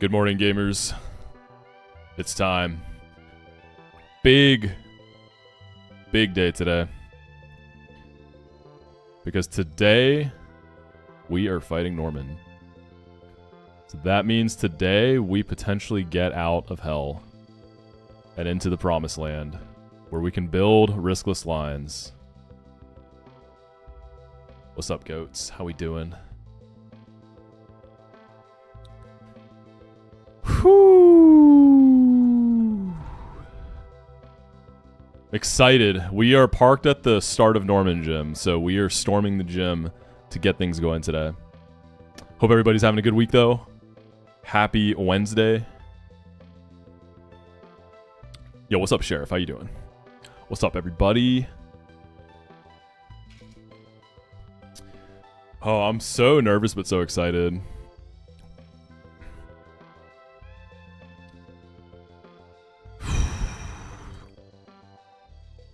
Good morning, gamers. It's time. Big day today. Because today, we are fighting Norman. So that means today, we potentially get out of hell and into the promised land, where we can build riskless lines. What's up, goats? How we doing? Whew. Excited. We are parked at the start of Norman Gym, so we are storming the gym to get things going today. Hope everybody's having a good week, though. Happy Wednesday. Yo, what's up, Sheriff? How you doing? What's up, everybody? Oh, I'm so nervous, but so excited.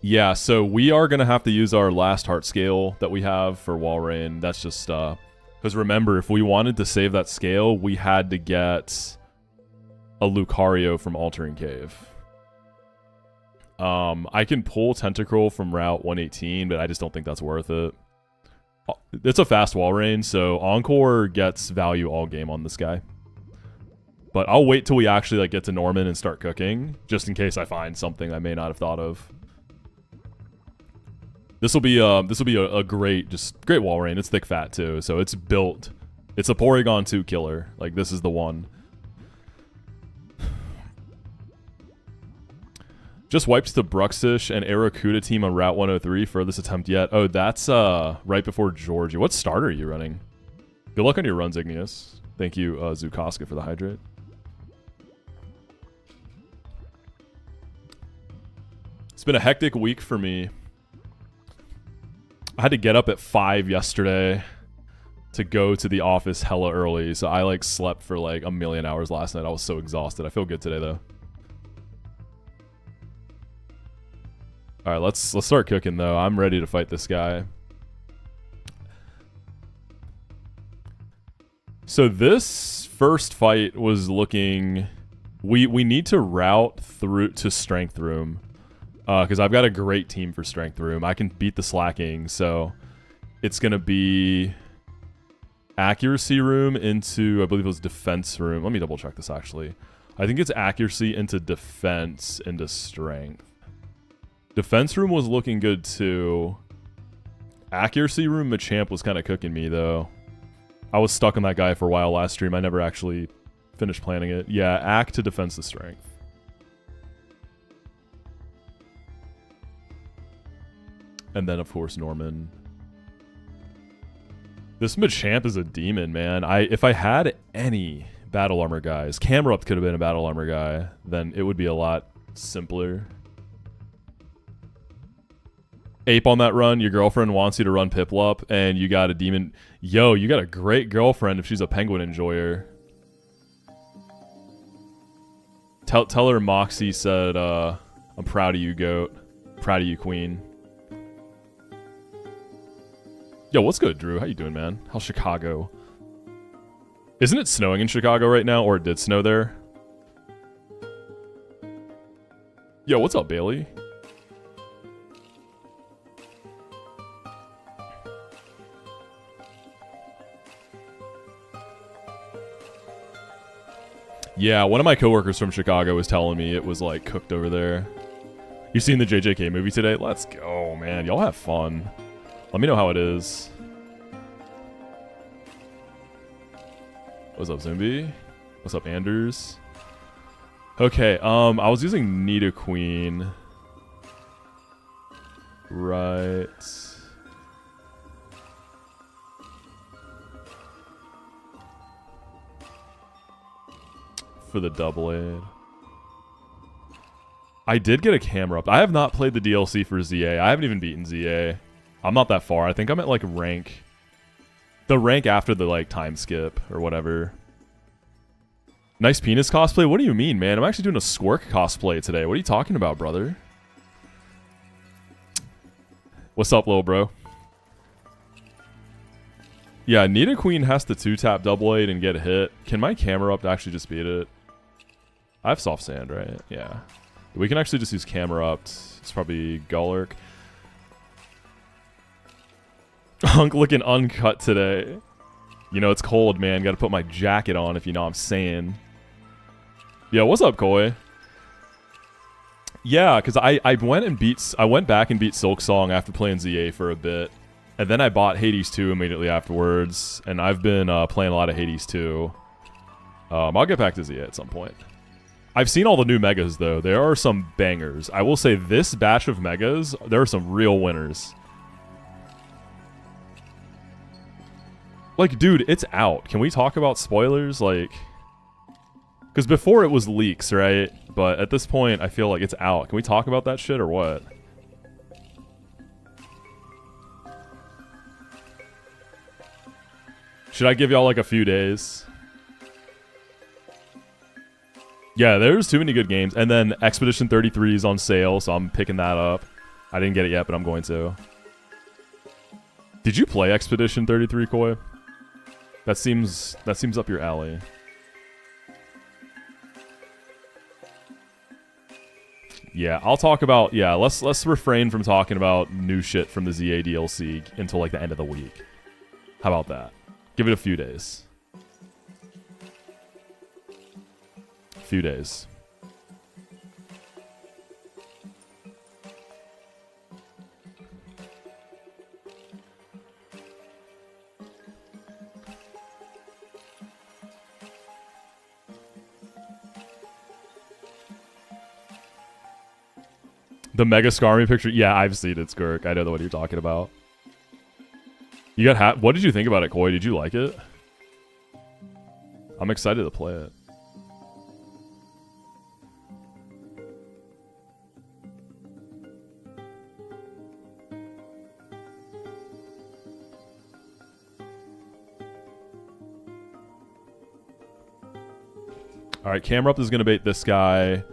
Yeah, so we are going to have to use our last heart scale that we have for Walrein. That's just, because remember, if we wanted to save that scale, we had to get a Lucario from Altering Cave. I can pull Tentacruel from Route 118, but I just don't think that's worth it. It's a fast Walrein, so Encore gets value all game on this guy. But I'll wait till we actually get to Norman and start cooking, just in case I find something I may not have thought of. This will be a great Walrein. It's thick fat too, so it's built. It's a Porygon 2 killer. Like, this is the one. Just wiped the Bruxish and Arrokuda team on Route 103 for this attempt yet. Oh, that's right before Georgia. What starter are you running? Good luck on your runs, Igneous. Thank you, Zukoska, for the hydrate. It's been a hectic week for me. I had to get up at 5 yesterday to go to the office hella early, so I slept for a million hours last night. I was so exhausted. I feel good today though. All right, let's start cooking though. I'm ready to fight this guy. So this first fight was looking. We need to route through to Strength Room. Because I've got a great team for Strength Room. I can beat the Slacking, so it's going to be Accuracy Room into, I believe it was Defense Room. Let me double check this, actually. I think it's Accuracy into Defense into Strength. Defense Room was looking good, too. Accuracy Room, Machamp was kind of cooking me, though. I was stuck on that guy for a while last stream. I never actually finished planning it. Yeah, Act to Defense to Strength. And then, of course, Norman. This Machamp is a demon, man. If I had any Battle Armor guys, Camerupt could have been a Battle Armor guy, then it would be a lot simpler. Ape on that run, your girlfriend wants you to run Piplup, and you got a demon. Yo, you got a great girlfriend if she's a penguin enjoyer. Tell her Moxi said, I'm proud of you, goat. Proud of you, queen. Yo, what's good, Drew? How you doing, man? How's Chicago? Isn't it snowing in Chicago right now, or it did snow there? Yo, what's up, Bailey? Yeah, one of my coworkers from Chicago was telling me it was cooked over there. You seen the JJK movie today? Let's go, man. Y'all have fun. Let me know how it is. What's up, Zumbi? What's up, Anders? Okay, I was using Nidoqueen. Right. For the Doublade. I did get a Camerupt. I have not played the DLC for ZA. I haven't even beaten ZA. I'm not that far. I think I'm at rank. The rank after the time skip or whatever. Nice penis cosplay? What do you mean, man? I'm actually doing a Squirk cosplay today. What are you talking about, brother? What's up, little bro? Yeah, Nidoqueen has to 2-tap Double Aid and get hit. Can my camera up to actually just beat it? I have Soft Sand, right? Yeah. We can actually just use camera up. It's probably Gullerk. Hunk looking uncut today. You know, it's cold, man. Gotta put my jacket on if you know what I'm saying. Yeah, what's up, Koi? Yeah, because I went back and beat Silk Song after playing ZA for a bit. And then I bought Hades 2 immediately afterwards. And I've been playing a lot of Hades 2. I'll get back to ZA at some point. I've seen all the new megas, though. There are some bangers. I will say this batch of megas, there are some real winners. Like, dude, it's out. Can we talk about spoilers? Like, because before it was leaks, right? But at this point, I feel like it's out. Can we talk about that shit or what? Should I give y'all like a few days? Yeah, there's too many good games. And then Expedition 33 is on sale, so I'm picking that up. I didn't get it yet, but I'm going to. Did you play Expedition 33, Koi? That seems up your alley. Yeah, I'll talk about, yeah, let's refrain from talking about new shit from the ZA DLC until like the end of the week. How about that? Give it a few days. Few days. The Mega Skarmy picture? Yeah, I've seen it, Skirk. I know what you're talking about. You got what did you think about it, Koi? Did you like it? I'm excited to play it. Alright, camera up is going to bait this guy.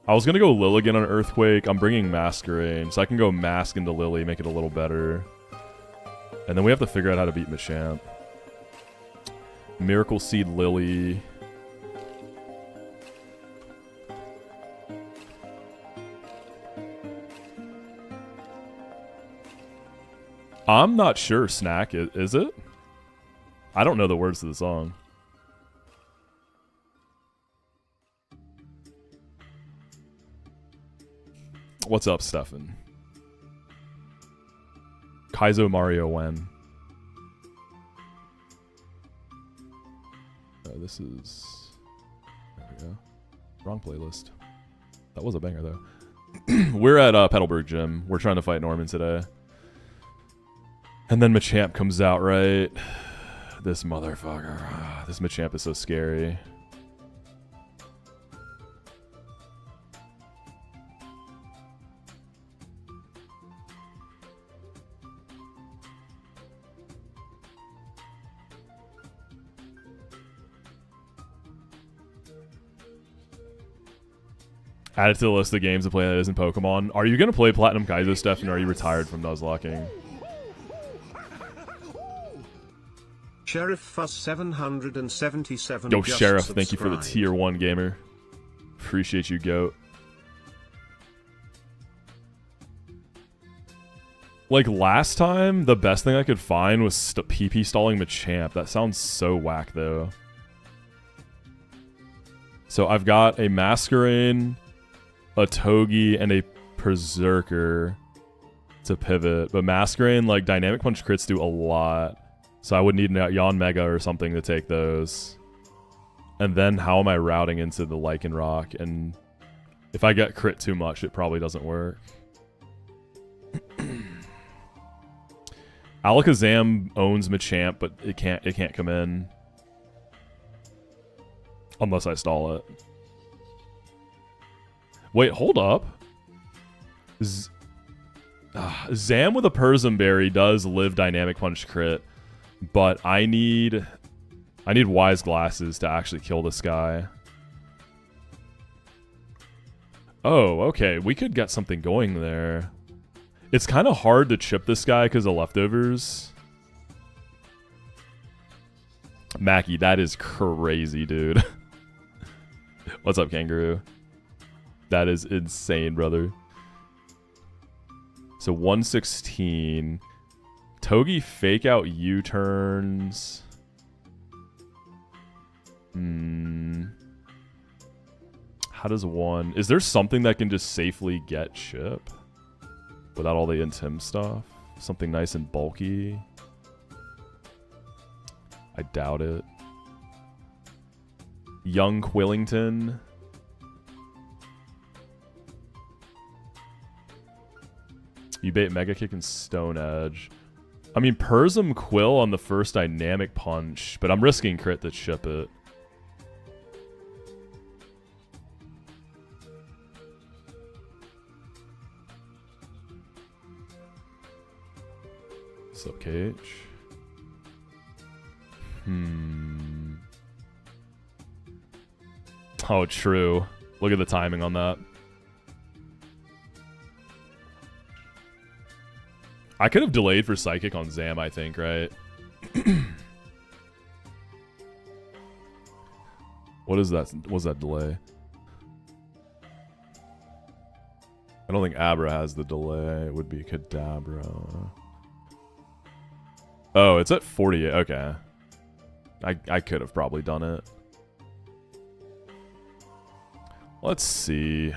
I was going to go Lilligant on Earthquake. I'm bringing Masquerain, so I can go Mask into Lily, make it a little better. And then we have to figure out how to beat Machamp. Miracle Seed Lily. I'm not sure, Snack. Is it? I don't know the words to the song. What's up, Stefan? Kaizo Mario when? This is... There we go. Wrong playlist. That was a banger, though. We're at Petalburg Gym. We're trying to fight Norman today. And then Machamp comes out, right? This motherfucker. This Machamp is so scary. Add it to the list of games to play that isn't Pokemon. Are you going to play Platinum Kaizo, Stefan, or are you retired from Nuzlocking? Sheriff Fuss 777. Yo, Sheriff, thank you for the tier 1 gamer. Appreciate you, goat. Like last time, the best thing I could find was PP stalling Machamp. That sounds so whack, though. So I've got a Masquerain, a Togi, and a Berserker to pivot. But Masquerain, like, Dynamic Punch crits do a lot. So I would need a Yawn Mega or something to take those. And then how am I routing into the Lycanroc? And if I get crit too much, it probably doesn't work. Alakazam owns Machamp, but it can't come in. Unless I stall it. Wait, hold up. Zam with a Persim Berry does live Dynamic Punch crit, but I need Wise Glasses to actually kill this guy. Oh, okay. We could get something going there. It's kind of hard to chip this guy because of leftovers. Mackie, that is crazy, dude. What's up, Kangaroo? That is insane, brother. So 116. Togi fake out U-turns. How does one... Is there something that can just safely get chip? Without all the intim stuff? Something nice and bulky? I doubt it. Young Quillington. You bait Mega Kick and Stone Edge. I mean, Persum Quill on the first dynamic punch, but I'm risking crit to chip it. What's up, Cage? Oh, true. Look at the timing on that. I could have delayed for Psychic on Zam, I think, right? What is that? What's that delay? I don't think Abra has the delay. It would be Kadabra. Oh, it's at 48. Okay. I could have probably done it. Let's see.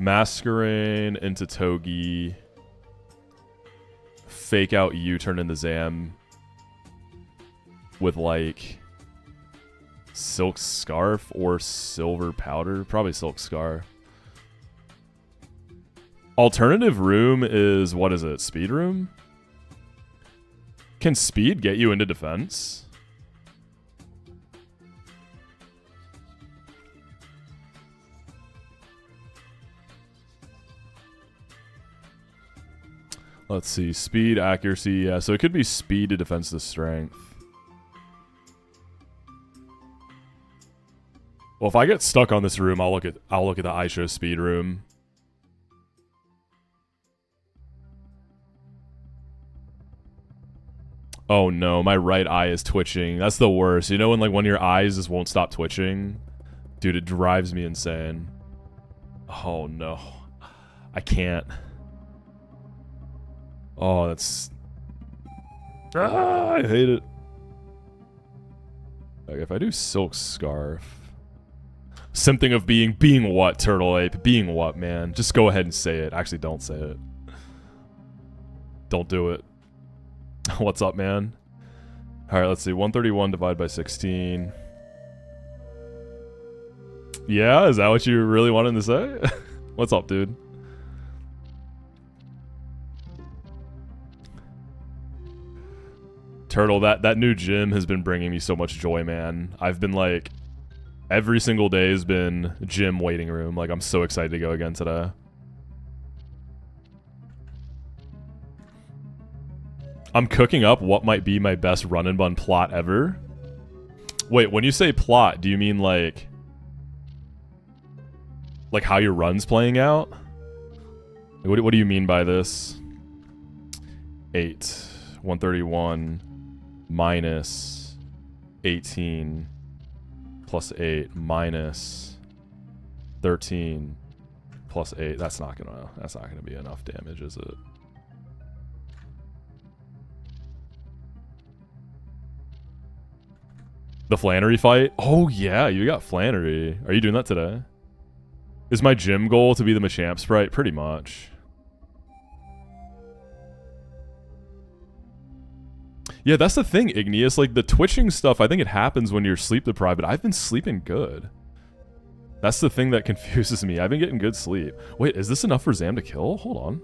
Masquerain into Togi. Fake out U-turn into Zam. With like Silk Scarf or Silver Powder. Probably Silk Scarf. Alternative room is, what is it? Speed room? Can speed get you into defense? Let's see. Speed, accuracy. Yeah, so it could be speed to defense to strength. Well, if I get stuck on this room, I'll look at the iShow speed room. Oh no, my right eye is twitching. That's the worst. You know when like one of your eyes just won't stop twitching? Dude, it drives me insane. Oh no. I can't. Oh, that's... I hate it. Okay, if I do Silk Scarf... Something of being what, Turtle Ape? Being what, man? Just go ahead and say it. Actually, don't say it. Don't do it. What's up, man? Alright, let's see. 131 divided by 16. Yeah? Is that what you really wanted to say? What's up, dude? Turtle, that new gym has been bringing me so much joy, man. I've been like... Every single day has been gym waiting room. Like, I'm so excited to go again today. I'm cooking up what might be my best run and bun plot ever. Wait, when you say plot, do you mean like how your run's playing out? What do you mean by this? 8. 131 minus 18 plus 8 minus 13 plus 8. That's not gonna be enough damage, is it? The Flannery fight? Oh yeah, you got Flannery. Are you doing that today? Is my gym goal to be the Machamp sprite? Pretty much. Yeah, that's the thing, Igneous. Like, the twitching stuff, I think it happens when you're sleep deprived, but I've been sleeping good. That's the thing that confuses me. I've been getting good sleep. Wait, is this enough for Zam to kill? Hold on.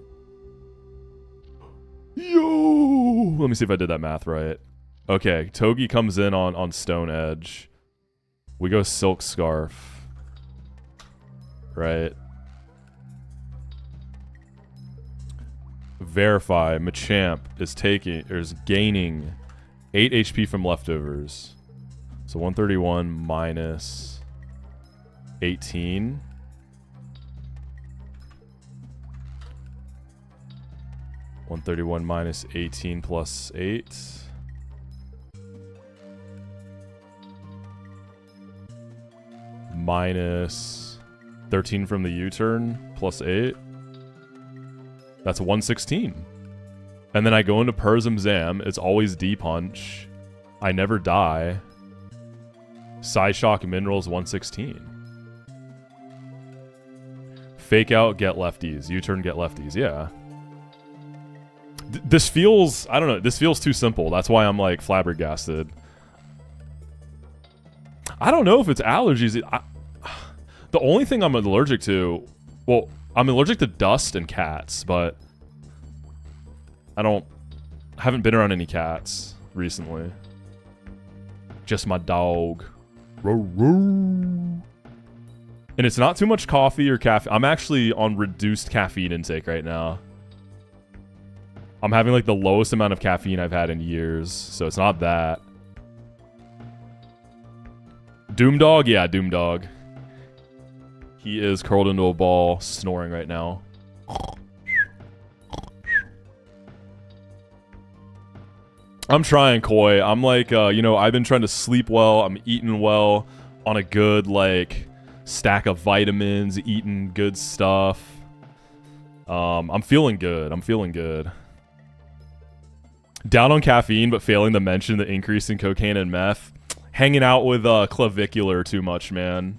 Yo! Let me see if I did that math right. Okay, Togi comes in on Stone Edge. We go Silk Scarf. Right. Verify. Machamp is gaining 8 HP from leftovers. So 131 minus 18. 131 minus 18 plus 8. Minus 13 from the U-turn plus 8. That's 116. And then I go into Persim Zam. It's always D-Punch. I never die. Psyshock Minerals 116. Fake out, get lefties. U-turn, get lefties. Yeah. This feels... I don't know. This feels too simple. That's why I'm, like, flabbergasted. I don't know if it's allergies. The only thing I'm allergic to... Well, I'm allergic to dust and cats, but... I haven't been around any cats recently. Just my dog. And it's not too much coffee or caffeine. I'm actually on reduced caffeine intake right now. I'm having like the lowest amount of caffeine I've had in years, so it's not that. Doomdog? Yeah, Doomdog. He is curled into a ball, snoring right now. I'm trying, Koi. I'm like, you know, I've been trying to sleep well. I'm eating well on a good, like, stack of vitamins, eating good stuff. I'm feeling good. I'm feeling good. Down on caffeine, but failing to mention the increase in cocaine and meth. Hanging out with Clavicular too much, man.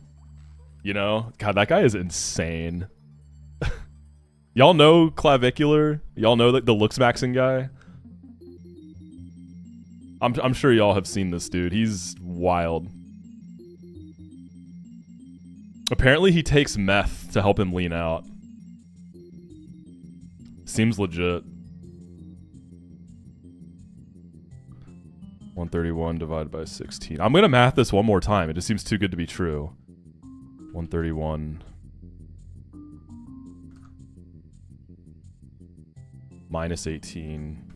You know? God, that guy is insane. Y'all know Clavicular? Y'all know the looks maxing guy? I'm sure y'all have seen this dude. He's wild. Apparently he takes meth to help him lean out. Seems legit. 131 divided by 16. I'm gonna math this one more time. It just seems too good to be true. 131 minus 18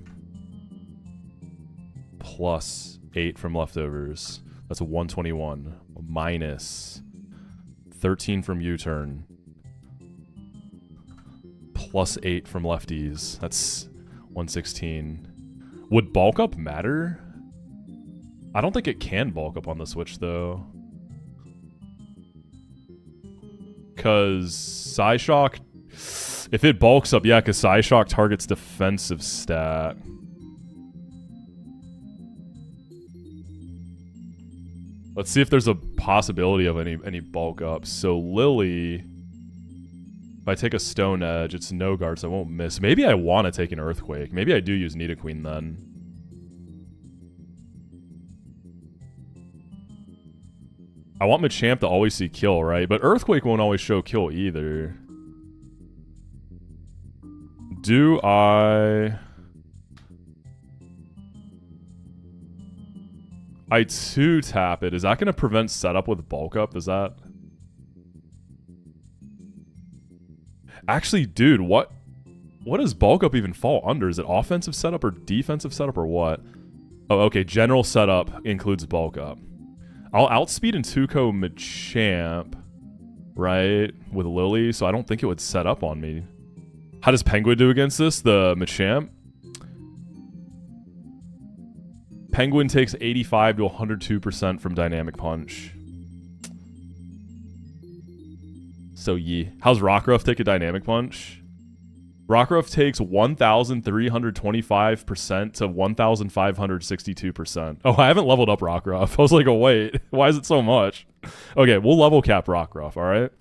plus 8 from leftovers. That's a 121 minus 13 from U-turn plus 8 from lefties. That's 116. Would bulk up matter? I don't think it can bulk up on the Switch, though. Because Psyshock... If it bulks up, yeah, because Psyshock targets defensive stat. Let's see if there's a possibility of any bulk up. So Lily... If I take a Stone Edge, it's no guard, so I won't miss. Maybe I want to take an Earthquake. Maybe I do use Nidoqueen then. I want Machamp to always see kill, right? But Earthquake won't always show kill either. Do I 2-tap it. Is that going to prevent setup with bulk up? Is that... Actually, dude, what does bulk up even fall under? Is it offensive setup or defensive setup or what? Oh, okay. General setup includes bulk up. I'll outspeed and Tuco Machamp, right, with Lily, so I don't think it would set up on me. How does Penguin do against this, the Machamp? Penguin takes 85 to 102% from Dynamic Punch. So yeah. How's Rockruff take a Dynamic Punch? Rockruff takes 1,325% to 1,562%. Oh, I haven't leveled up Rockruff. I was like, oh wait, why is it so much? Okay, we'll level cap Rockruff, alright?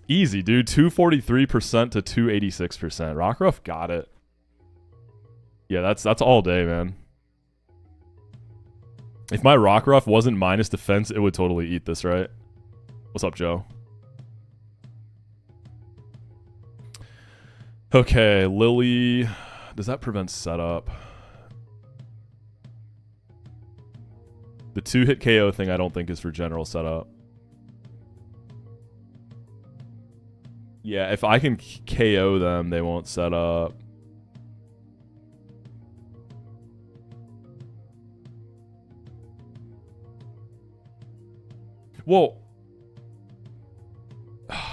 Easy, dude. 243% to 286%. Rockruff got it. Yeah, that's all day, man. If my Rockruff wasn't minus defense, it would totally eat this, right? What's up, Joe? Okay, Lily. Does that prevent setup? The 2-hit KO thing I don't think is for general setup. Yeah, if I can KO them, they won't set up. Well,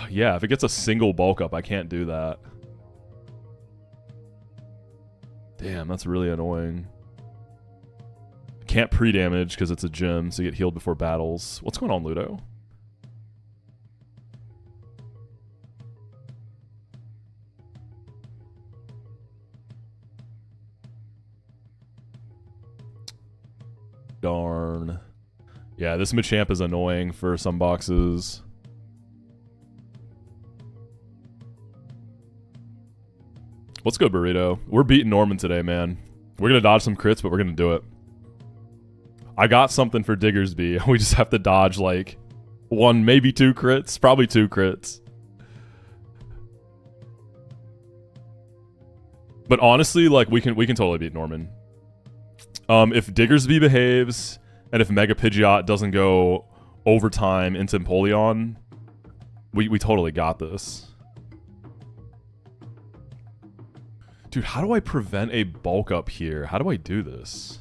yeah, if it gets a single bulk up, I can't do that. Damn, that's really annoying. Can't pre-damage because it's a gym, so you get healed before battles. What's going on, Ludo? Darn. Yeah, this Machamp is annoying for some boxes. Let's go, Burrito. We're beating Norman today, man. We're going to dodge some crits, but we're going to do it. I got something for Diggersby. We just have to dodge like 1, maybe 2 crits. Probably 2 crits. But honestly, like we can totally beat Norman. If Diggersby behaves, and if Mega Pidgeot doesn't go overtime into Empoleon, we totally got this. Dude, how do I prevent a bulk up here? How do I do this?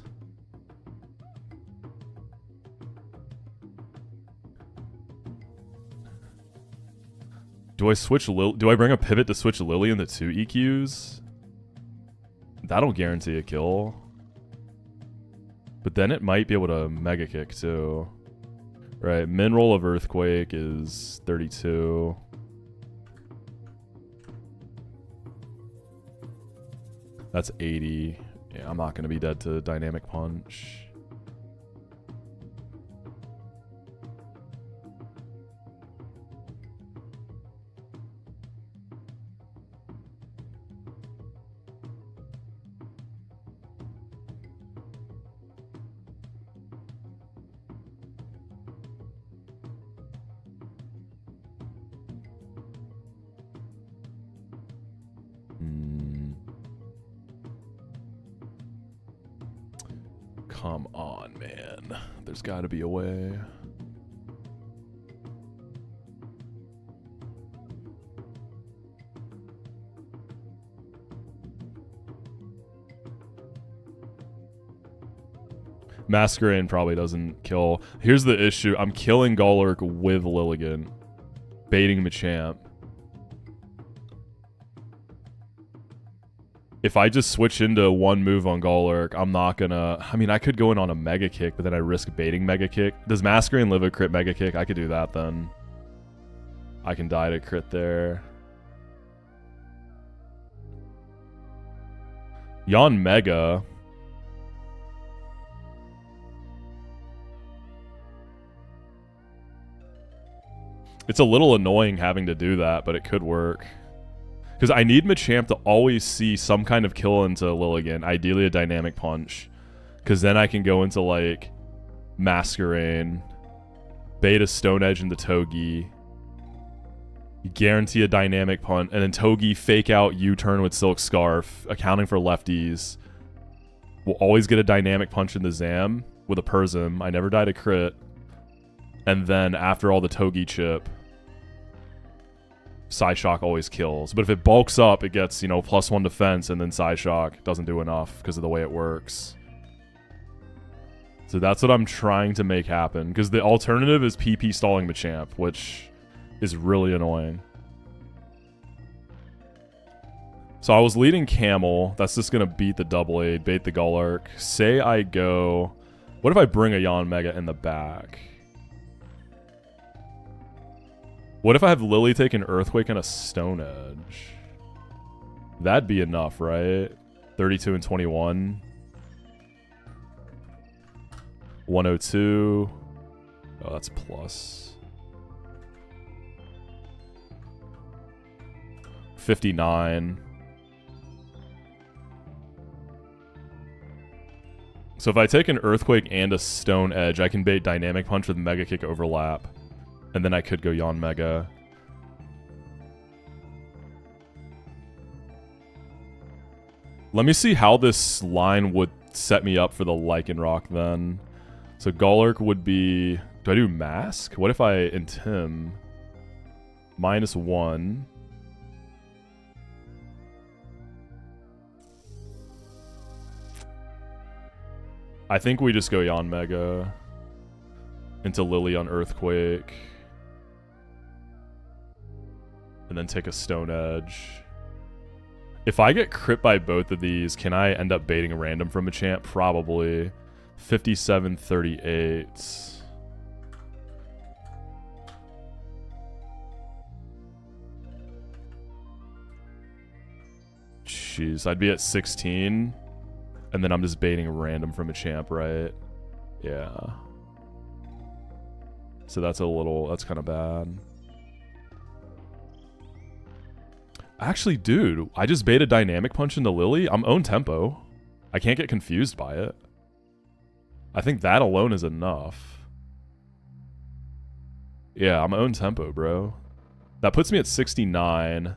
Do I switch do I bring a pivot to switch Lily into 2 EQs? That'll guarantee a kill. But then it might be able to Mega Kick too. Right, min roll of Earthquake is 32. That's 80. Yeah, I'm not going to be dead to Dynamic Punch. Come on, man. There's got to be a way. Masquerain probably doesn't kill. Here's the issue. I'm killing Golurk with Lilligant. Baiting Machamp. If I just switch into 1 move on Golurk, I'm not gonna... I mean, I could go in on a Mega Kick, but then I risk baiting Mega Kick. Does Masquerain live a crit Mega Kick? I could do that then. I can die to crit there. Yon Mega... It's a little annoying having to do that, but it could work. Because I need Machamp to always see some kind of kill into Lilligant, ideally a Dynamic Punch. Because then I can go into, like, Masquerain, bait a Stone Edge into Togi, guarantee a Dynamic Punch, and then Togi fake out U-turn with Silk Scarf, accounting for lefties. We'll always get a Dynamic Punch in the Zam with a Persim. I never died a crit. And then after all the Togi chip, Psyshock always kills. But if it bulks up, it gets, you know, +1 defense, and then Psyshock doesn't do enough because of the way it works. So that's what I'm trying to make happen. Because the alternative is PP stalling Machamp, which is really annoying. So I was leading Camel. That's just going to beat the double aid, bait the Golurk. Say I go... What if I bring a Yon Mega in the back? What if I have Lily take an Earthquake and a Stone Edge? That'd be enough, right? 32 and 21. 102. Oh, that's plus. 59. So if I take an Earthquake and a Stone Edge, I can bait Dynamic Punch with Mega Kick overlap. And then I could go Yon Mega. Let me see how this line would set me up for the Lycanroc then. So Golurk would be... Do I do Mask? What if I Intim? -1. I think we just go Yon Mega into Lily on Earthquake. And then take a Stone Edge. If I get crit by both of these, can I end up baiting a random from Machamp? Probably. 57-38. Jeez, I'd be at 16. And then I'm just baiting a random from Machamp, right? Yeah. So that's kind of bad. Actually, dude, I just baited Dynamic Punch into Lily. I'm own tempo. I can't get confused by it. I think that alone is enough. Yeah, I'm own tempo, bro. That puts me at 69.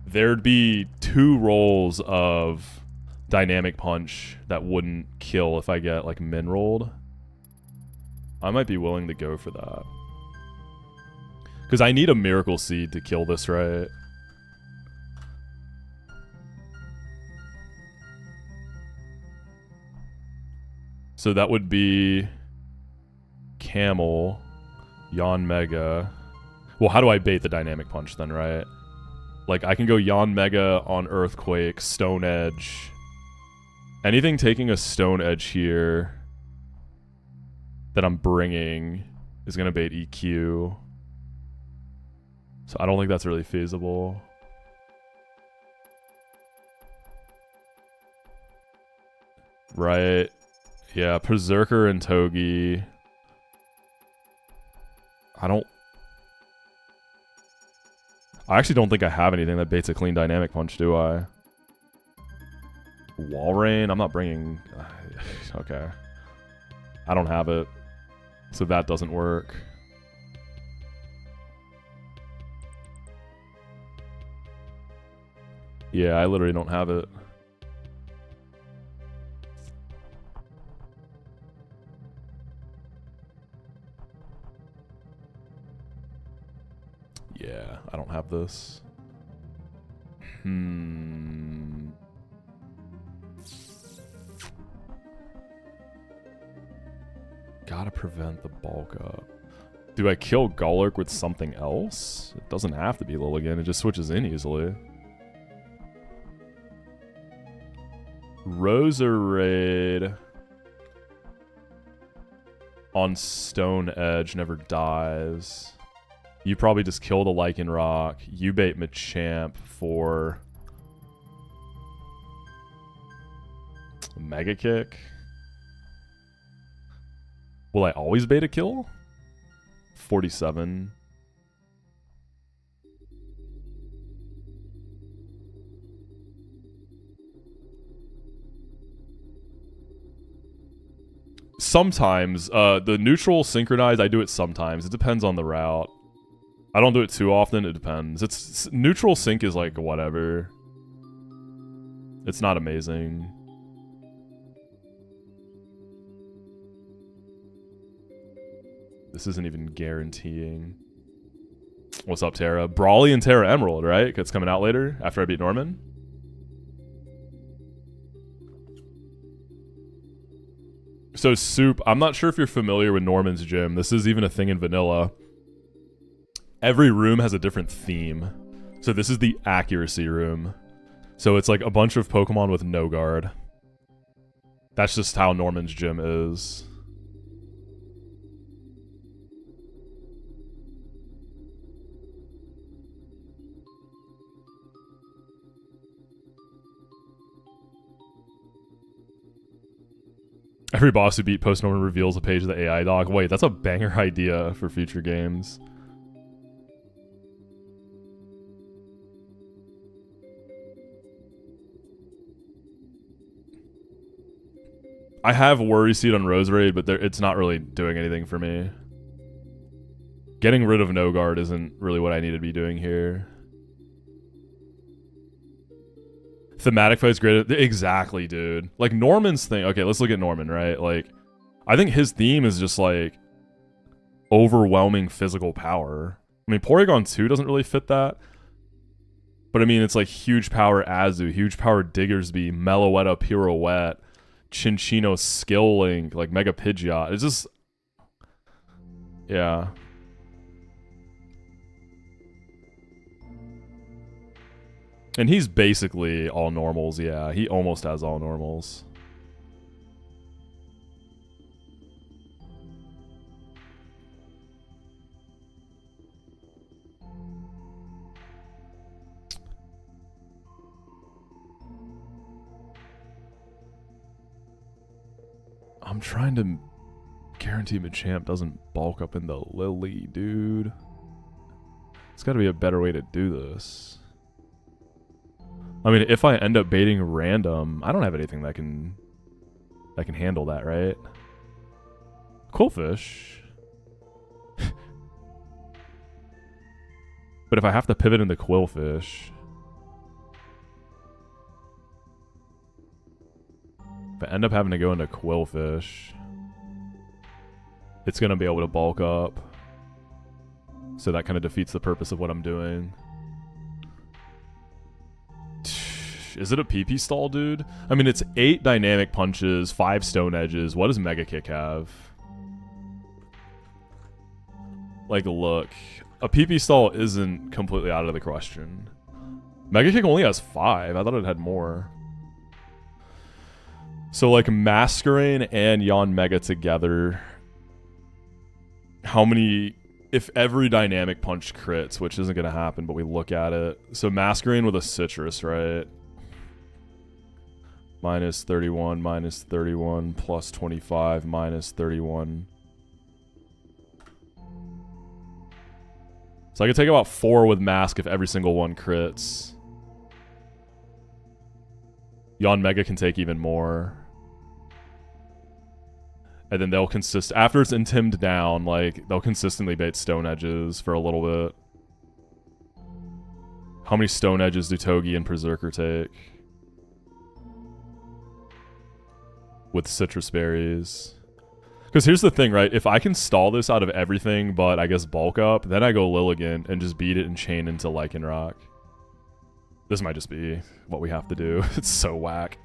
There'd be 2 rolls of Dynamic Punch that wouldn't kill if I get, like, min rolled. I might be willing to go for that. Because I need a Miracle Seed to kill this, right? So that would be Camel, Yawn Mega. Well, how do I bait the Dynamic Punch then, right? Like, I can go Yawn Mega on Earthquake, Stone Edge. Anything taking a Stone Edge here that I'm bringing is going to bait EQ. So I don't think that's really feasible. Right. Yeah, Berserker and Togi. I actually don't think I have anything that baits a clean Dynamic Punch, do I? Walrein? I'm not bringing... Okay. I don't have it. So that doesn't work. Yeah, I literally don't have it. Yeah, I don't have this. Gotta prevent the bulk up. Do I kill Golurk with something else? It doesn't have to be Lilligant, it just switches in easily. Roserade on Stone Edge never dies. You probably just kill the Lycanroc. You bait Machamp for Mega Kick. Will I always bait a kill? 47. Sometimes. The neutral synchronized, I do it sometimes. It depends on the route. I don't do it too often. It depends. It's neutral sync is like whatever. It's not amazing. This isn't even guaranteeing. What's up, Terra? Brawly and Terra Emerald, right? It's coming out later after I beat Norman. So Soup, I'm not sure if you're familiar with Norman's gym. This is even a thing in vanilla. Every room has a different theme. So this is the accuracy room. So it's like a bunch of Pokemon with no guard. That's just how Norman's gym is. Every boss who beat post-Norman reveals a page of the AI dog. Wait, that's a banger idea for future games. I have Worry Seed on Roserade, but it's not really doing anything for me. Getting rid of No Guard isn't really what I need to be doing here. Thematic fight's great. Exactly, dude. Like, Norman's thing... Okay, let's look at Norman, right? Like, I think his theme is just, like, overwhelming physical power. I mean, Porygon 2 doesn't really fit that. But, I mean, it's, like, huge power Azu, huge power Diggersby, Meloetta Pirouette, Chinchino Skill Link, like, Mega Pidgeot. It's just... Yeah. And he's basically all normals, yeah. He almost has all normals. I'm trying to guarantee Machamp doesn't bulk up in the Lily, dude. It's got to be a better way to do this. I mean, if I end up baiting random, I don't have anything that can handle that, right? Quillfish. But if I have to pivot into Quillfish, if I end up having to go into Quillfish, it's going to be able to bulk up. So that kind of defeats the purpose of what I'm doing. Is it a PP stall, dude? I mean, it's 8 dynamic punches, 5 stone edges. What does Mega Kick have? Like, look. A PP stall isn't completely out of the question. Mega Kick only has 5. I thought it had more. So, like, Masquerain and Yon Mega together. How many... If every dynamic punch crits, which isn't going to happen, but we look at it. So, Masquerain with a Citrus, right? Minus 31, plus 25, minus 31. So I could take about 4 with Mask if every single one crits. Yon Mega can take even more. And then they'll after it's intimed down, like, they'll consistently bait Stone Edges for a little bit. How many Stone Edges do Togi and Berserker take? With Citrus Berries. Because here's the thing, right? If I can stall this out of everything but, I guess, bulk up, then I go Lilligant and just beat it and chain into Lycanroc. This might just be what we have to do. It's so whack.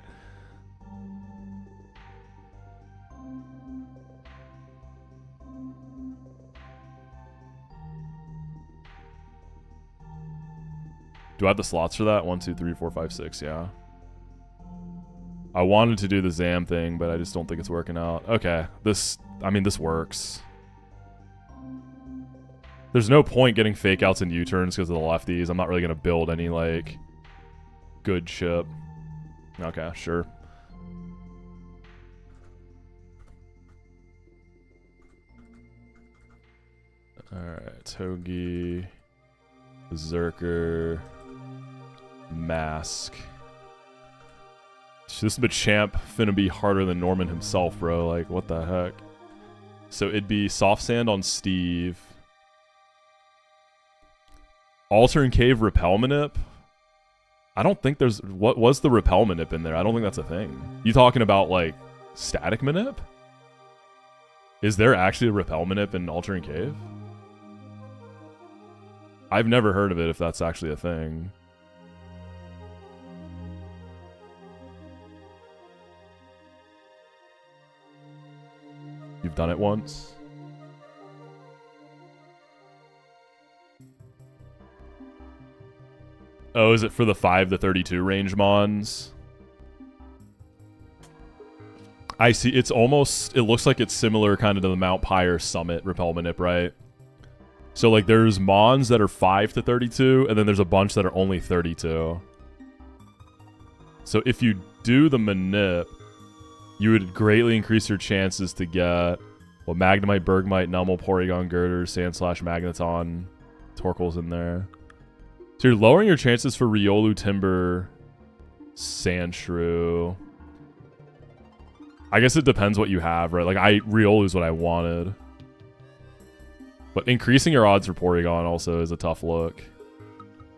Do I have the slots for that? 1, 2, 3, 4, 5, 6, yeah. I wanted to do the Zam thing, but I just don't think it's working out. Okay, this works. There's no point getting fake outs and U-turns because of the lefties. I'm not really going to build any, like, good chip. Okay, sure. Alright, Togi, Berserker, Mask. This Machamp finna be harder than Norman himself, bro. Like, what the heck? So it'd be Soft Sand on Steve. Alter and Cave Repel Manip? I don't think there's... What was the Repel Manip in there? I don't think that's a thing. You talking about, like, Static Manip? Is there actually a Repel Manip in Alter and Cave? I've never heard of it if that's actually a thing. You've done it once? Oh, is it for the 5 to 32 range mons? I see. It's almost... It looks like it's similar kind of to the Mount Pyre Summit Repel Manip, right? So, like, there's mons that are 5 to 32, and then there's a bunch that are only 32. So if you do the Manip, you would greatly increase your chances to get, well, Magnemite, Bergmite, Numel, Porygon, Girder, Sandslash, Magneton, Torkoal's in there. So you're lowering your chances for Riolu, Timber, Sandshrew. I guess it depends what you have, right? Like, Riolu's what I wanted. But increasing your odds for Porygon also is a tough look.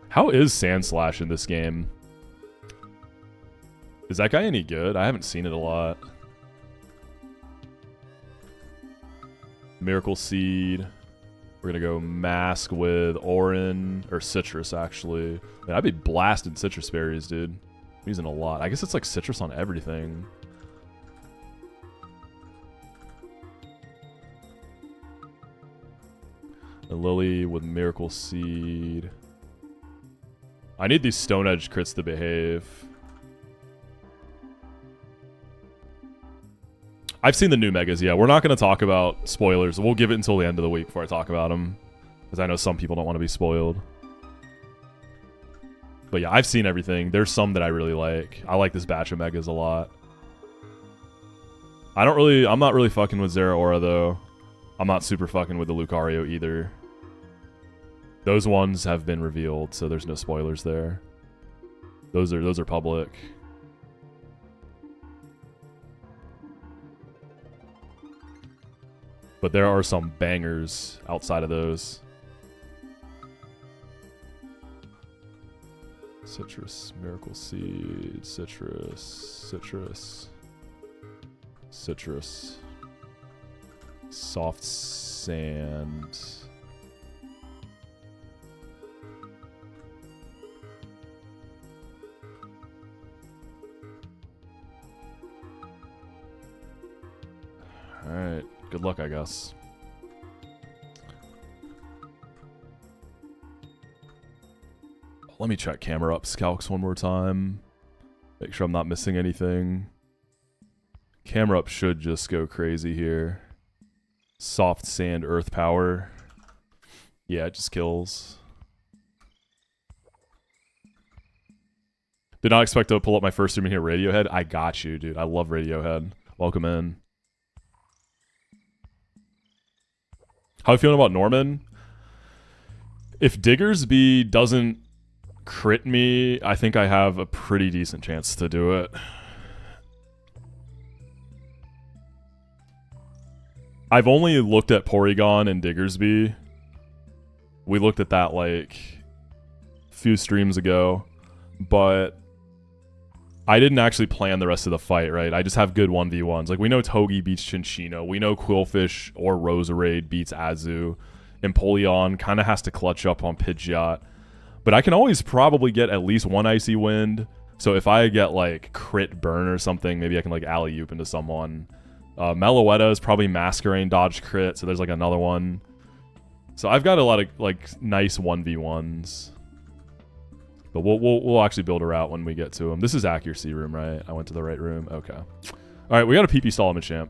How is Sandslash in this game? Is that guy any good? I haven't seen it a lot. Miracle Seed. We're going to go Mask with Orin, or Citrus, actually. Man, I'd be blasting Citrus Berries, dude. I'm using a lot. I guess it's like Citrus on everything. A Lily with Miracle Seed. I need these Stone Edge crits to behave. I've seen the new megas, yeah. We're not going to talk about spoilers. We'll give it until the end of the week before I talk about them. Because I know some people don't want to be spoiled. But yeah, I've seen everything. There's some that I really like. I like this batch of megas a lot. I'm not really fucking with Zeraora though. I'm not super fucking with the Lucario either. Those ones have been revealed, so there's no spoilers there. Those are public. But there are some bangers outside of those. Citrus, Miracle Seed, Citrus. Soft Sand. Alright, good luck, I guess. Let me check camera up Scalx one more time. Make sure I'm not missing anything. Camera up should just go crazy here. Soft Sand, Earth Power. Yeah, it just kills. Did not expect to pull up my first stream and hear Radiohead. I got you, dude. I love Radiohead. Welcome in. How are you feeling about Norman? If Diggersby doesn't crit me, I think I have a pretty decent chance to do it. I've only looked at Porygon and Diggersby. We looked at that like a few streams ago, but I didn't actually plan the rest of the fight, right? I just have good 1v1s. Like, we know Togi beats Chinchino. We know Quillfish or Roserade beats Azu. Empoleon kind of has to clutch up on Pidgeot. But I can always probably get at least one Icy Wind. So if I get, like, crit burn or something, maybe I can, like, alley-oop into someone. Meloetta is probably Masquerain dodge crit, so there's, like, another one. So I've got a lot of, like, nice 1v1s. But we'll actually build a route when we get to him. This is accuracy room, right? I went to the right room. Okay. All right, we got a PP stall on Machamp.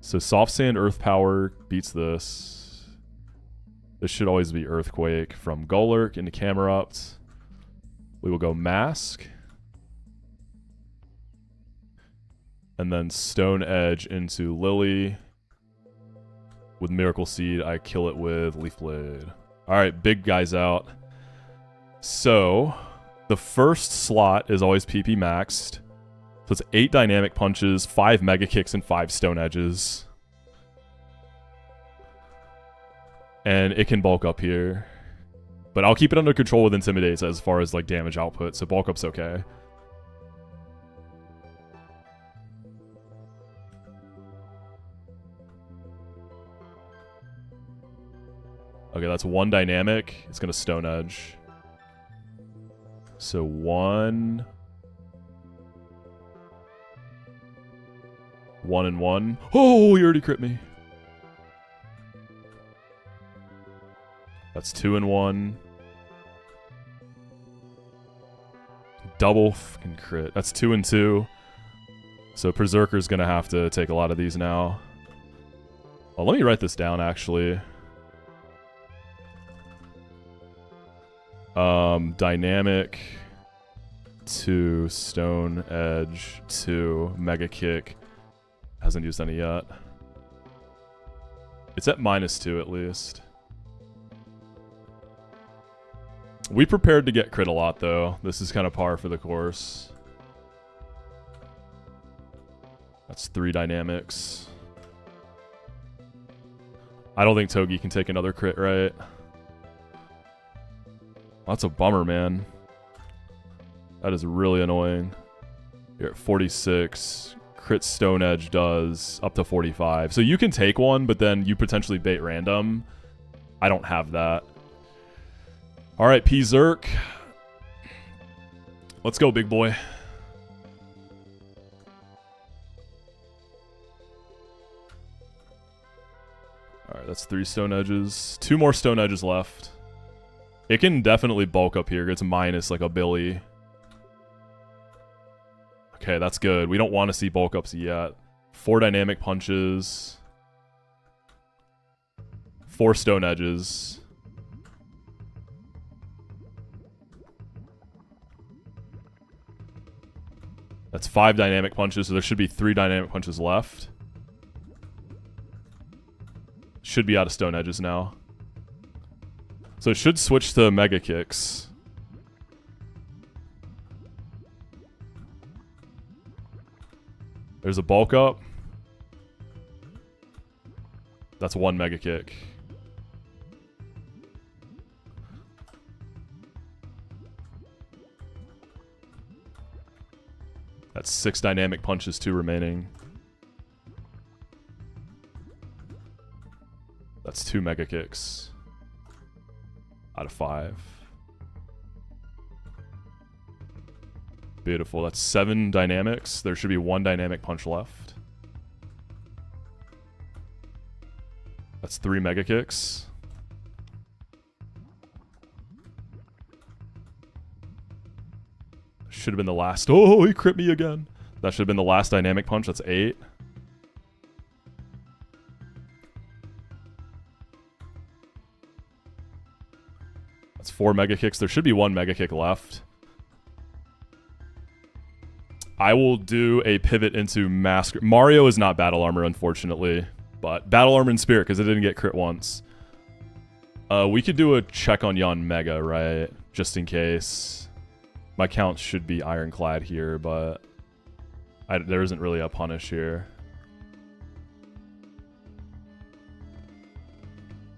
So Soft Sand, Earth Power beats this. This should always be Earthquake from Golurk into Camerupt. We will go Mask. And then Stone Edge into Lily. With Miracle Seed, I kill it with Leaf Blade. All right, big guys out. So, the first slot is always PP maxed. So it's 8 Dynamic Punches, 5 Mega Kicks, and 5 Stone Edges. And it can bulk up here. But I'll keep it under control with Intimidates as far as like damage output, so bulk up's okay. Okay, that's 1 Dynamic. It's going to Stone Edge. So 1... 1 and 1. Oh, he already crit me. That's 2 and 1. Double fucking crit. That's 2 and 2. So Berserker's going to have to take a lot of these now. Well, let me write this down, actually. Dynamic 2, Stone Edge 2, Mega Kick. Hasn't used any yet. It's at -2 at least. We prepared to get crit a lot though. This is kind of par for the course. That's 3 Dynamics. I don't think Togi can take another crit, right? That's a bummer, man. That is really annoying. You're at 46. Crit Stone Edge does up to 45. So you can take one, but then you potentially bait random. I don't have that. Alright, P-Zerk. Let's go, big boy. Alright, that's 3 Stone Edges. 2 more Stone Edges left. It can definitely bulk up here. It's minus like a Billy. Okay, that's good. We don't want to see bulk ups yet. 4 dynamic punches. 4 stone edges. That's 5 dynamic punches, so there should be 3 dynamic punches left. Should be out of stone edges now. So it should switch to mega kicks. There's a bulk up. That's 1 mega kick. That's 6 dynamic punches, 2 remaining. That's 2 mega kicks. Out of 5. Beautiful. That's 7 dynamics. There should be 1 dynamic punch left. That's 3 mega kicks. Should have been the last. Oh, he crit me again. That should have been the last dynamic punch. That's 8. That's 4 mega kicks. There should be 1 mega kick left. I will do a pivot into Mask. Mario is not Battle Armor, unfortunately. But Battle Armor and Spirit, because it didn't get crit once. We could do a check on Yon Mega, right? Just in case. My count should be Ironclad here, but there isn't really a punish here.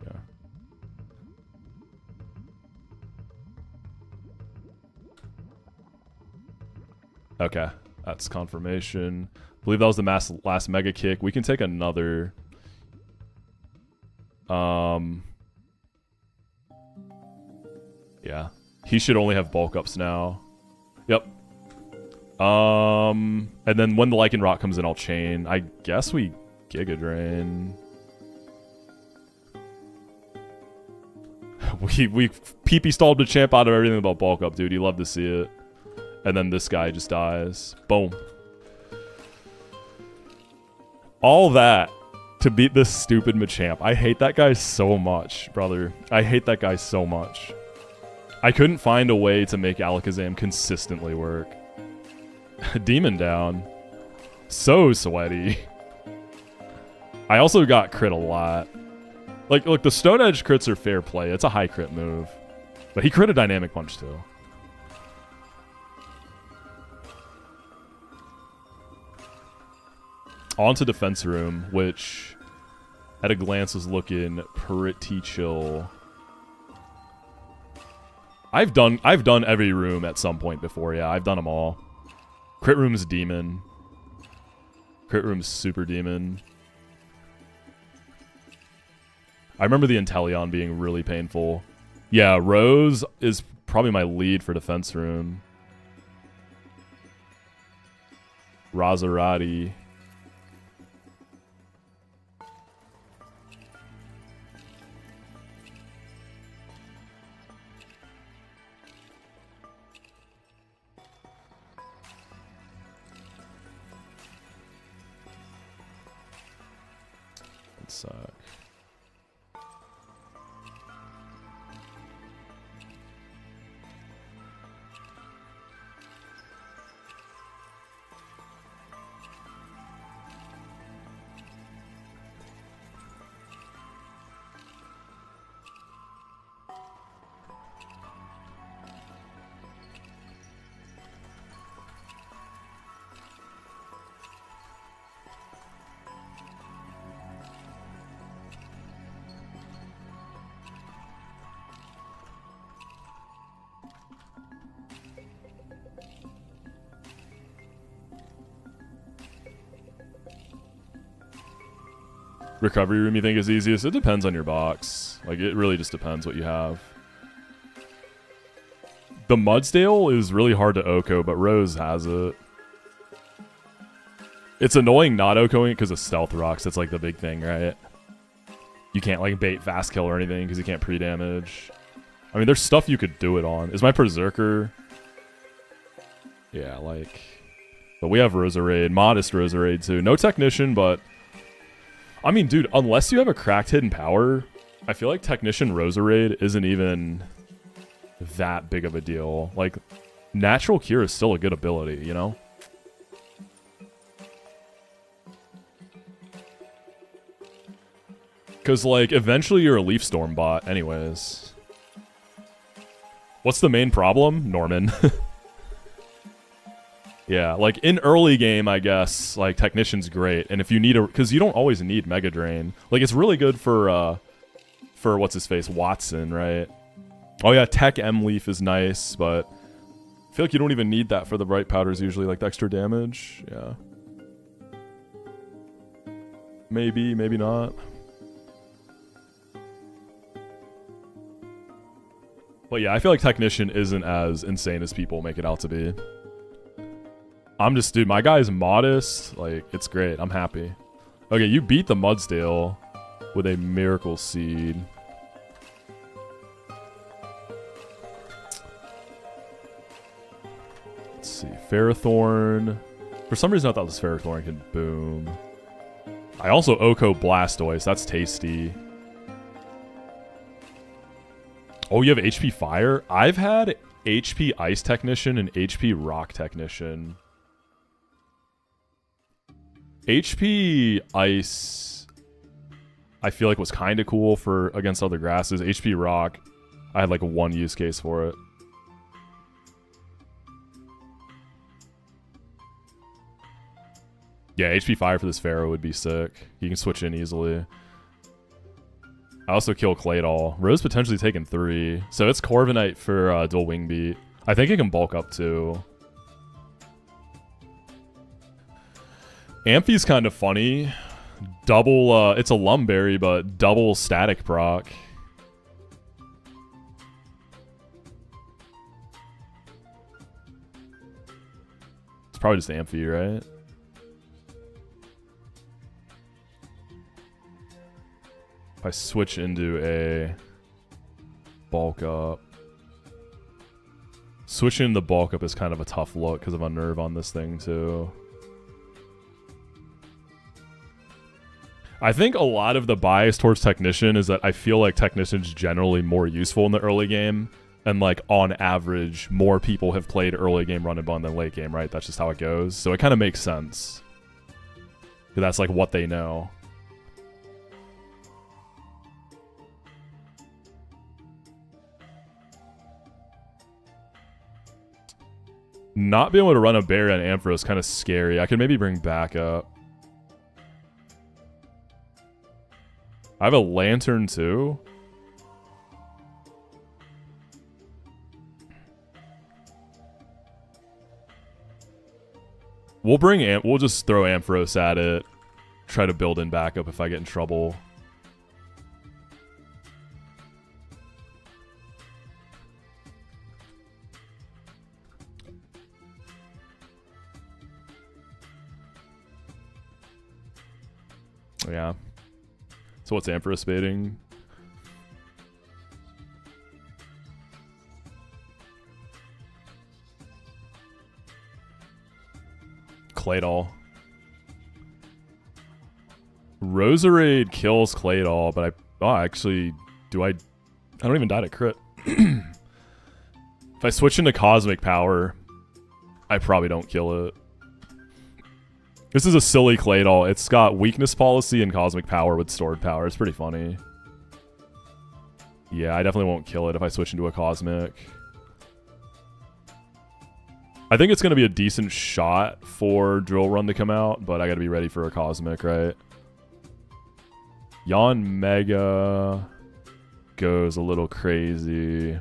Yeah. Okay, that's confirmation. I believe that was the last mega kick. We can take another. Yeah. He should only have bulk ups now. Yep. And then when the Lycanroc comes in, I'll chain. I guess we Giga Drain. we PP stalled Machamp out of everything about bulk up, dude. You love to see it. And then this guy just dies. Boom. All that to beat this stupid Machamp. I hate that guy so much, brother. I hate that guy so much. I couldn't find a way to make Alakazam consistently work. Demon down. So sweaty. I also got crit a lot. Like, look, the Stone Edge crits are fair play. It's a high crit move. But he crit a Dynamic Punch too. On to Defense Room, which at a glance was looking pretty chill. I've done every room at some point before. Yeah, I've done them all. Crit Room's Demon. Crit Room's Super Demon. I remember the Inteleon being really painful. Yeah, Rose is probably my lead for Defense Room. Razorati. Suck. Recovery room you think is easiest? It depends on your box. Like, it really just depends what you have. The Mudsdale is really hard to Oko, but Rose has it. It's annoying not Okoing it because of Stealth Rocks. That's like the big thing, right? You can't like bait Fast Kill or anything because you can't pre-damage. I mean, there's stuff you could do it on. Is my Berserker... Yeah, like... But we have Roserade. Modest Roserade, too. No Technician, but... I mean, dude, unless you have a cracked hidden power, I feel like Technician Roserade isn't even that big of a deal. Like, Natural Cure is still a good ability, you know? Because, like, eventually you're a Leaf Storm bot anyways. What's the main problem? Norman. Yeah, like, in early game, I guess, like, Technician's great. And if you need a... Because you don't always need Mega Drain. Like, it's really good for what's-his-face? Watson, right? Oh, yeah, Tech M-Leaf is nice, but... I feel like you don't even need that for the Bright Powders usually, like, the extra damage. Yeah. Maybe, maybe not. But yeah, I feel like Technician isn't as insane as people make it out to be. I'm just, dude, my guy's modest. Like, it's great. I'm happy. Okay, you beat the Mudsdale with a Miracle Seed. Let's see. Ferrothorn. For some reason, I thought this Ferrothorn could boom. I also Oko Blastoise. That's tasty. Oh, you have HP Fire? I've had HP Ice Technician and HP Rock Technician. HP Ice, I feel like was kind of cool for against other grasses. HP Rock, I had like one use case for it. Yeah, HP Fire for this Pharaoh would be sick. You can switch in easily. I also kill Claydol. Rose potentially taking 3. So it's Corviknight for dual Wing Beat. I think it can bulk up too. Amphi's kind of funny. Double, it's a Lumberry, but double static proc. It's probably just Amphi, right? If I switch into a bulk up. Switching into the bulk up is kind of a tough look because of Unnerve on this thing too. I think a lot of the bias towards Technician is that I feel like Technician's generally more useful in the early game. And like on average, more people have played early game Run and Bun than late game, right? That's just how it goes. So it kind of makes sense. 'Cause that's like what they know. Not being able to run a Berry on Ampharos is kind of scary. I could maybe bring back up. I have a Lantern too. We'll just throw Ampharos at it. Try to build in backup if I get in trouble. Yeah. So what's Ampharos baiting? Claydol. Roserade kills Claydol, but actually, I don't even die to crit. If I switch into Cosmic Power, I probably don't kill it. This is a silly Claydol. It's got Weakness Policy and Cosmic Power with Stored Power. It's pretty funny. Yeah, I definitely won't kill it if I switch into a Cosmic. I think it's going to be a decent shot for Drill Run to come out, but I got to be ready for a Cosmic, right? Yawn Mega goes a little crazy.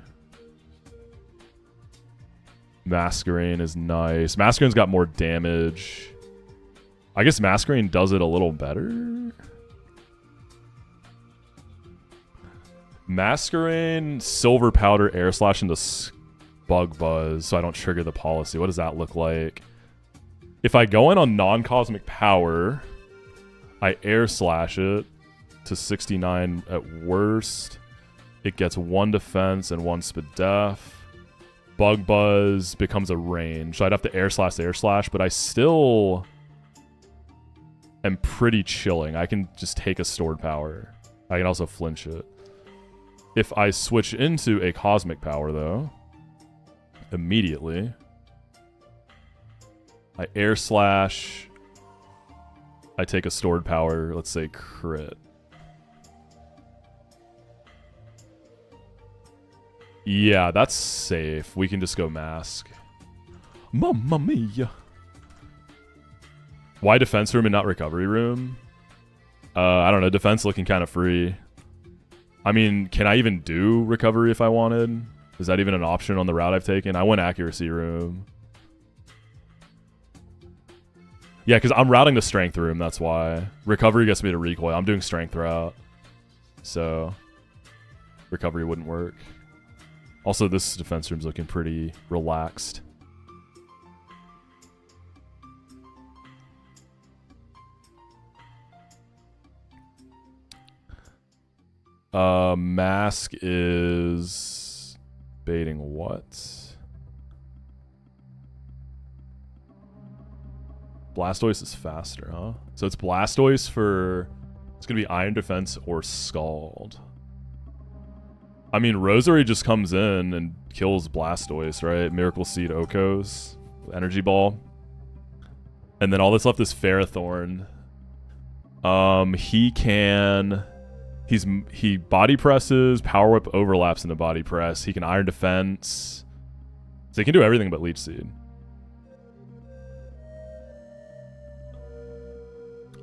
Masquerain is nice. Masquerain's got more damage. I guess Masquerain does it a little better. Masquerain, Silver Powder, Air Slash into Bug Buzz so I don't trigger the policy. What does that look like? If I go in on non-Cosmic Power, I Air Slash it to 69 at worst. It gets 1 defense and 1 Spadef. Bug Buzz becomes a range. So I'd have to air slash, but I still am pretty chilling. I can just take a stored power. I can also flinch it. If I switch into a cosmic power, though, immediately, I air slash, I take a stored power, let's say crit. Yeah, that's safe. We can just go mask. Mamma mia. Why defense room and not recovery room? I don't know. Defense looking kind of free. I mean, can I even do recovery if I wanted? Is that even an option on the route I've taken? I went accuracy room. Yeah, because I'm routing the strength room. That's why. Recovery gets me to recoil. I'm doing strength route. So, recovery wouldn't work. Also, this defense room's looking pretty relaxed. Mask is baiting what? Blastoise is faster, huh? So it's Blastoise for... It's going to be Iron Defense or Scald. I mean, Rosary just comes in and kills Blastoise, right? Miracle Seed Okos, Energy Ball. And then all that's left is Ferrothorn. He can... He body presses, Power Whip overlaps into body press. He can Iron Defense. So he can do everything but Leech Seed.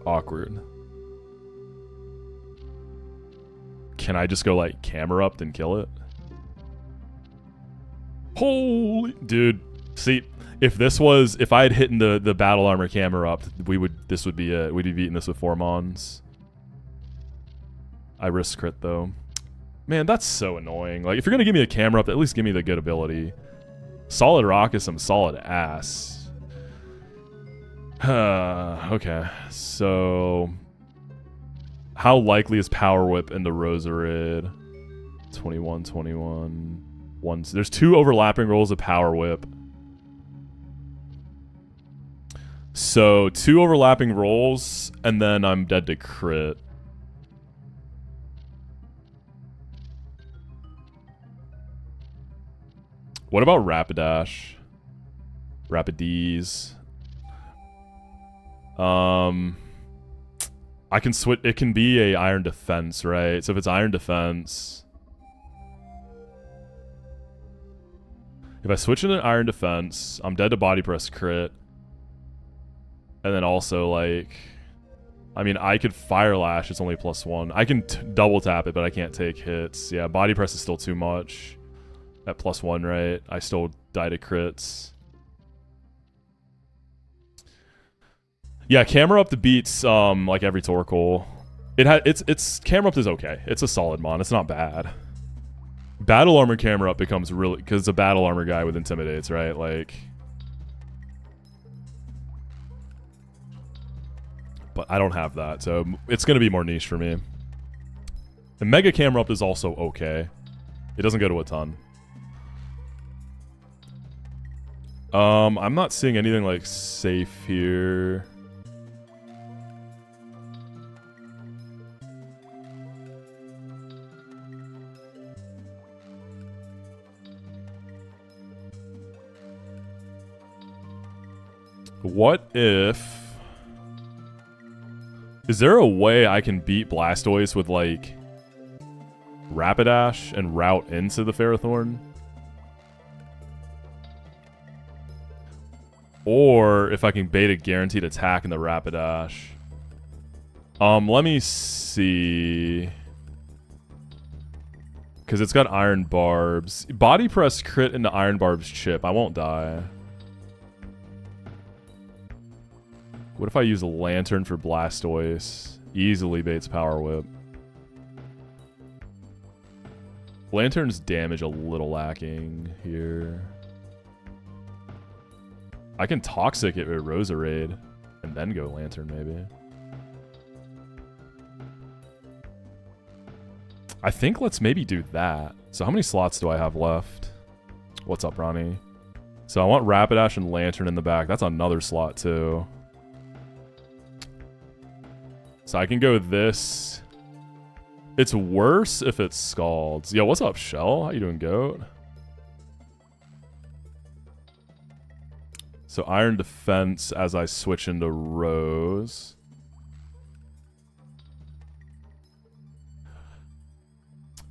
Awkward. Can I just go like Camerupt and kill it? Holy dude. See, if I had hit in the battle armor Camerupt, this would be it. We'd be beating this with 4 mons. I risk crit though. Man, that's so annoying. Like, if you're gonna give me a camera up, at least give me the good ability. Solid Rock is some solid ass. Okay, so how likely is Power Whip into Rosarid? 21, 21. There's 2 overlapping rolls of Power Whip. So 2 overlapping rolls, and then I'm dead to crit. What about Rapidash? Rapideeze. I can switch. It can be a Iron Defense, right? So if it's Iron Defense, if I switch into Iron Defense, I'm dead to Body Press crit, and then also like, I mean, I could Fire Lash. It's only +1. I can double tap it, but I can't take hits. Yeah, Body Press is still too much. At +1, right? I still die to crits. Yeah, Camerupt beats like every Torkoal. It's Camerupt is okay. It's a solid mon. It's not bad. Battle Armor Camerupt becomes really, because it's a Battle Armor guy with Intimidates, right? Like, but I don't have that, so it's gonna be more niche for me. The Mega Camerupt is also okay. It doesn't go to a ton. I'm not seeing anything like safe here. What if... Is there a way I can beat Blastoise with like Rapidash and route into the Ferrothorn? Or if I can bait a guaranteed attack in the Rapidash. Let me see. Because it's got Iron Barbs. Body Press crit into Iron Barbs chip. I won't die. What if I use a Lantern for Blastoise? Easily baits Power Whip. Lantern's damage a little lacking here. I can Toxic it with Roserade and then go Lantern, maybe. I think let's maybe do that. So how many slots do I have left? What's up, Ronnie? So I want Rapidash and Lantern in the back. That's another slot too. So I can go this. It's worse if it Scalds. Yo, what's up, Shell? How you doing, Goat? So Iron Defense as I switch into Rose.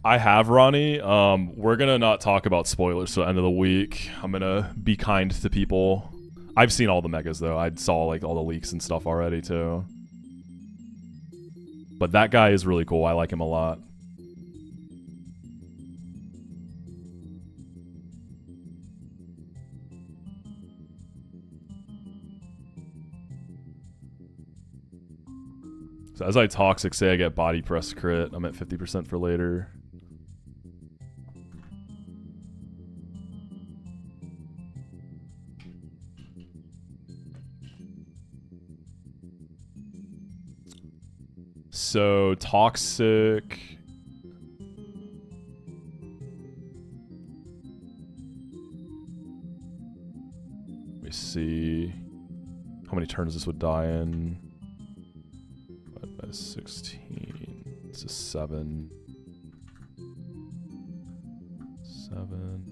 I have, Ronnie. We're gonna not talk about spoilers till the end of the week. I'm gonna be kind to people. I've seen all the megas though. I saw like all the leaks and stuff already too. But that guy is really cool. I like him a lot. So as I Toxic, say I get Body Press crit, I'm at 50% for later. So Toxic. Let me see how many turns this would die in. 16. It's a 7. 7.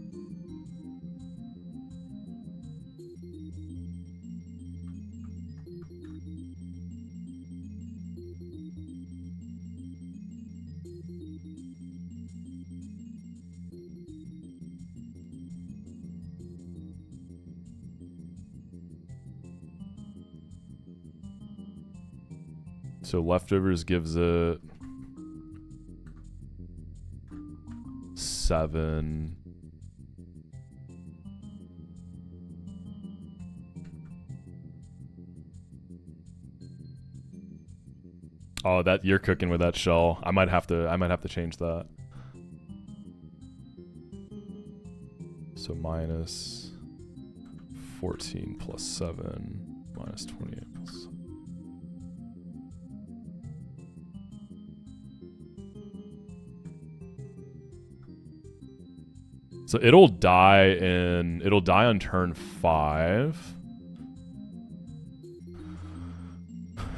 So Leftovers gives it 7. Oh, that you're cooking with that Shell. I might have to change that. So minus 14 plus 7 minus 28 plus 7. So it'll die on turn 5.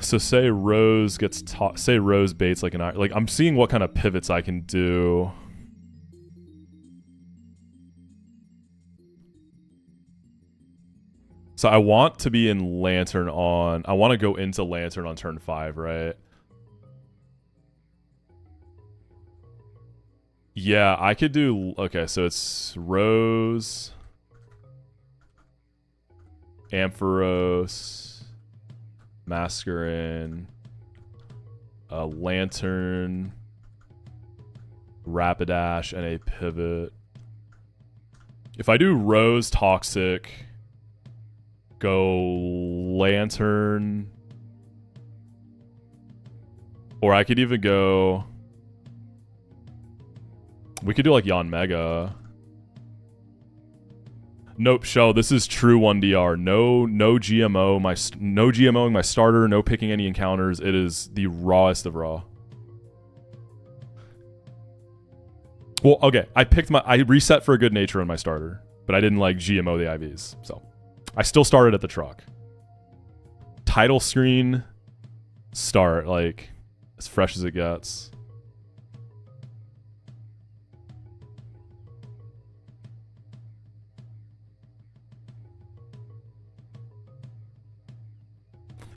So say Rose gets say Rose baits like I'm seeing what kind of pivots I can do. So I want to be in Lantern on. I want to go into Lantern on turn 5, right? Yeah, I could do... Okay, so it's Rose, Ampharos, Masquerain, Lantern, Rapidash, and a pivot. If I do Rose, Toxic, go Lantern, or I could even go... We could do like Yon Mega. Nope, Shell. This is true 1DR. No GMO. No GMOing my starter. No picking any encounters. It is the rawest of raw. Well, okay. I reset for a good nature on my starter, but I didn't like GMO the IVs. So I still started at the truck. Title screen. Start like as fresh as it gets.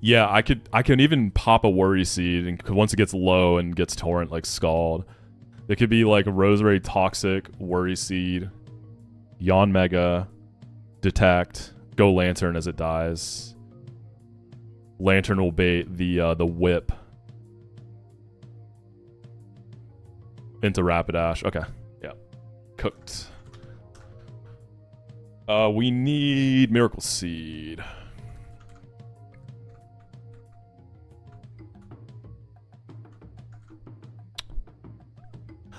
Yeah, I can even pop a Worry Seed, and once it gets low and gets Torrent, like Scald. It could be like Rosemary, Toxic, Worry Seed, Yon Mega, Detect, go Lantern as it dies. Lantern will bait the Whip into Rapidash. Okay, yeah, cooked. We need Miracle Seed.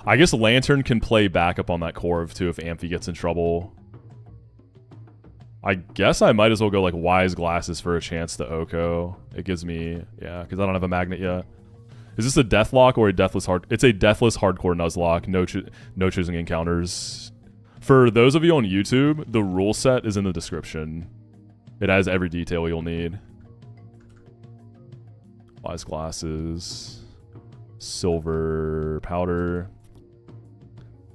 I guess Lantern can play backup on that Corv too if Amphi gets in trouble. I guess I might as well go like Wise Glasses for a chance to Oko. It gives me, yeah, because I don't have a magnet yet. Is this a deathlock or a deathless hard? It's a deathless hardcore Nuzlocke. No choosing encounters. For those of you on YouTube, the rule set is in the description. It has every detail you'll need. Wise glasses. Silver powder.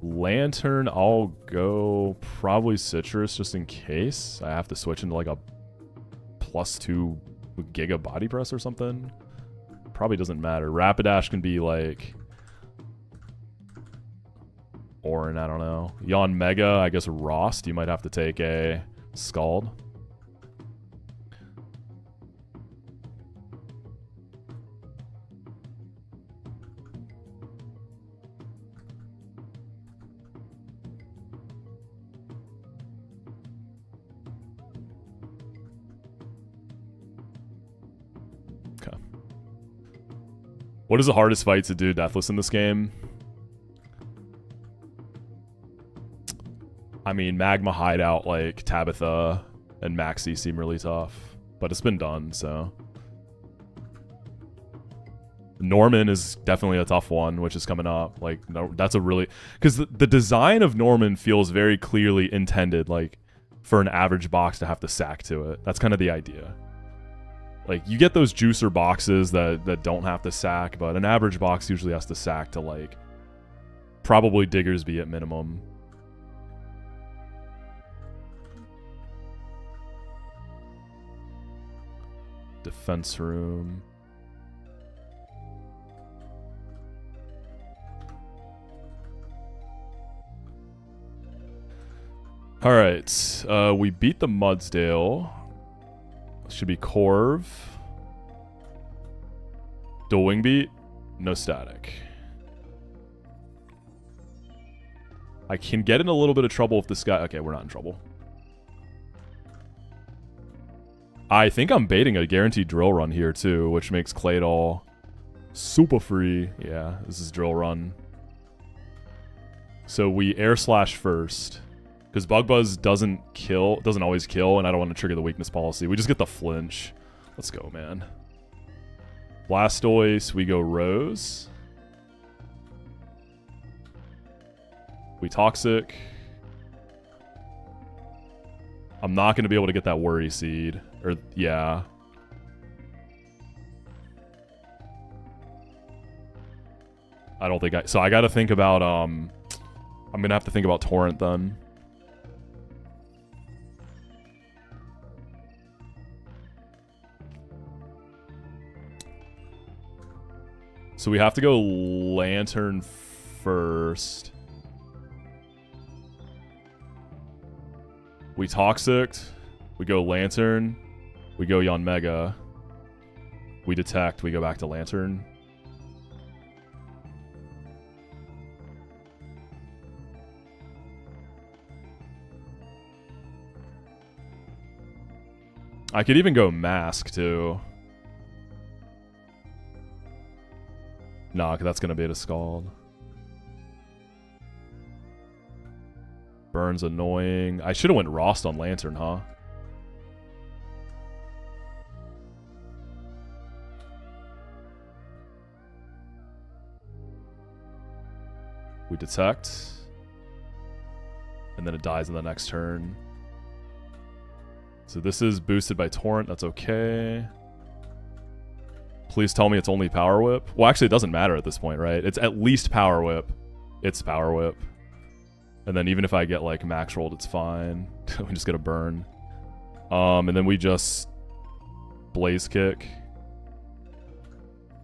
Lantern, I'll go probably citrus just in case. I have to switch into like a +2 giga body press or something. Probably doesn't matter. Rapidash can be like Orin, I don't know. Yon Mega, I guess Rost. You might have to take a Scald. Okay. What is the hardest fight to do Deathless in this game? I mean, Magma Hideout, like Tabitha and Moxi seem really tough, but it's been done, so. Norman is definitely a tough one, which is coming up. Like, no, that's a really, because the design of Norman feels very clearly intended, like, for an average box to have to sack to it. That's kind of the idea. Like, you get those juicer boxes that don't have to sack, but an average box usually has to sack to, like, probably Diggersby at minimum. Defense room. All right, we beat the Mudsdale. Should be Corv. Dual Wing Beat. No static. I can get in a little bit of trouble if this guy... Okay, we're not in trouble. I think I'm baiting a guaranteed drill run here too, which makes Claydol super free. Yeah, this is drill run. So we air slash first. Because Bug Buzz doesn't always kill, and I don't want to trigger the weakness policy. We just get the flinch. Let's go, man. Blastoise, we go Rose. We Toxic. I'm not going to be able to get that Worry Seed. Or, yeah. I don't think I... So I got to think about, I'm going to have to think about Torrent then. So we have to go Lantern first. We Toxic. We go Lantern. We go Yon Mega. We Detect. We go back to Lantern. I could even go Mask too. Nah, cause that's gonna be a Scald. Burn's annoying. I should have went Rost on Lantern, huh? We Detect. And then it dies in the next turn. So this is boosted by Torrent. That's okay. Please tell me it's only Power Whip. Well, actually, it doesn't matter at this point, right? It's at least Power Whip. It's Power Whip. And then even if I get, like, max rolled, it's fine. We just get a burn. And then we just Blaze Kick.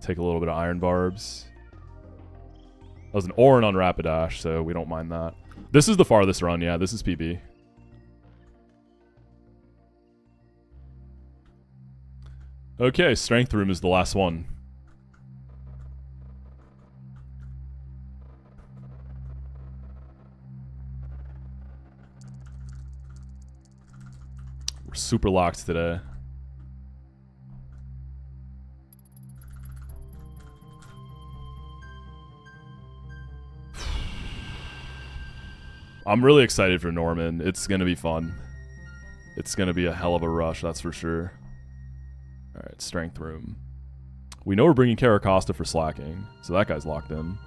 Take a little bit of Iron Barbs. That was an Orin on Rapidash, so we don't mind that. This is the farthest run, yeah. This is PB. Okay, Strength Room is the last one. We're super locked today. I'm really excited for Norman. It's going to be fun. It's going to be a hell of a rush, that's for sure. Alright, Strength Room. We know we're bringing Carracosta for slacking, so that guy's locked in.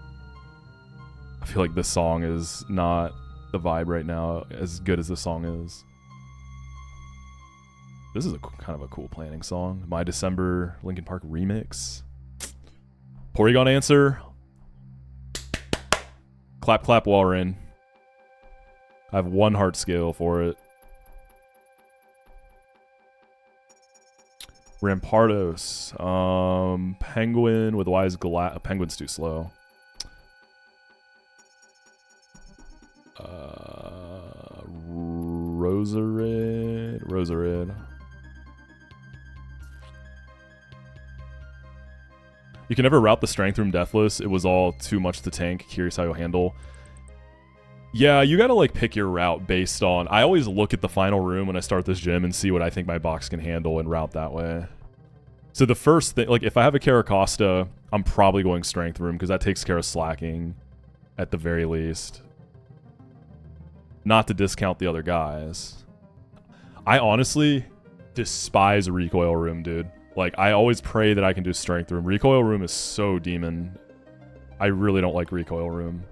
I feel like this song is not the vibe right now, as good as this song is. This is kind of a cool planning song. My December Linkin Park remix. Porygon answer. Clap, clap, Walrein. I have 1 heart scale for it. Rampardos. Penguin with Wise Glass. Penguin's too slow. Rosarid. Rosarid. You can never route the Strength Room Deathless. It was all too much to tank. Curious how you'll handle. Yeah, you gotta like pick your route based on... I always look at the final room when I start this gym and see what I think my box can handle and route that way. So the first thing... Like, if I have a Carracosta, I'm probably going Strength Room because that takes care of slacking at the very least. Not to discount the other guys. I honestly despise Recoil Room, dude. Like, I always pray that I can do Strength Room. Recoil Room is so demon. I really don't like Recoil Room.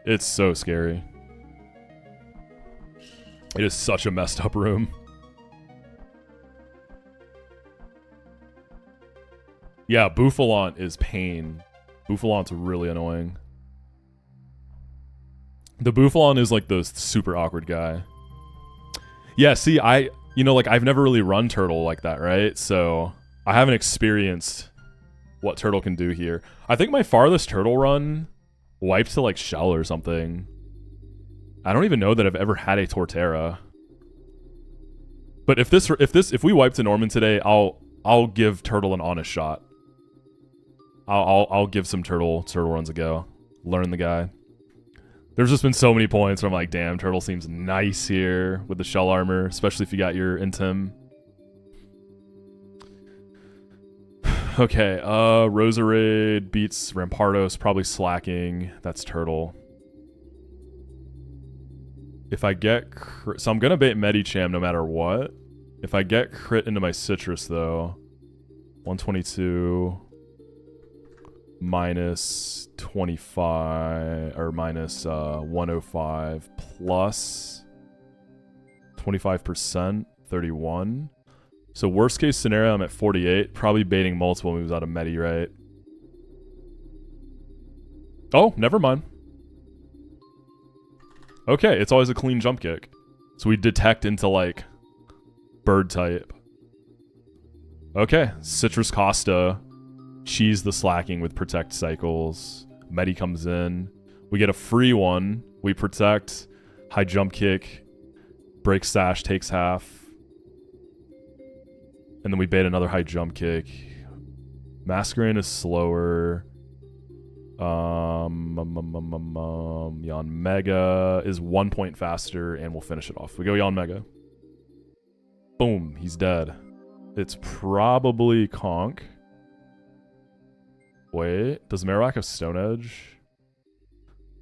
It's so scary. It is such a messed up room. Yeah, Bouffalant is pain. Bouffalant's really annoying. The Bouffalant is like the super awkward guy. Yeah, see, you know, like, I've never really run Turtle like that, right? So, I haven't experienced what Turtle can do here. I think my farthest Turtle run wiped to, like, Shell or something. I don't even know that I've ever had a Torterra. But if we wipe to Norman today, I'll give Turtle an honest shot. I'll give some Turtle runs a go. Learn the guy. There's just been so many points where I'm like, damn, Turtle seems nice here with the shell armor, especially if you got your Intim. Okay, Rosarid beats Rampardos, probably slacking. That's Turtle. If I get so I'm gonna bait Medicham no matter what. If I get crit into my Citrus though, 122 minus 25 or minus 105 plus 25%, 31. So worst case scenario, I'm at 48. Probably baiting multiple moves out of Medi, right? Oh, never mind. Okay, it's always a clean jump kick. So we detect into like bird type. Okay, Citrus Costa. Cheese the slacking with protect cycles. Medi comes in. We get a free one. We protect. High jump kick. Break sash takes half. And then we bait another high jump kick. Masquerain is slower. Yon Mega is 1 point faster and we'll finish it off. We go Yon Mega. Boom, he's dead. It's probably Conk. Wait, does Marowak have Stone Edge?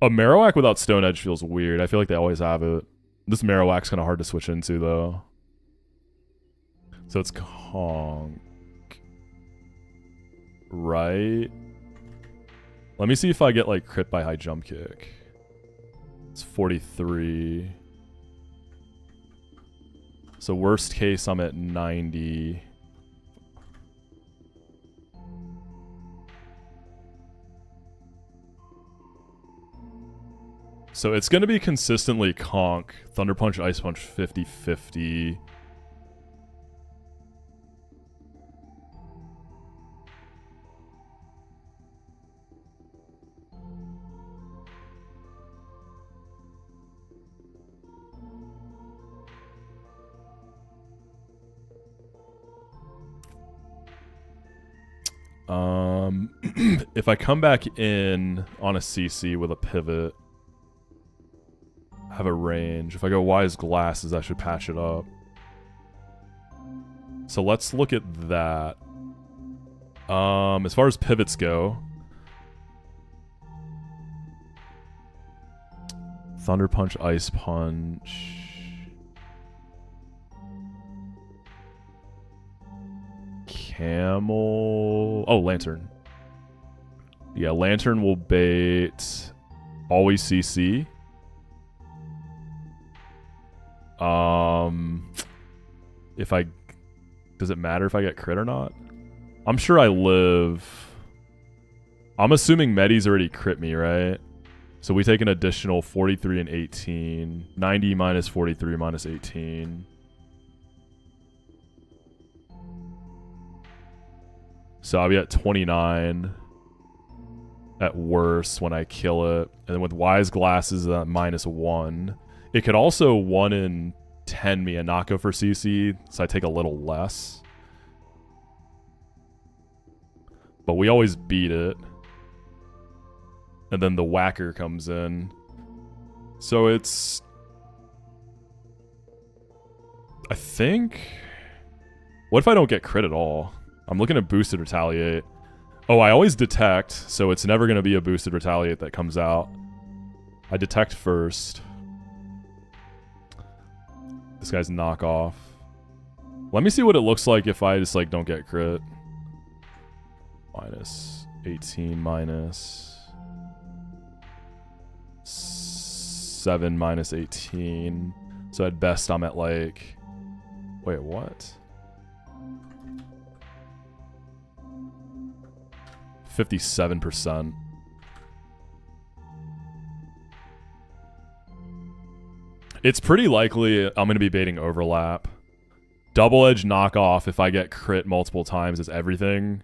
A Marowak without Stone Edge feels weird. I feel like they always have it. This Marowak's kind of hard to switch into, though. So it's Conk. Right? Let me see if I get, like, crit by high jump kick. It's 43. So worst case, I'm at 90. So it's going to be consistently Conk, Thunder Punch, Ice Punch, 50-50. If I come back in on a CC with a pivot, have a range. If I go Wise Glasses, I should patch it up. So let's look at that. As far as pivots go, Thunder Punch, Ice Punch. Camel. Oh, Lantern. Yeah, Lantern will bait always CC. If I... Does it matter if I get crit or not? I'm sure I live... I'm assuming Medi's already crit me, right? So we take an additional 43 and 18. 90 minus 43 minus 18. So I'll be at 29 at worst when I kill it. And then with Wise Glasses, minus 1. It could also 1 in 10 me a knockout for CC, so I take a little less. But we always beat it. And then the whacker comes in. So it's... I think... What if I don't get crit at all? I'm looking at boosted retaliate. Oh, I always detect, so it's never going to be a boosted retaliate that comes out. I detect first. This guy's knockoff. Let me see what it looks like if I just like don't get crit. Minus 18 minus 7 minus 18. So at best I'm at like... Wait, what? 57%. It's pretty likely I'm going to be baiting overlap. Double edge knockoff if I get crit multiple times is everything.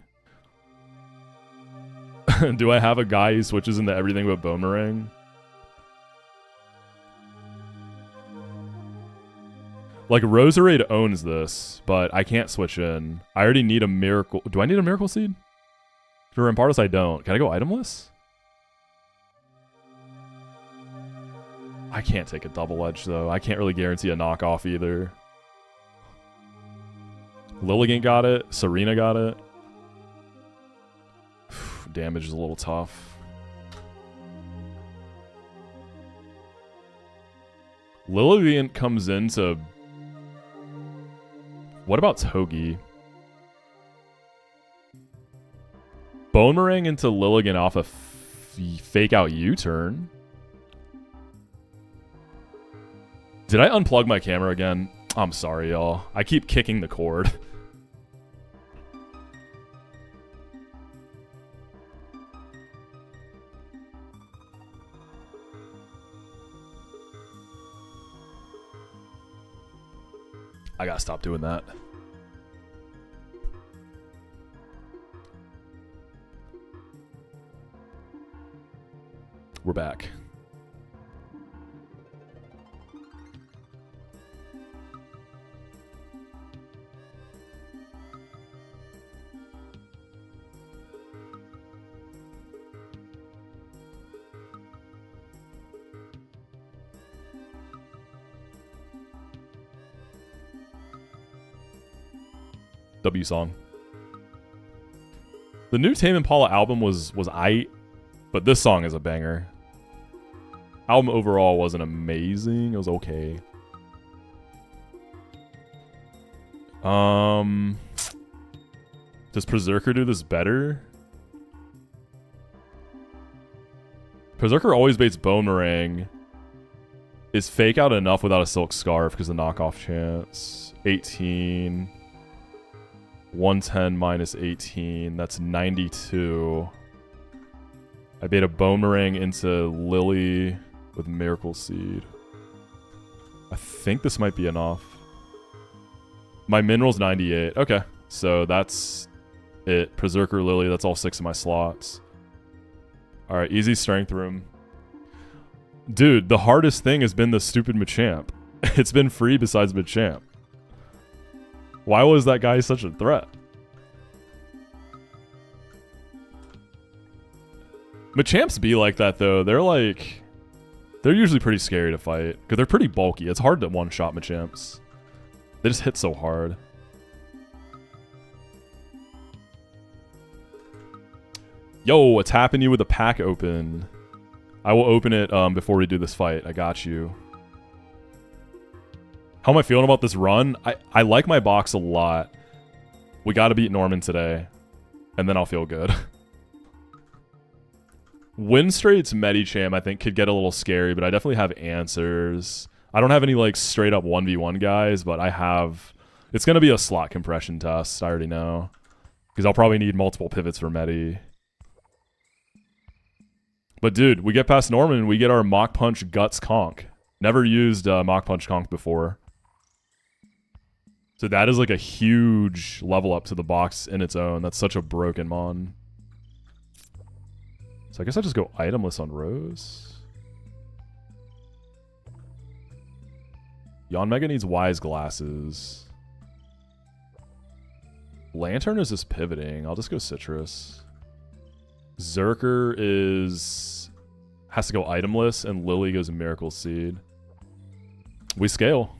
Do I have a guy who switches into everything but Boomerang? Like, Roserade owns this, but I can't switch in. I already need a miracle. Do I need a miracle seed? For Rampardos, I don't. Can I go itemless? I can't take a double edge, though. I can't really guarantee a knockoff either. Lilligant got it. Serena got it. Damage is a little tough. Lilligant comes into... What about Togi? Boomerang into Lilligant off a fake out U-turn. Did I unplug my camera again? I'm sorry, y'all. I keep kicking the cord. I gotta stop doing that. We're back. W song. The new Tame Impala album was aight, but this song is a banger. Album overall wasn't amazing. It was okay. Does Berserker do this better? Berserker always baits Boomerang. Is fake out enough without a Silk Scarf because of the knockoff chance? 18. 110 minus 18. That's 92. I bait a Boomerang into Lily with Miracle Seed. I think this might be enough. My mineral's 98. Okay. So that's it. Berserker Lily. That's all 6 of my slots. Alright. Easy strength room. Dude, the hardest thing has been the stupid Machamp. It's been free besides Machamp. Why was that guy such a threat? Machamps be like that, though. They're usually pretty scary to fight. Because they're pretty bulky. It's hard to one-shot Machamps. They just hit so hard. Yo, it's happening to you with a pack open. I will open it before we do this fight. I got you. How am I feeling about this run? I like my box a lot. We got to beat Norman today, and then I'll feel good. Winstrait's Medicham, I think, could get a little scary, but I definitely have answers. I don't have any, like, straight-up 1v1 guys, but I have... It's going to be a slot compression test, I already know. Because I'll probably need multiple pivots for Medi. But, dude, we get past Norman, and we get our Mach Punch Guts Conk. Never used Mach Punch Conk before. So that is, like, a huge level up to the box in its own. That's such a broken mon. So I guess I'll just go itemless on Rose. Yanmega needs Wise Glasses. Lantern is just pivoting. I'll just go Citrus. Zerker has to go itemless, and Lily goes Miracle Seed. We scale.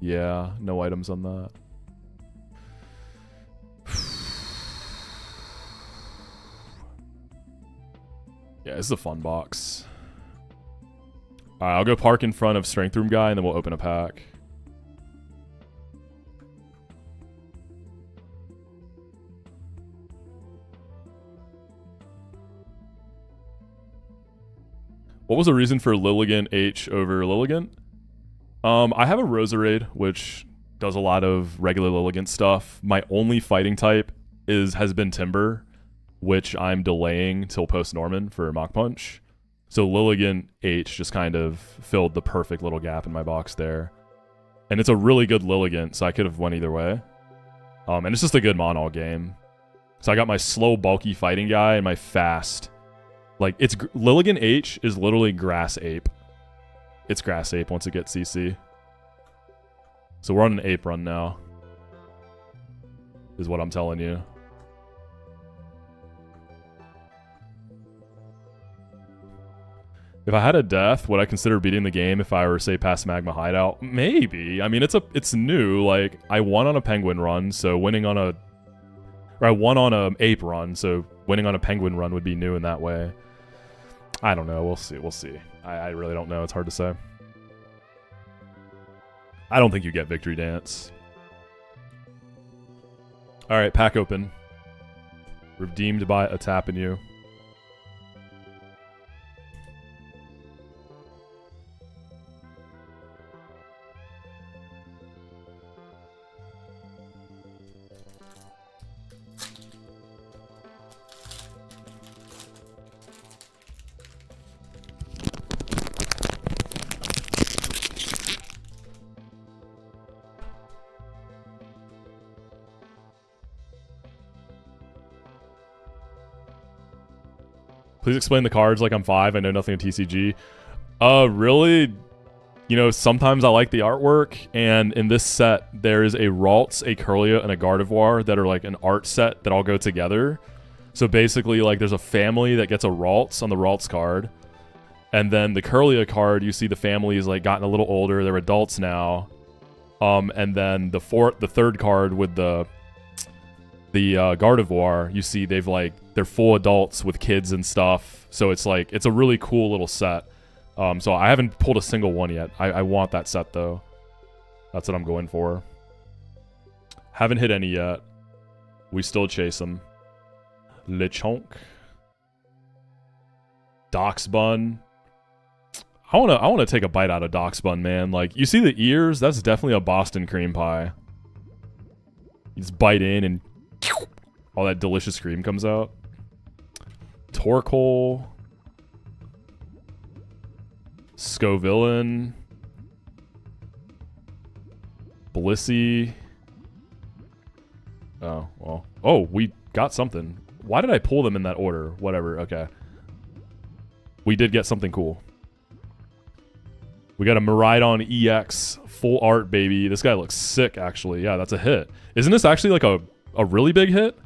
Yeah, no items on that. Yeah, this is a fun box. Alright, I'll go park in front of Strength Room guy, and then we'll open a pack. What was the reason for Lilligant H over Lilligant? I have a Roserade, which does a lot of regular Lilligant stuff. My only fighting type has been Timber, which I'm delaying till post-Norman for Mach Punch. So Lilligant H just kind of filled the perfect little gap in my box there. And it's a really good Lilligant, so I could have went either way. And it's just a good mon all game. So I got my slow, bulky fighting guy and my fast. Like, Lilligant H is literally Grass Ape. It's Grass Ape once it gets CC. So we're on an Ape run now. Is what I'm telling you. If I had a death, would I consider beating the game if I were, say, past Magma Hideout? Maybe. I mean, it's new. Like, I won on a Penguin run, so winning on a... Or I won on a Ape run, so winning on a Penguin run would be new in that way. I don't know. We'll see. We'll see. I really don't know. It's hard to say. I don't think you get Victory Dance. Alright, pack open. Redeemed by a tap in you. Please explain the cards like I'm 5. I know nothing of TCG. Really, you know, sometimes I like the artwork, and in this set, there is a Ralts, a Kirlia, and a Gardevoir that are like an art set that all go together. So basically, like, there's a family that gets a Ralts on the Ralts card, and then the Kirlia card, you see the family is like gotten a little older, they're adults now, and then the third card with the Gardevoir, you see they're full adults with kids and stuff. So it's like, it's a really cool little set. So I haven't pulled a single one yet. I want that set though. That's what I'm going for. Haven't hit any yet. We still chase them. Lechonk. Bun. I wanna take a bite out of Bun, man. Like, you see the ears? That's definitely a Boston cream pie. You just bite in and all that delicious cream comes out. Torkoal. Scovillain. Blissey. Oh, well. Oh, we got something. Why did I pull them in that order? Whatever, okay. We did get something cool. We got a Miraidon EX full art, baby. This guy looks sick, actually. Yeah, that's a hit. Isn't this actually like a really big hit?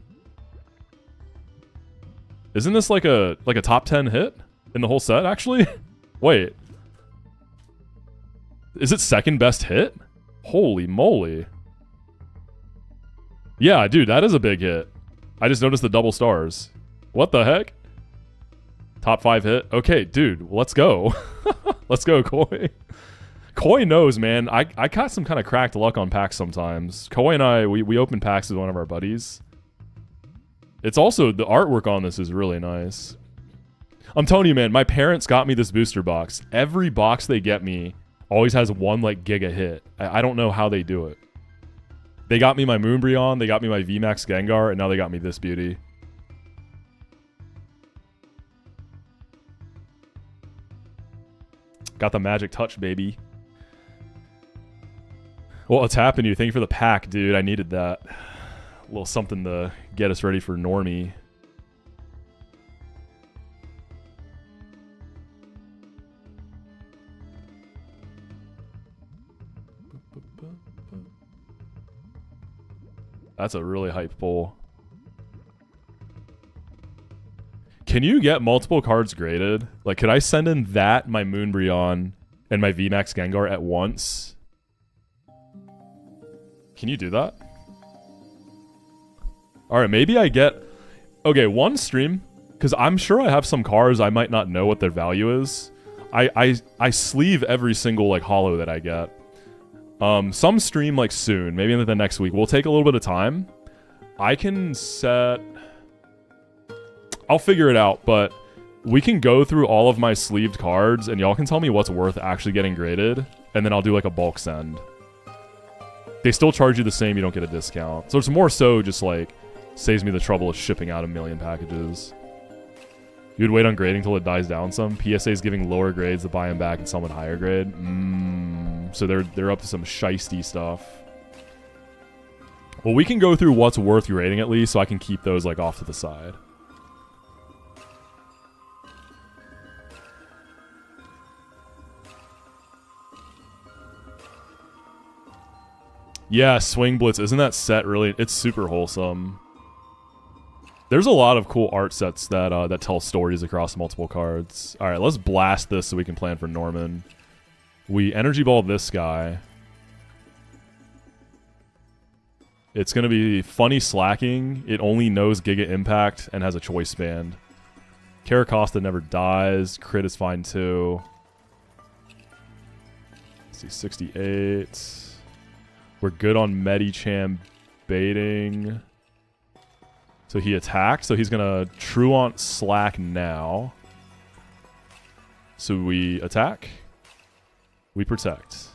Isn't this like a top 10 hit in the whole set, actually? Wait. Is it second best hit? Holy moly. Yeah, dude, that is a big hit. I just noticed the double stars. What the heck? Top 5 hit. Okay, dude, let's go. Let's go, Koi. Koi knows, man. I got some kind of cracked luck on packs sometimes. Koi and I, we open packs with one of our buddies. It's also, the artwork on this is really nice. I'm telling you, man, my parents got me this booster box. Every box they get me always has one, like, giga hit. I don't know how they do it. They got me my Moonbreon, they got me my VMAX Gengar, and now they got me this beauty. Got the magic touch, baby. Well, what's happened to you? Thank you for the pack, dude. I needed that. A little something to get us ready for Normie. That's a really hype pull. Can you get multiple cards graded? Like, could I send in that, my Moonbreon, and my VMAX Gengar at once? Can you do that? Alright, maybe I get... Okay, one stream, because I'm sure I have some cards I might not know what their value is. I sleeve every single, like, holo that I get. Some stream, like, soon, maybe in the next week. We'll take a little bit of time. I can set... I'll figure it out, but we can go through all of my sleeved cards, and y'all can tell me what's worth actually getting graded, and then I'll do, like, a bulk send. They still charge you the same, you don't get a discount. So it's more so just, like, saves me the trouble of shipping out a million packages. You'd wait on grading till it dies down some. PSA is giving lower grades to buy them back and some with higher grade. So they're up to some shiesty stuff. Well, we can go through what's worth grading at least, so I can keep those, like, off to the side. Yeah, Swing Blitz. Isn't that set really... It's super wholesome. There's a lot of cool art sets that that tell stories across multiple cards. Alright, let's blast this so we can plan for Norman. We Energy Ball this guy. It's going to be funny slacking. It only knows Giga Impact and has a choice band. Caracosta never dies. Crit is fine too. Let's see, 68... We're good on Medicham baiting. So he attacked. So he's going to Truant Slack now. So we attack. We protect.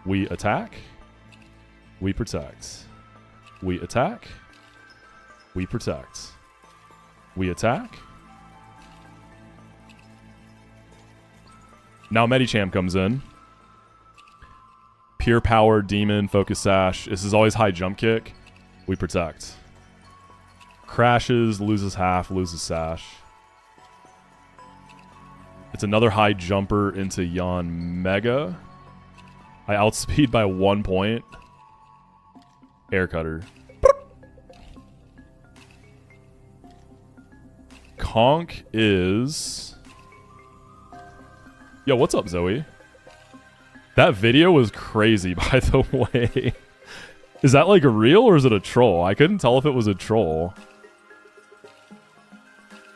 We attack. We protect. We attack. We protect. We attack. Now Medicham comes in. Pure Power, Demon, Focus Sash. This is always high jump kick. We protect. Crashes, loses half, loses Sash. It's another high jumper into Yon Mega. I outspeed by 1 point. Air Cutter. Conk is... Yo, what's up, Zoe? That video was crazy, by the way. Is that like a real or is it a troll? I couldn't tell if it was a troll.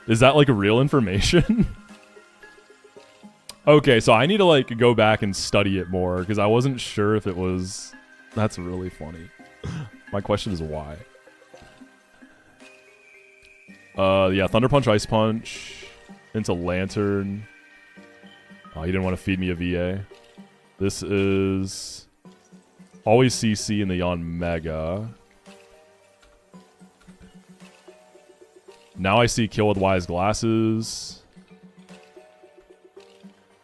Is that like real information? Okay, so I need to like go back and study it more because I wasn't sure if it was... That's really funny. My question is why? Yeah, Thunder Punch, Ice Punch into Lantern. Oh, he didn't want to feed me a VA. This is always CC in the Yon Mega. Now I see Kill with Wise Glasses.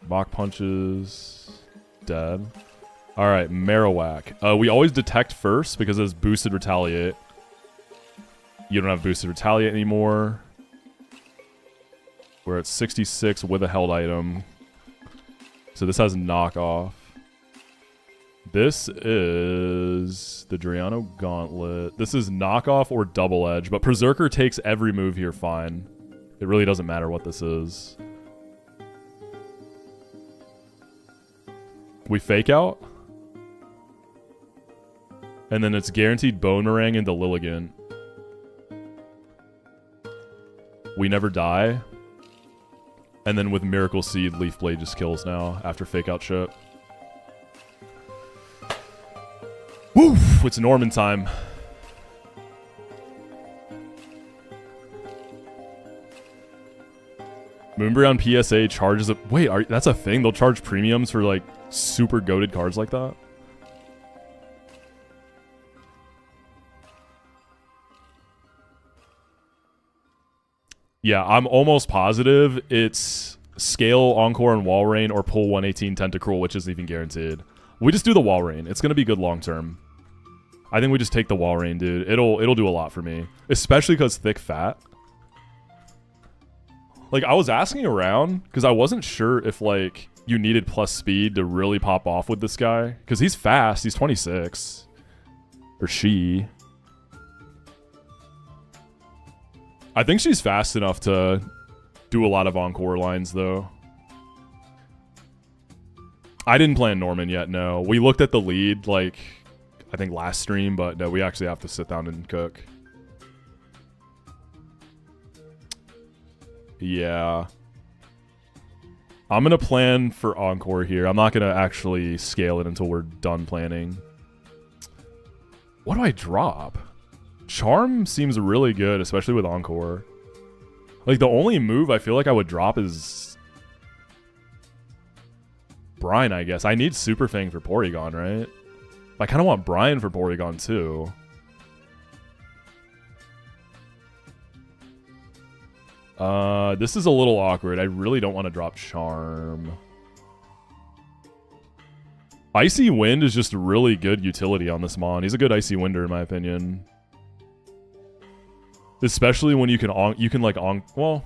Mach Punches. Dead. Alright, Marowak. We always detect first because it's boosted Retaliate. You don't have boosted Retaliate anymore. We're at 66 with a held item. So this has knockoff. This is the Driano Gauntlet. This is knockoff or double edge, but Berserker takes every move here fine. It really doesn't matter what this is. We fake out. And then it's guaranteed Boomerang into Lilligant. We never die. And then with Miracle Seed, Leaf Blade just kills now after Fake Out shit. Woo! It's Norman time. Moonberry on PSA charges a... Wait, that's a thing? They'll charge premiums for, like, super goated cards like that? Yeah, I'm almost positive it's Scale, Encore, and Walrein, or pull 118 Tentacruel, which isn't even guaranteed. We just do the Walrein. It's going to be good long term. I think we just take the Walrein, dude. It'll do a lot for me. Especially because thick fat. Like, I was asking around, because I wasn't sure if, like, you needed plus speed to really pop off with this guy. Because he's fast. He's 26. Or she. I think she's fast enough to do a lot of Encore lines, though. I didn't plan Norman yet, no. We looked at the lead, like, I think last stream, but no, we actually have to sit down and cook. Yeah. I'm going to plan for Encore here. I'm not going to actually scale it until we're done planning. What do I drop? Charm seems really good, especially with Encore. Like, the only move I feel like I would drop is... Brine, I guess. I need Super Fang for Porygon, right? I kind of want Brine for Porygon, too. This is a little awkward. I really don't want to drop Charm. Icy Wind is just really good utility on this Mon. He's a good Icy Winder, in my opinion. Especially when you can well,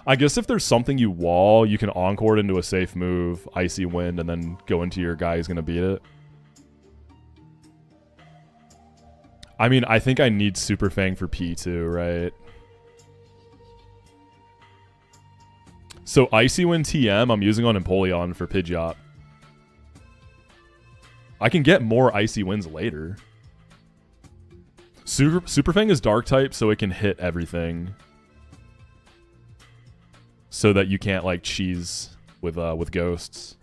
I guess if there's something you wall, you can Encore it into a safe move, Icy Wind, and then go into your guy who's going to beat it. I mean, I think I need Super Fang for P2, right? So Icy Wind TM I'm using on Empoleon for Pidgeot. I can get more Icy Winds later. Super Fang is Dark type, so it can hit everything. So that you can't, like, cheese with ghosts.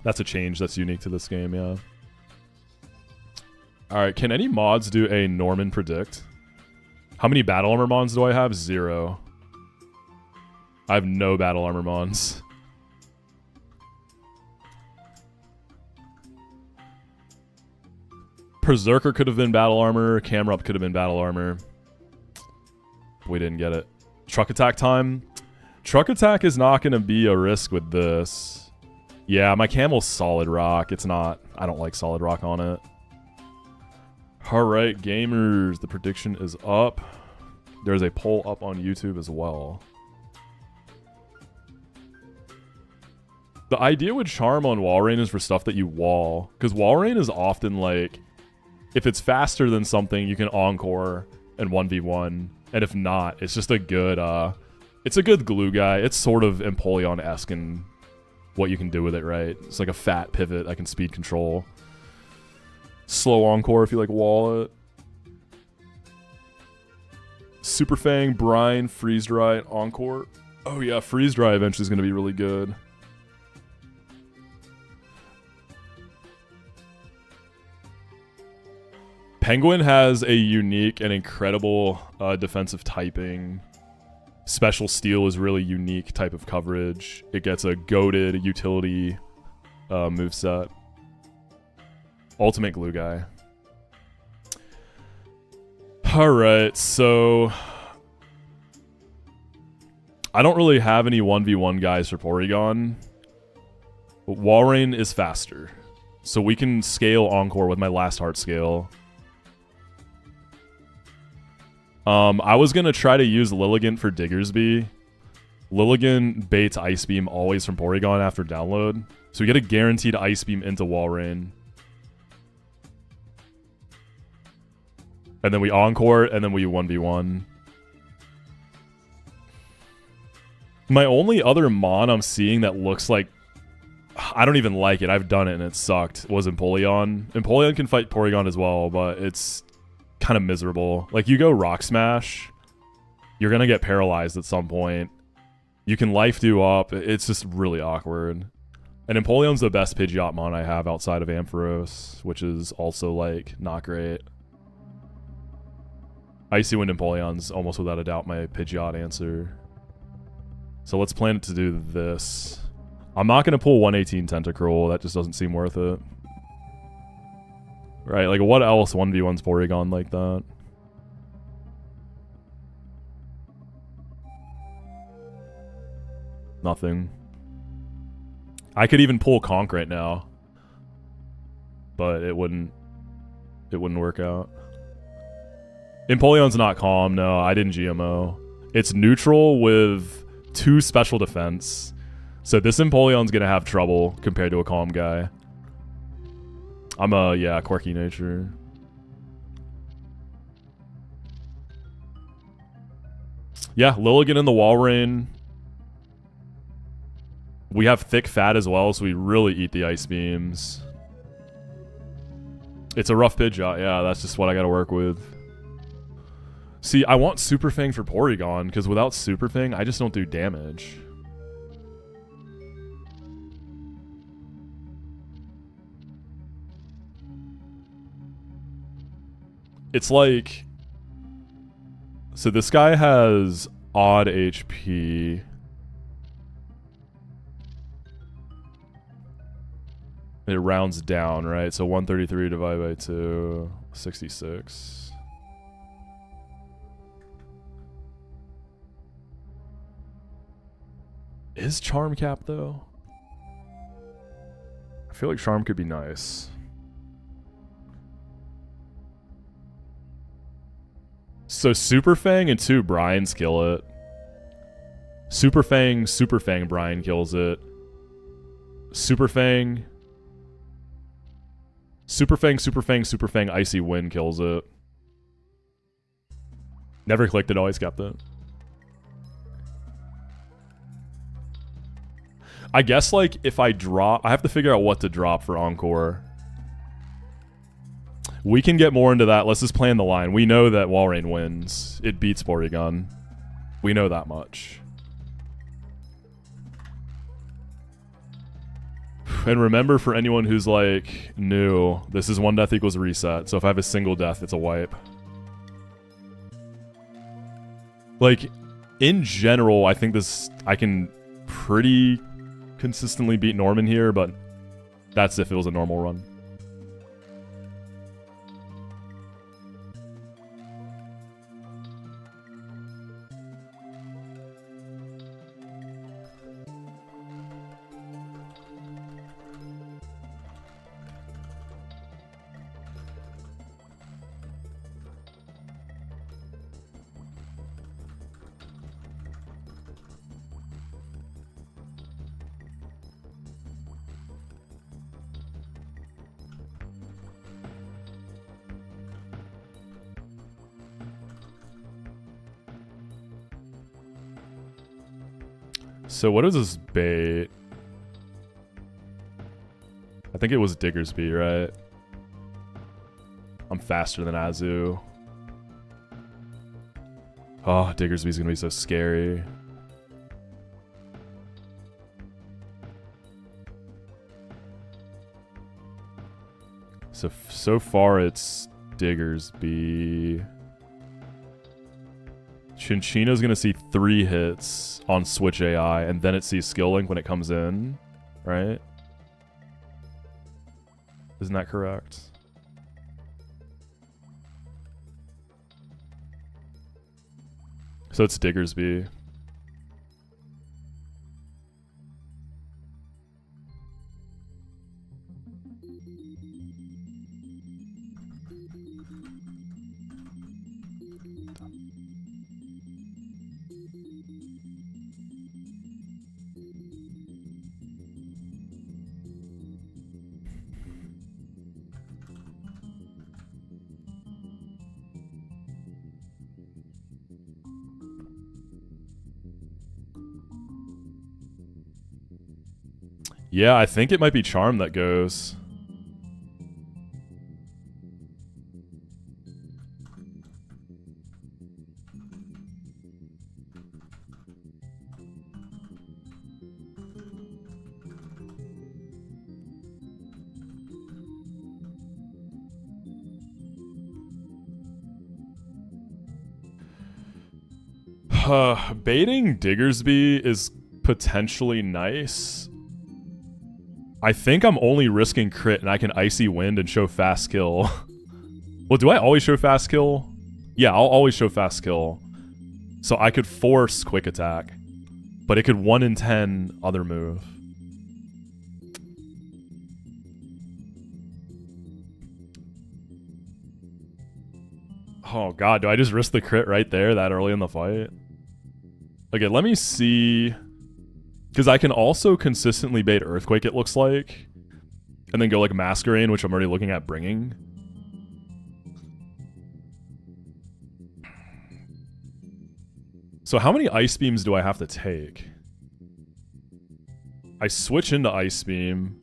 That's a change that's unique to this game, yeah. Alright, can any mods do a Norman Predict? How many Battle Armor Mons do I have? 0. I have no Battle Armor Mons. Berserker could have been Battle Armor. Camerupt could have been Battle Armor. We didn't get it. Truck Attack time. Truck Attack is not going to be a risk with this. Yeah, my Camel's Solid Rock. It's not. I don't like Solid Rock on it. Alright, gamers. The prediction is up. There's a poll up on YouTube as well. The idea with Charm on Walrein is for stuff that you wall. Because Walrein is often like... If it's faster than something, you can Encore and 1v1. And if not, it's just a good, it's a good glue guy. It's sort of Empoleon-esque in what you can do with it, right? It's like a fat pivot I can speed control. Slow Encore if you, like, wall it. Super Fang, Brine, Freeze Dry, Encore. Oh yeah, Freeze Dry eventually is going to be really good. Penguin has a unique and incredible defensive typing. Special Steel is really unique type of coverage. It gets a goated utility moveset. Ultimate Glue Guy. Alright, so... I don't really have any 1v1 guys for Porygon. But Walrein is faster. So we can scale Encore with my last heart scale. I was going to try to use Lilligant for Diggersby. Lilligant baits Ice Beam always from Porygon after download. So we get a guaranteed Ice Beam into Walrein. And then we Encore, and then we 1v1. My only other Mon I'm seeing that looks like... I don't even like it. I've done it and it sucked. Was Empoleon. Empoleon can fight Porygon as well, but it's... kind of miserable. Like, you go Rock Smash, You're going to get paralyzed at some point. You can life dew up. It's just really awkward. And Empoleon's the best Pidgeot mon I have outside of Ampharos, which is also, like, not great. Icy Wind Empoleon's almost without a doubt my Pidgeot answer. So let's plan to do this. I'm not going to pull 118 Tentacruel. That just doesn't seem worth it. Right, like, what else 1v1's Porygon like that? Nothing. I could even pull Conk right now, but it wouldn't work out. Empoleon's not calm. No, I didn't GMO. It's neutral with 2 special defense, so this Empoleon's gonna have trouble compared to a calm guy. I'm a quirky nature. Yeah, Lilligant in the Walrein. We have thick fat as well, so we really eat the ice beams. It's a rough Pidgeot. Yeah, that's just what I gotta work with. See, I want Super Fang for Porygon, because without Super Fang, I just don't do damage. It's like... So this guy has odd HP. It rounds down, right? So 133 divided by 2, 66. Is Charm Cap, though? I feel like Charm could be nice. So Super Fang and 2 Brians kill it. Super Fang Brian kills it. Super Fang, Icy Wind kills it. Never clicked it, always kept it. I guess, like, if I drop... I have to figure out what to drop for Encore. We can get more into that. Let's just plan the line. We know that Walrein wins. It beats Porygon. We know that much. And remember, for anyone who's, like, new, this is 1 death equals reset. So if I have a single death, it's a wipe. Like, in general, I think this... I can pretty consistently beat Norman here, but that's if it was a normal run. So what is this bait? I think it was Diggersby, right? I'm faster than Azu. Oh, Diggersby's gonna be so scary. So far it's Diggersby. Chinchino's gonna see 3 hits on Switch AI, and then it sees Skill Link when it comes in, right? Isn't that correct? So it's Diggersby. Yeah, I think it might be Charm that goes. Baiting Diggersby is potentially nice. I think I'm only risking crit and I can Icy Wind and show Fast Kill. Well, do I always show Fast Kill? Yeah, I'll always show Fast Kill. So I could force Quick Attack. But it could 1 in 10 other move. Oh god, do I just risk the crit right there that early in the fight? Okay, let me see. Because I can also consistently bait Earthquake, it looks like. And then go like Masquerain, which I'm already looking at bringing. So how many Ice Beams do I have to take? I switch into Ice Beam.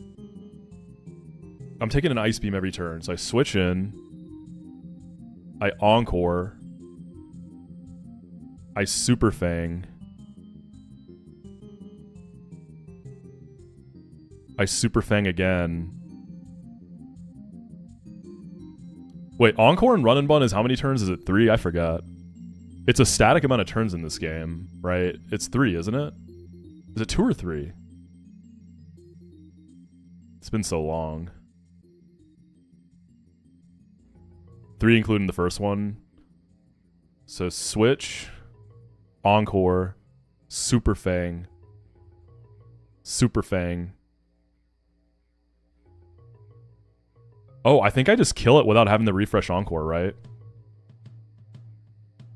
I'm taking an Ice Beam every turn, so I switch in. I Encore. I Super Fang. I Super Fang again. Wait, Encore and Run and Bun is how many turns? Is it 3? I forgot. It's a static amount of turns in this game, right? It's 3, isn't it? Is it 2 or 3? It's been so long. 3 including the first one. So switch, Encore, Super Fang, Super Fang. Oh, I think I just kill it without having to refresh Encore, right?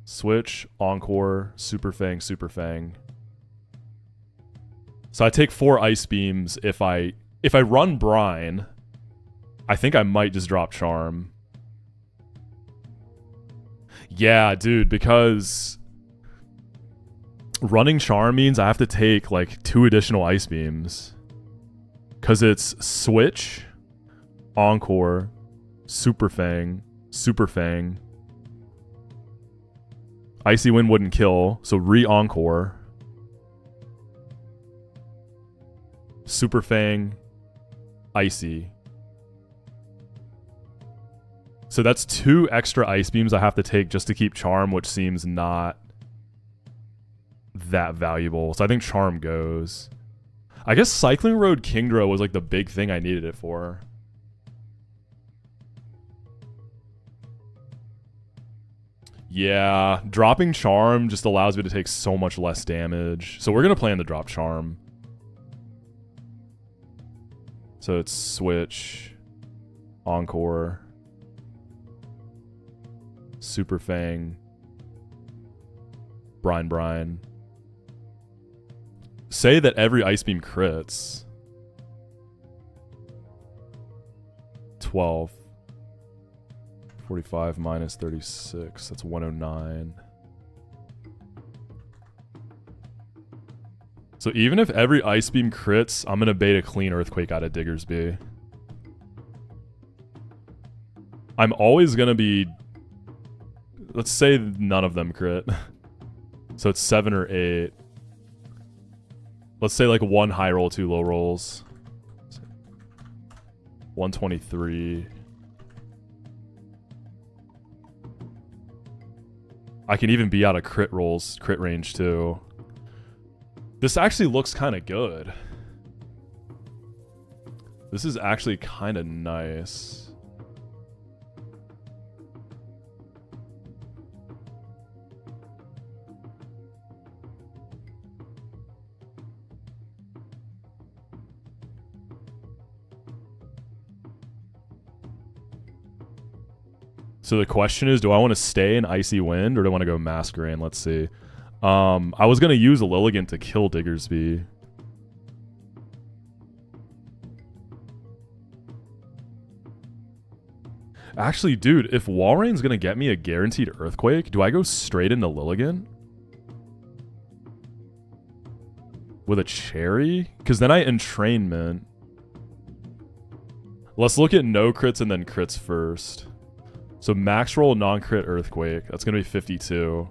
Switch, Encore, Super Fang, Super Fang. So I take 4 Ice Beams. If I run Brine, I think I might just drop Charm. Yeah, dude, because running Charm means I have to take like 2 additional Ice Beams. Because it's Switch, Encore, Super Fang, Super Fang. Icy Wind wouldn't kill, so re-Encore. Super Fang, Icy. So that's 2 extra Ice Beams I have to take just to keep Charm, which seems not that valuable. So I think Charm goes. I guess Cycling Road Kingdra was like the big thing I needed it for. Yeah, dropping Charm just allows me to take so much less damage. So we're going to plan to drop Charm. So it's Switch, Encore, Super Fang, Brine. Say that every Ice Beam crits. 12. 45 minus 36. That's 109. So even if every Ice Beam crits, I'm going to bait a clean Earthquake out of Diggersby. I'm always going to be... Let's say none of them crit. So it's 7 or 8. Let's say like 1 high roll, 2 low rolls. 123. I can even be out of crit rolls, crit range too. This actually looks kind of good. This is actually kind of nice. So the question is, do I want to stay in Icy Wind or do I want to go Masquerain? Let's see. I was going to use a Lilligant to kill Diggersby. Actually, dude, if Walreign's going to get me a guaranteed Earthquake, do I go straight into Lilligant? With a Cherry? Because then I Entrainment. Let's look at no crits and then crits first. So max roll non-crit Earthquake. That's going to be 52.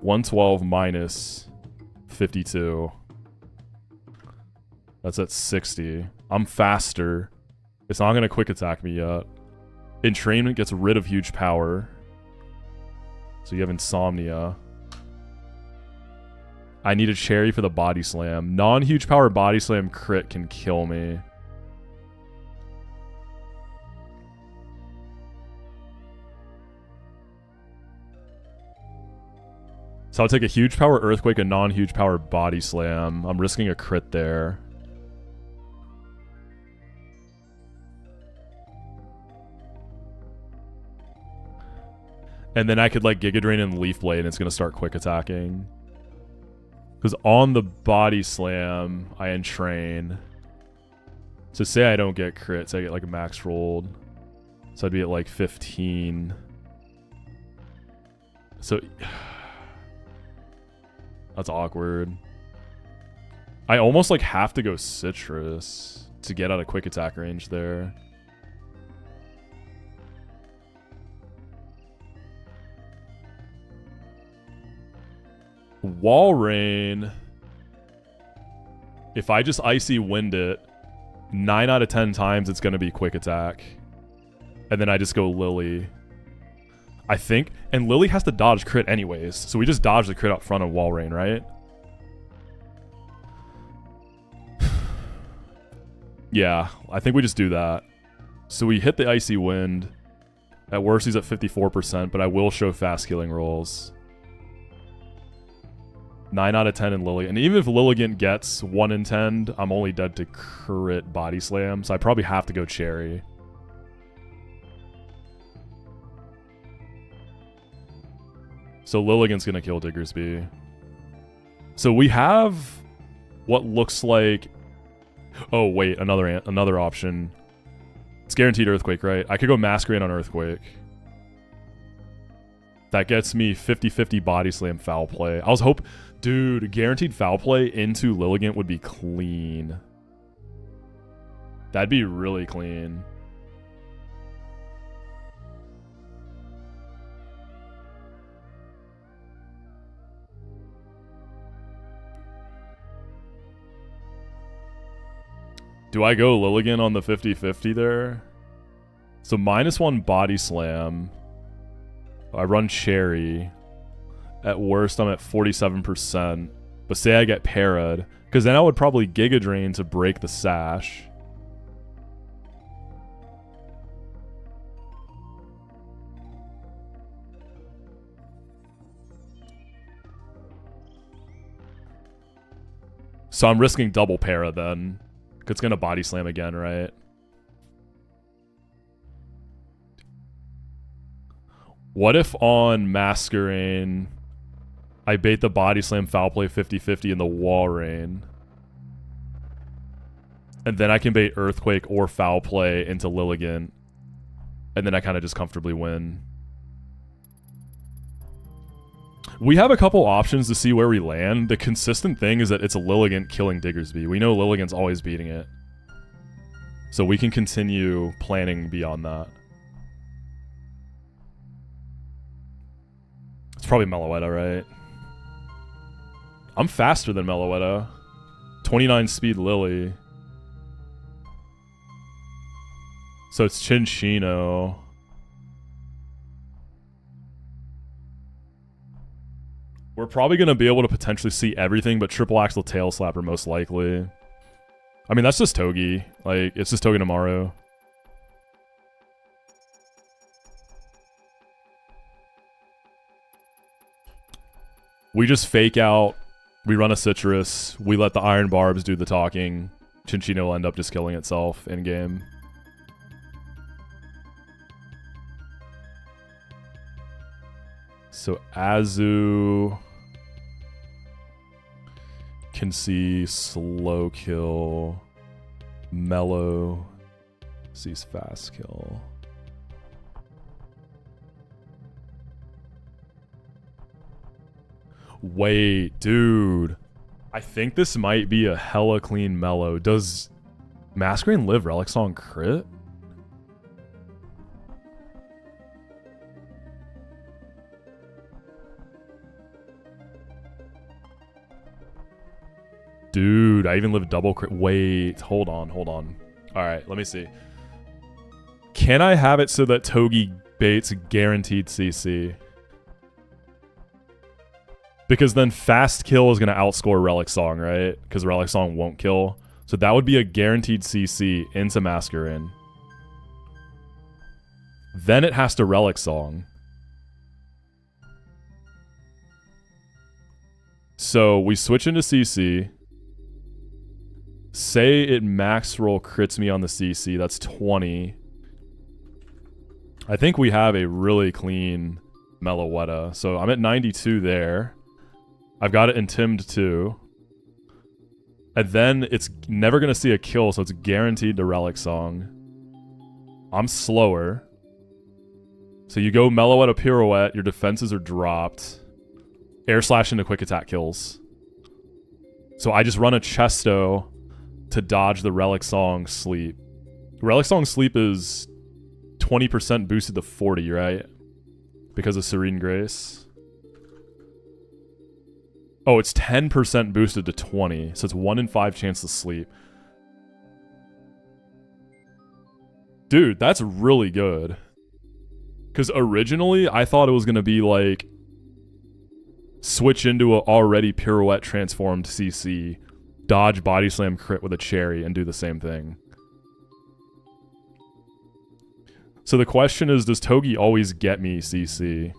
112 minus 52. That's at 60. I'm faster. It's not going to quick attack me yet. Entrainment gets rid of huge power. So you have Insomnia. I need a Cherry for the Body Slam. Non-huge power Body Slam crit can kill me. So I'll take a huge power Earthquake, a non-huge power Body Slam. I'm risking a crit there. And then I could like Giga Drain and Leaf Blade and it's going to start quick attacking. Because on the Body Slam, I entrain. So say I don't get crits, I get like a max rolled. So I'd be at like 15. So... That's awkward. I almost like have to go Citrus to get out of quick attack range there. Wall Rain. If I just Icy Wind it, 9 out of 10 times it's going to be quick attack. And then I just go Lily. I think. And Lily has to dodge crit anyways. So we just dodge the crit up front of Wall Rain, right? Yeah, I think we just do that. So we hit the Icy Wind. At worst, he's at 54%, but I will show fast healing rolls. 9 out of 10 in Lily. And even if Lilligant gets 1 in 10, I'm only dead to crit Body Slam. So I probably have to go Cherry. So Lilligant's going to kill Diggersby. So we have what looks like... Oh, wait, another option. It's guaranteed Earthquake, right? I could go Masquerade on Earthquake. That gets me 50-50 Body Slam Foul Play. I was hoping... Dude, guaranteed Foul Play into Lilligant would be clean. That'd be really clean. Do I go Lilligant on the 50-50 there? So -1 Body Slam. I run Cherry. At worst, I'm at 47%. But say I get parried. Because then I would probably Giga Drain to break the Sash. So I'm risking double para then. It's going to Body Slam again, right? What if on Masquerade, I bait the Body Slam Foul Play 50-50 in the Wall Rain? And then I can bait Earthquake or Foul Play into Lilligant. And then I kind of just comfortably win. We have a couple options to see where we land. The consistent thing is that it's a Lilligant killing Diggersby. We know Lilligant's always beating it. So we can continue planning beyond that. It's probably Meloetta, right? I'm faster than Meloetta. 29 speed Lily. So it's Chinchino. We're probably going to be able to potentially see everything, but Triple Axle Tail Slapper most likely. I mean, that's just Togi. Like, it's just Togi Togedemaru. We just fake out. We run a Citrus. We let the Iron Barbs do the talking. Chinchino will end up just killing itself in-game. So Azu can see slow kill. Mellow sees fast kill. Wait, dude. I think this might be a hella clean Mellow. Does Masquerade live Relic Song crit? Dude, I even live double crit. Wait, hold on. Alright, let me see. Can I have it so that Togi baits guaranteed CC? Because then Fast Kill is going to outscore Relic Song, right? Because Relic Song won't kill. So that would be a guaranteed CC into Masquerain. Then it has to Relic Song. So we switch into CC. Say it max roll crits me on the CC. That's 20. I think we have a really clean Meloetta. So I'm at 92 there. I've got it intimed too. And then it's never going to see a kill, so it's guaranteed to Relic Song. I'm slower. So you go Meloetta Pirouette, your defenses are dropped. Air Slash into Quick Attack kills. So I just run a Chesto to dodge the Relic Song Sleep. Relic Song Sleep is 20% boosted to 40, right? Because of Serene Grace. Oh, it's 10% boosted to 20, so it's 1 in 5 chance to sleep. Dude, that's really good. Because originally, I thought it was going to be like... switch into a already Pirouette transformed CC, dodge Body Slam crit with a Cherry, and do the same thing. So the question is, does Togi always get me CC?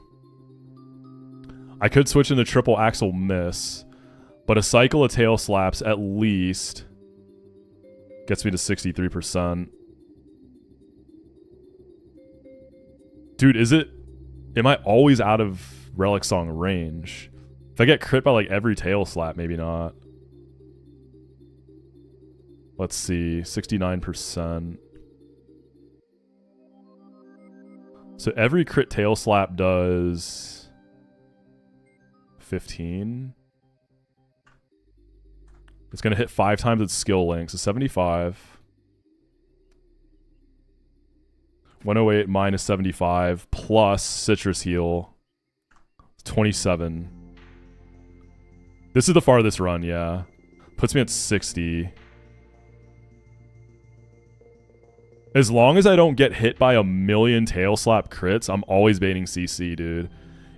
I could switch into Triple Axle Miss, but a cycle of Tail Slaps at least gets me to 63%. Dude, am I always out of Relic Song range? If I get crit by like every Tail Slap, maybe not. Let's see, 69%. So every crit Tail Slap does 15. It's going to hit 5 times its skill link, so 75. 108 minus 75 plus Citrus Heal. 27. This is the farthest run, yeah. Puts me at 60. As long as I don't get hit by a million Tail Slap crits, I'm always baiting CC, dude.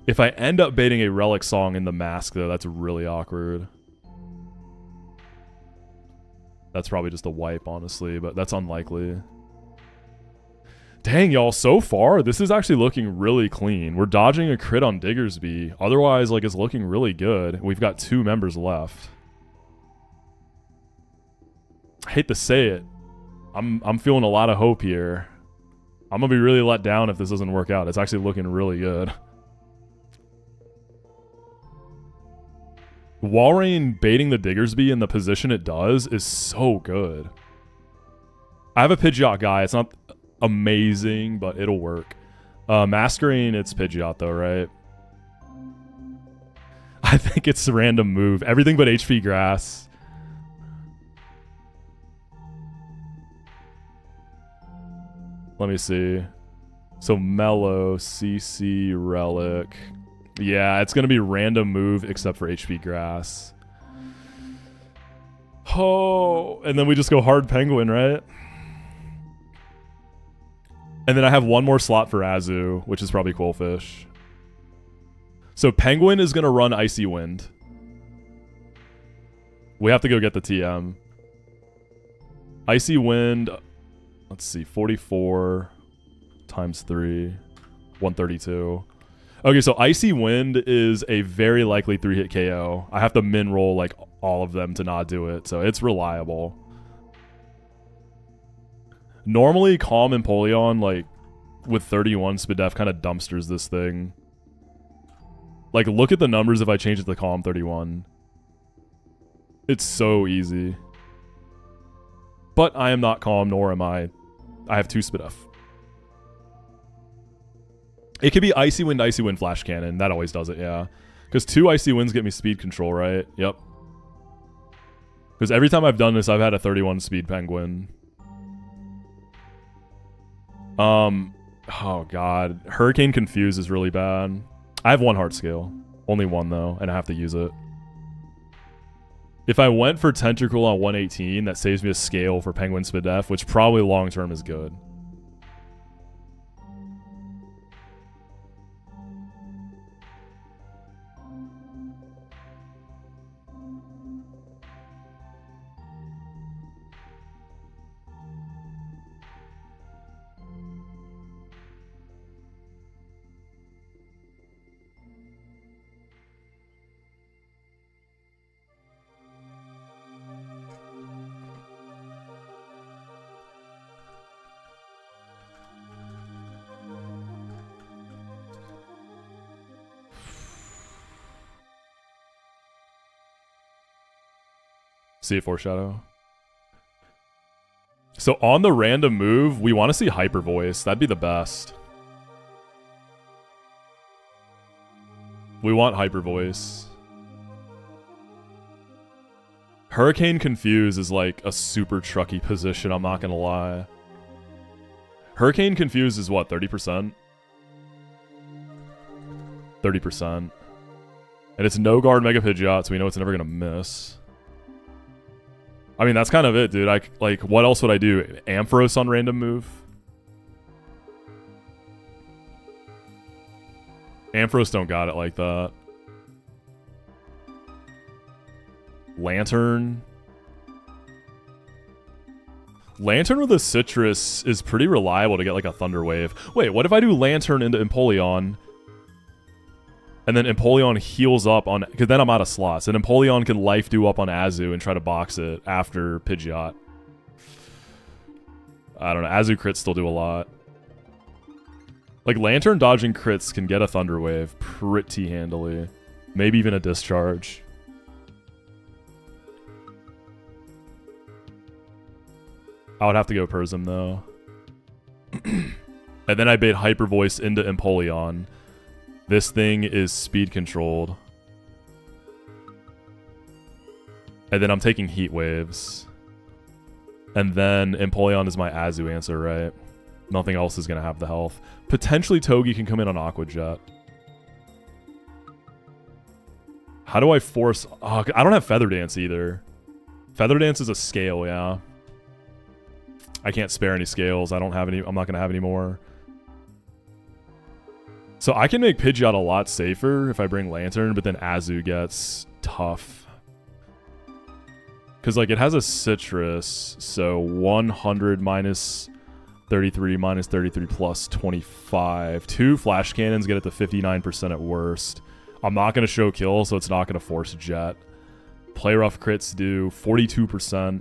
If I end up baiting a Relic Song in the mask, though, that's really awkward. That's probably just a wipe, honestly, but that's unlikely. Dang, y'all, so far, this is actually looking really clean. We're dodging a crit on Diggersby. Otherwise, like, it's looking really good. We've got 2 members left. I hate to say it. I'm feeling a lot of hope here. I'm gonna be really let down if this doesn't work out. It's actually looking really good. Walrein baiting the Diggersby in the position it does is so good. I have a Pidgeot guy. It's not amazing, but it'll work. Masquerain, it's Pidgeot though, right? I think it's a random move. Everything but HP Grass. Let me see. So Mellow, CC, Relic. Yeah, it's going to be random move except for HP Grass. Oh, and then we just go hard Penguin, right? And then I have one more slot for Azu, which is probably Quillfish. So Penguin is going to run Icy Wind. We have to go get the TM. Icy Wind... Let's see, 44 times 3, 132. Okay, so Icy Wind is a very likely 3-hit KO. I have to min roll like all of them to not do it, so it's reliable. Normally, Calm and Empoleon, like, with 31 Spadef kind of dumpsters this thing. Like, look at the numbers if I change it to Calm 31. It's so easy. But I am not Calm, nor am I. I have 2 Spadef. It could be Icy Wind, Flash Cannon. That always does it, yeah. Because 2 Icy Winds get me speed control, right? Yep. Because every time I've done this, I've had a 31 speed Penguin. Oh god. Hurricane Confuse is really bad. I have 1 heart scale. Only 1 though, and I have to use it. If I went for Tentacle on 118, that saves me a scale for Penguin Spadef, which probably long term is good. See it foreshadow. So on the random move, we want to see Hyper Voice. That'd be the best. We want Hyper Voice. Hurricane Confuse is like a super trucky position, I'm not gonna lie. Hurricane Confuse is what, 30%? 30%. And it's no guard Mega Pidgeot, so we know it's never gonna miss. I mean, that's kind of it, dude. Like, what else would I do? Ampharos on random move? Ampharos don't got it like that. Lantern. Lantern with a Citrus is pretty reliable to get like a Thunder Wave. Wait, what if I do Lantern into Empoleon? And then Empoleon heals up on... Because then I'm out of slots. And Empoleon can Life Dew up on Azu and try to box it after Pidgeot. I don't know. Azu crits still do a lot. Like, Lantern dodging crits can get a Thunder Wave pretty handily. Maybe even a Discharge. I would have to go Persim, though. And then I bait Hyper Voice into Empoleon. This thing is speed controlled. And then I'm taking Heat Waves. And then Empoleon is my Azu answer, right? Nothing else is going to have the health. Potentially Togi can come in on Aqua Jet. How do I force... Oh, I don't have Feather Dance either. Feather Dance is a scale, yeah. I can't spare any scales. I don't have any... I'm not going to have any more. So I can make Pidgeot a lot safer if I bring Lantern, but then Azu gets tough. Because, like, it has a Citrus, so 100 minus 33 minus 33 plus 25. 2 Flash Cannons get it to 59% at worst. I'm not going to show kill, so it's not going to force Jet. Play Rough crits do 42%.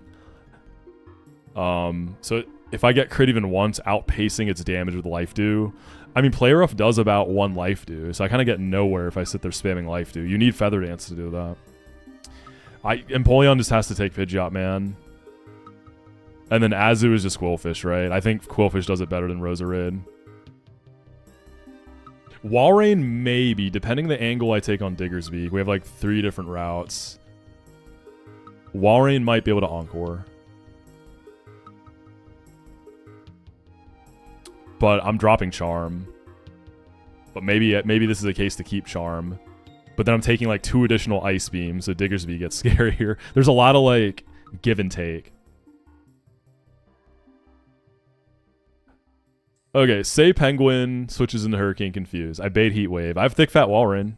So if I get crit even once, outpacing its damage with Life Dew. I mean, Play Rough does about 1 Life Dew, so I kind of get nowhere if I sit there spamming Life Dew. You need Feather Dance to do that. Empoleon just has to take Pidgeot, man. And then Azu is just Quillfish, right? I think Quillfish does it better than Roserade. Walrein, maybe, depending the angle I take on Diggersby. We have like 3 different routes. Walrein might be able to Encore. But I'm dropping Charm. But maybe this is a case to keep Charm. But then I'm taking like 2 additional Ice Beams, so Diggersby gets scarier. There's a lot of like give and take. Okay, say Penguin switches into Hurricane Confuse. I bait Heat Wave. I have Thick Fat Walrein.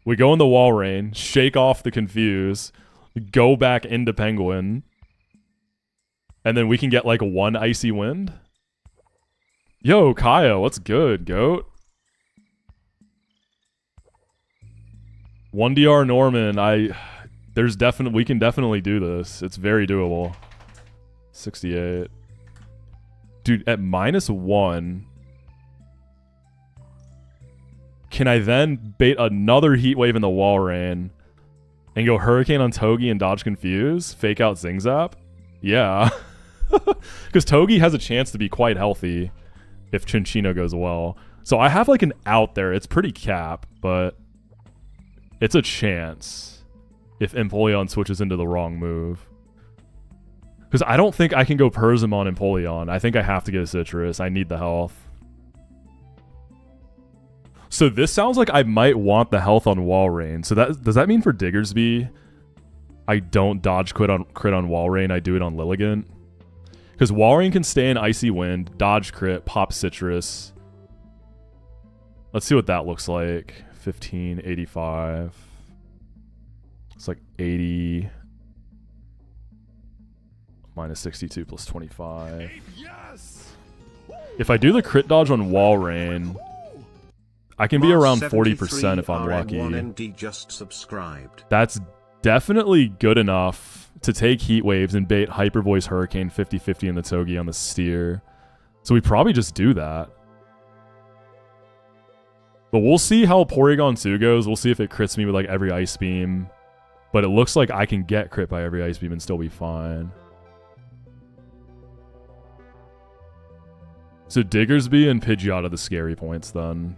We go in the Walrein, shake off the Confuse, go back into Penguin, and then we can get like 1 Icy Wind. Yo, Kyle, what's good, goat? 1DR Norman, we can definitely do this. It's very doable. 68. Dude, at -1, can I then bait another Heat Wave in the Walrein and go Hurricane on Togi and dodge Confuse? Fake out Zing Zap? Yeah. Because Togi has a chance to be quite healthy if Chinchino goes well. So I have like an out there. It's pretty cap, but it's a chance if Empoleon switches into the wrong move. Because I don't think I can go Persim on Empoleon. I think I have to get a Citrus. I need the health. So this sounds like I might want the health on Walrein. So does that mean for Diggersby, I don't dodge crit on Walrein, I do it on Lilligant? Because Walrein can stay in Icy Wind, dodge crit, pop Citrus. Let's see what that looks like. 15, 85. It's like 80... minus 62 plus 25. Yes! If I do the crit dodge on Walrein, I can be around 40% if I'm lucky. Just subscribed. That's definitely good enough to take Heat Waves and bait Hyper Voice Hurricane 50-50 in the Togi on the Steer. So we probably just do that. But we'll see how Porygon 2 goes. We'll see if it crits me with like every Ice Beam. But it looks like I can get crit by every Ice Beam and still be fine. So Diggersby and Pidgeot are the scary points then.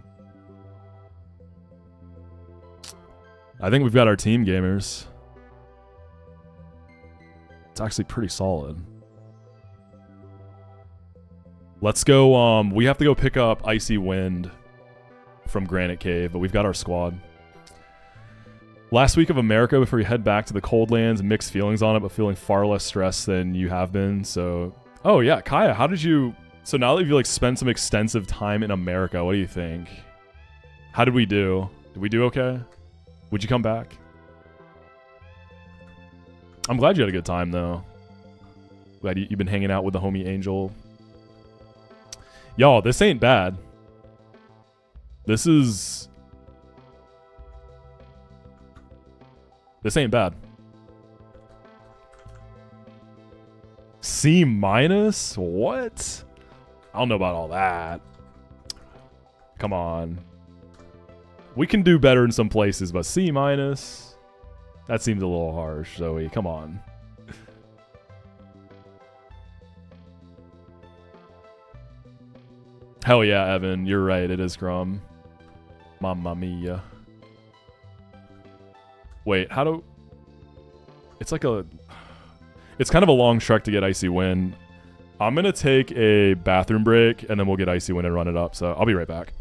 I think we've got our team, gamers. It's actually pretty solid. Let's go, we have to go pick up Icy Wind from Granite Cave, but we've got our squad. Last week of America before you head back to the cold lands, mixed feelings on it, but feeling far less stressed than you have been, so... Oh yeah, Kaya, how did you... So now that you've like spent some extensive time in America, what do you think? How did we do? Did we do okay? Would you come back? I'm glad you had a good time though. Glad you've been hanging out with the homie Angel. Y'all, this ain't bad. This ain't bad. C minus? What? I don't know about all that. Come on. We can do better in some places, but C minus? That seems a little harsh, Zoe. Come on. Hell yeah, Evan. You're right. It is Crumb. Mamma mia. Wait, how do... It's like a... It's kind of a long trek to get Icy Wind. I'm going to take a bathroom break, and then we'll get Icy Wind and run it up. So I'll be right back.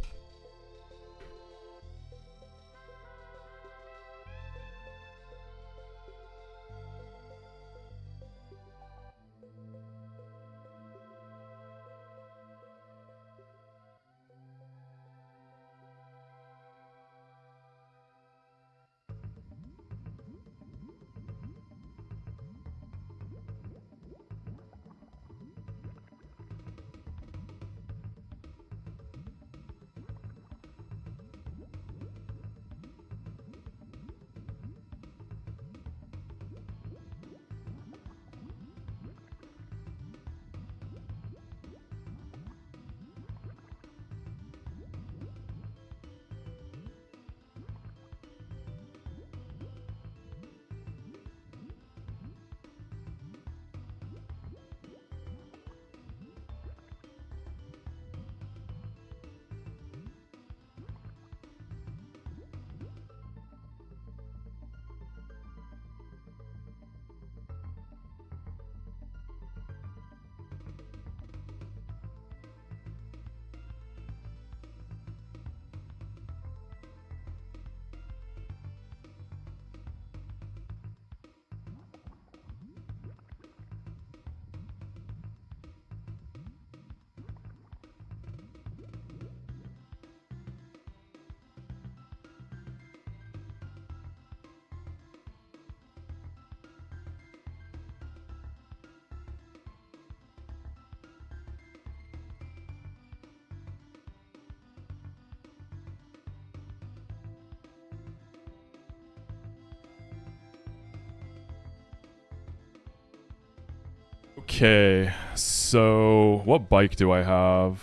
Okay, so what bike do I have?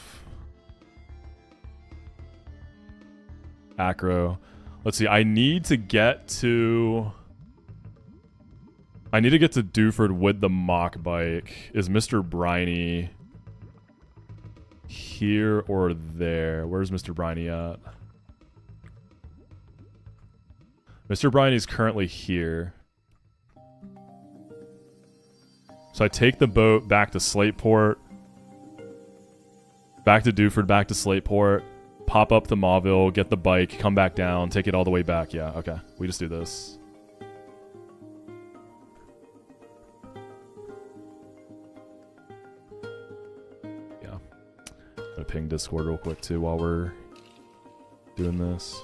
Acro. Let's see, I need to get to Dewford with the mock bike. Is Mr. Briny here or there? Where's Mr. Briny at? Mr. Briny's currently here. So I take the boat back to Slateport, back to Dewford, back to Slateport, pop up to Mauville, get the bike, come back down, take it all the way back. Yeah, okay. We just do this. Yeah. I'm gonna ping Discord real quick too while we're doing this.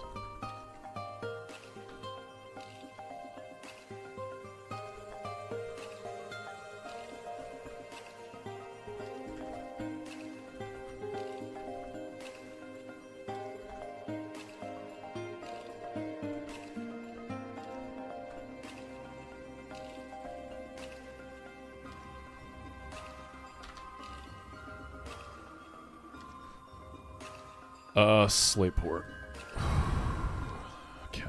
Slateport. Okay.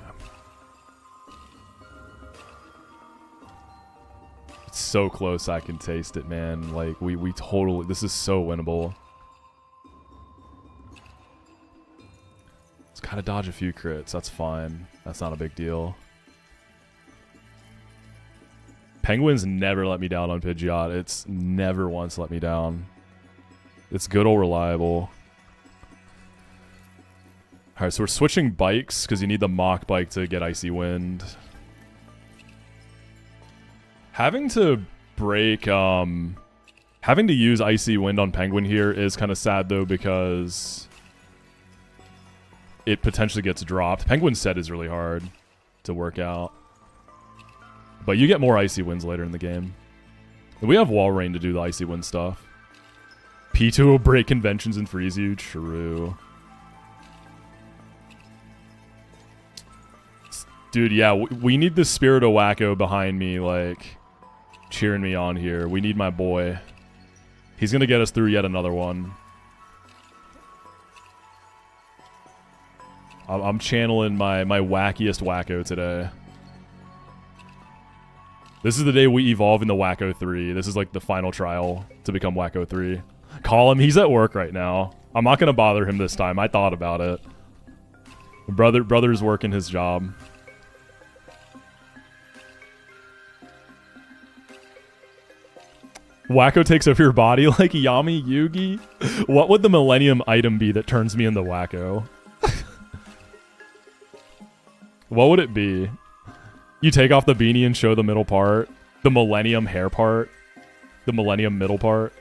so close. I can taste it, man. Like, we totally... This is so winnable. It's gotta dodge a few crits. That's fine. That's not a big deal. Penguins never let me down on Pidgeot. It's never once let me down. It's good old reliable. Alright, so we're switching bikes because you need the Mach bike to get Icy Wind. Having to break, having to use Icy Wind on Penguin here is kind of sad though because it potentially gets dropped. Penguin's set is really hard to work out. But you get more Icy Winds later in the game. And we have Wall Rain to do the Icy Wind stuff. P2 will break conventions and freeze you. True. Dude, yeah, we need the Spirit of Wacko behind me, like, cheering me on here. We need my boy. He's going to get us through yet another one. I'm channeling my wackiest Wacko today. This is the day we evolve into Wacko 3. This is like the final trial to become Wacko 3. Call him. He's at work right now. I'm not going to bother him this time. I thought about it. Brother's working his job. Wacko takes over your body like Yami Yugi? What would the Millennium item be that turns me into Wacko? What would it be? You take off the beanie and show the middle part. The Millennium hair part. The Millennium middle part.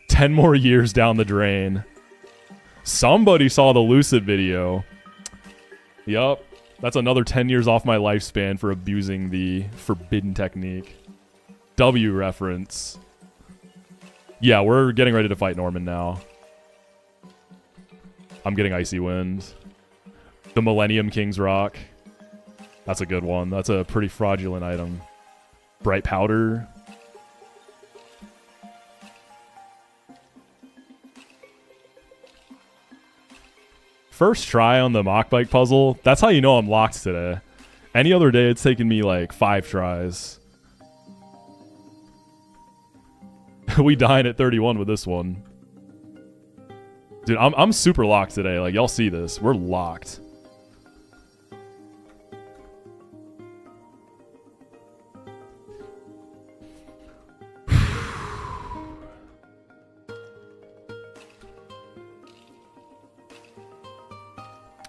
10 more years down the drain. Somebody saw the Lucid video. Yup. That's another 10 years off my lifespan for abusing the forbidden technique. W reference. Yeah, we're getting ready to fight Norman now. I'm getting Icy Wind. The Millennium King's Rock. That's a good one. That's a pretty fraudulent item. Bright Powder. First try on the Mach Bike puzzle. That's how you know I'm locked today. Any other day, it's taken me like 5 tries. We dying at 31 with this one. Dude, I'm super locked today. Like, y'all see this. We're locked.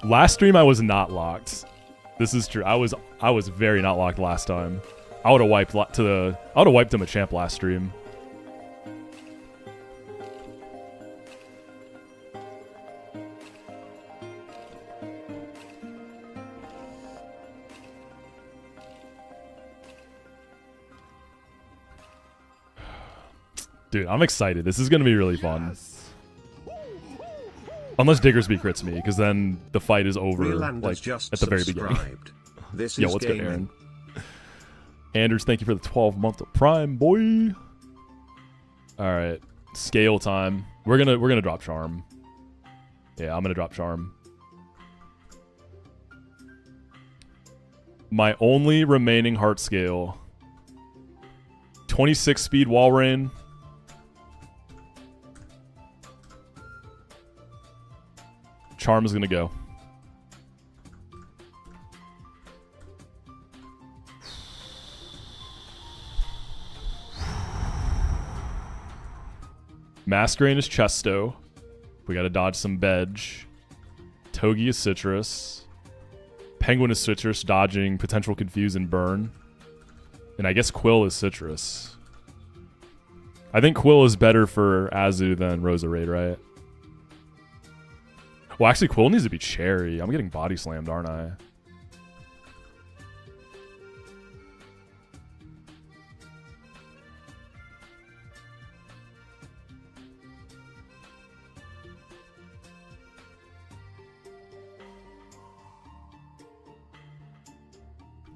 Last stream I was not locked. This is true. I was very not locked last time. I would have wiped to Machamp last stream. Dude, I'm excited. This is going to be really fun. Unless Diggersby crits me, because then the fight is over like at the very beginning. This Yo, is what's gaming. good, Aaron? Anders, thank you for the 12-month of Prime, boy. All right, scale time. We're gonna drop Charm. Yeah, I'm gonna drop Charm. My only remaining heart scale. 26 speed Wall Rain. Charm is gonna go. Masquerain is Chesto. We gotta dodge some Bedge. Togi is Citrus. Penguin is Citrus, dodging potential Confuse and Burn. And I guess Quill is Citrus. I think Quill is better for Azu than Roserade, right? Well, actually, Quill needs to be Cherry. I'm getting body slammed, aren't I?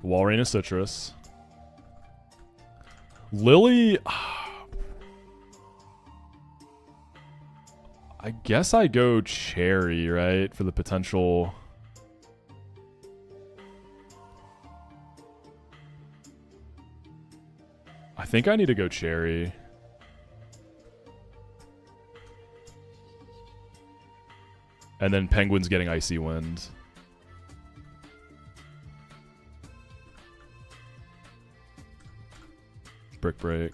Walrein is Citrus. Lily... I guess I go Cherry, right? For the potential... I think I need to go cherry. And then Penguin's getting Icy Wind. Brick Break.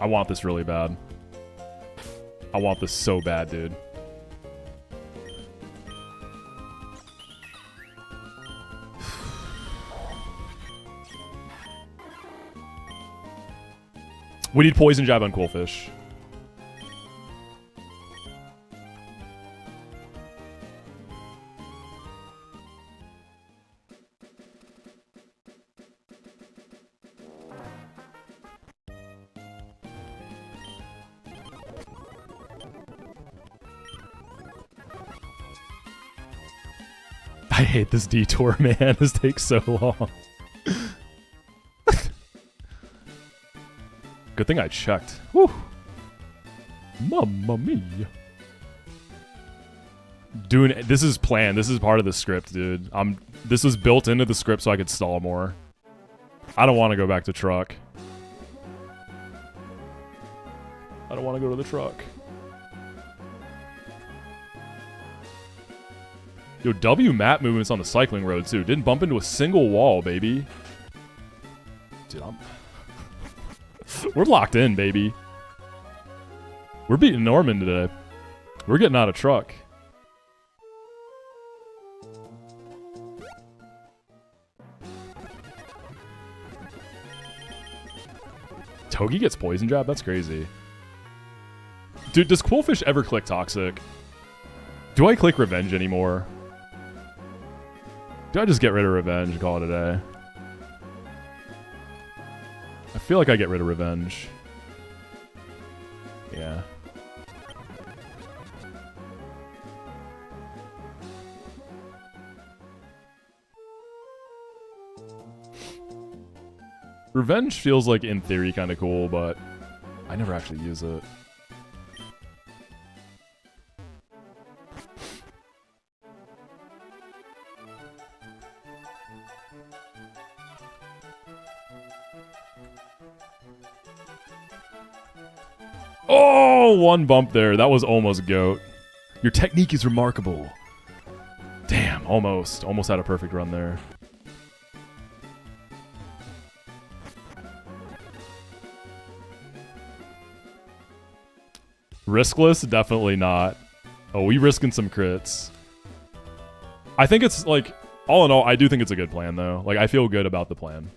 I want this really bad. I want this so bad, dude. We need Poison Jab on Quillfish. I hate this detour, man. This takes so long. Good thing I checked. Whew. Mamma mia. Dude, this is planned. This is part of the script, dude. This was built into the script so I could stall more. I don't want to go back to truck. I don't want to go to the truck. Yo, W map movements on the cycling road, too. Didn't bump into a single wall, baby. Dude, we're locked in, baby. We're beating Norman today. We're getting out of truck. Togi gets Poison Jab? That's crazy. Dude, does Quillfish ever click Toxic? Do I click Revenge anymore? Do I just get rid of Revenge and call it a day? I feel like I get rid of Revenge. Yeah. Revenge feels like, in theory, kind of cool, but I never actually use it. Oh, one bump there. That was almost GOAT. Your technique is remarkable. Damn, almost. Almost had a perfect run there. Riskless? Definitely not. Oh, we risking some crits. I think it's, like, all in all, I do think it's a good plan, though. Like, I feel good about the plan.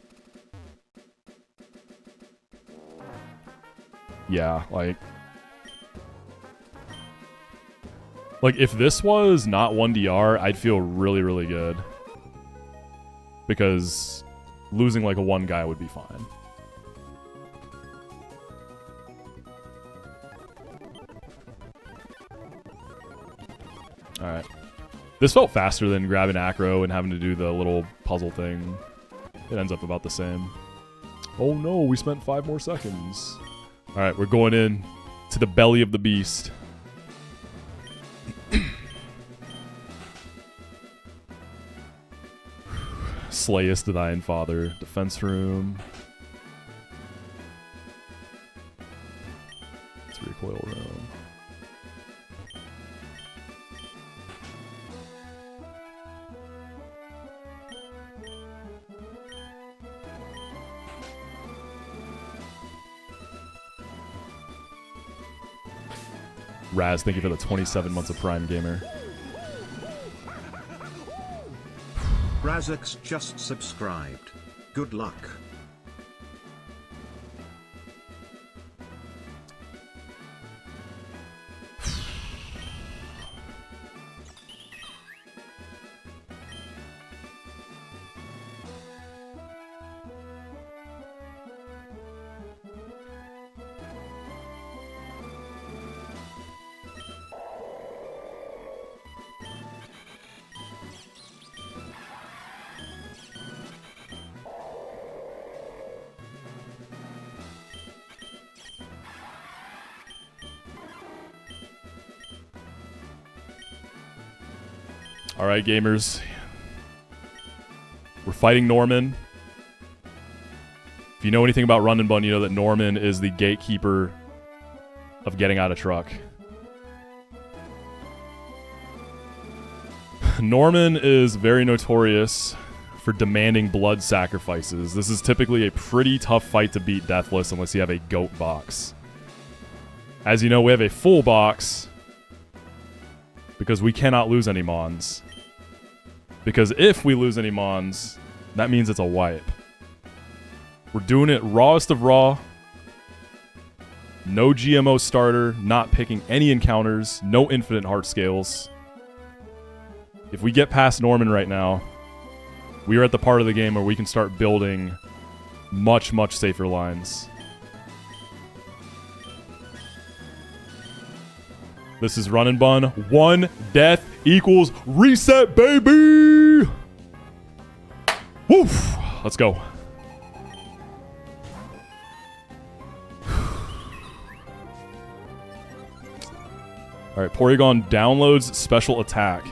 Yeah, like if this was not 1DR, I'd feel really, really good. Because losing like a one guy would be fine. Alright. This felt faster than grabbing Acro and having to do the little puzzle thing. It ends up about the same. Oh no, we spent 5 more seconds. Alright, we're going in to the belly of the beast. Slayest Thine Father. Defense room. It's recoil room. Raz, thank you for the 27 months of Prime Gamer. Razix just subscribed. Good luck. All right, gamers. We're fighting Norman. If you know anything about Run and Bun, you know that Norman is the gatekeeper of getting out of truck. Norman is very notorious for demanding blood sacrifices. This is typically a pretty tough fight to beat deathless unless you have a goat box. As you know, we have a full box because we cannot lose any Mons. Because if we lose any Mons, that means it's a wipe. We're doing it rawest of raw. No GMO starter, not picking any encounters, no infinite heart scales. If we get past Norman right now, we are at the part of the game where we can start building much, much safer lines. This is Run and Bun. 1 death equals reset, baby! Woof! Let's go. Alright, Porygon downloads special attack.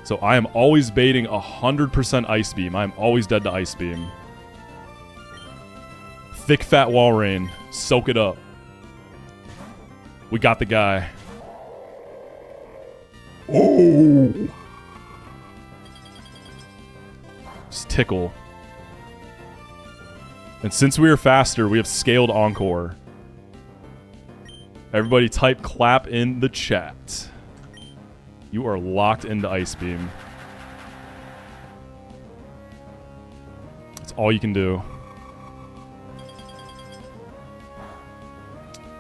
So I am always baiting 100% Ice Beam. I am always dead to Ice Beam. Thick fat Wall Rain. Soak it up. We got the guy. Oh! Just tickle. And since we are faster, we have scaled Encore. Everybody type clap in the chat. You are locked into Ice Beam. That's all you can do.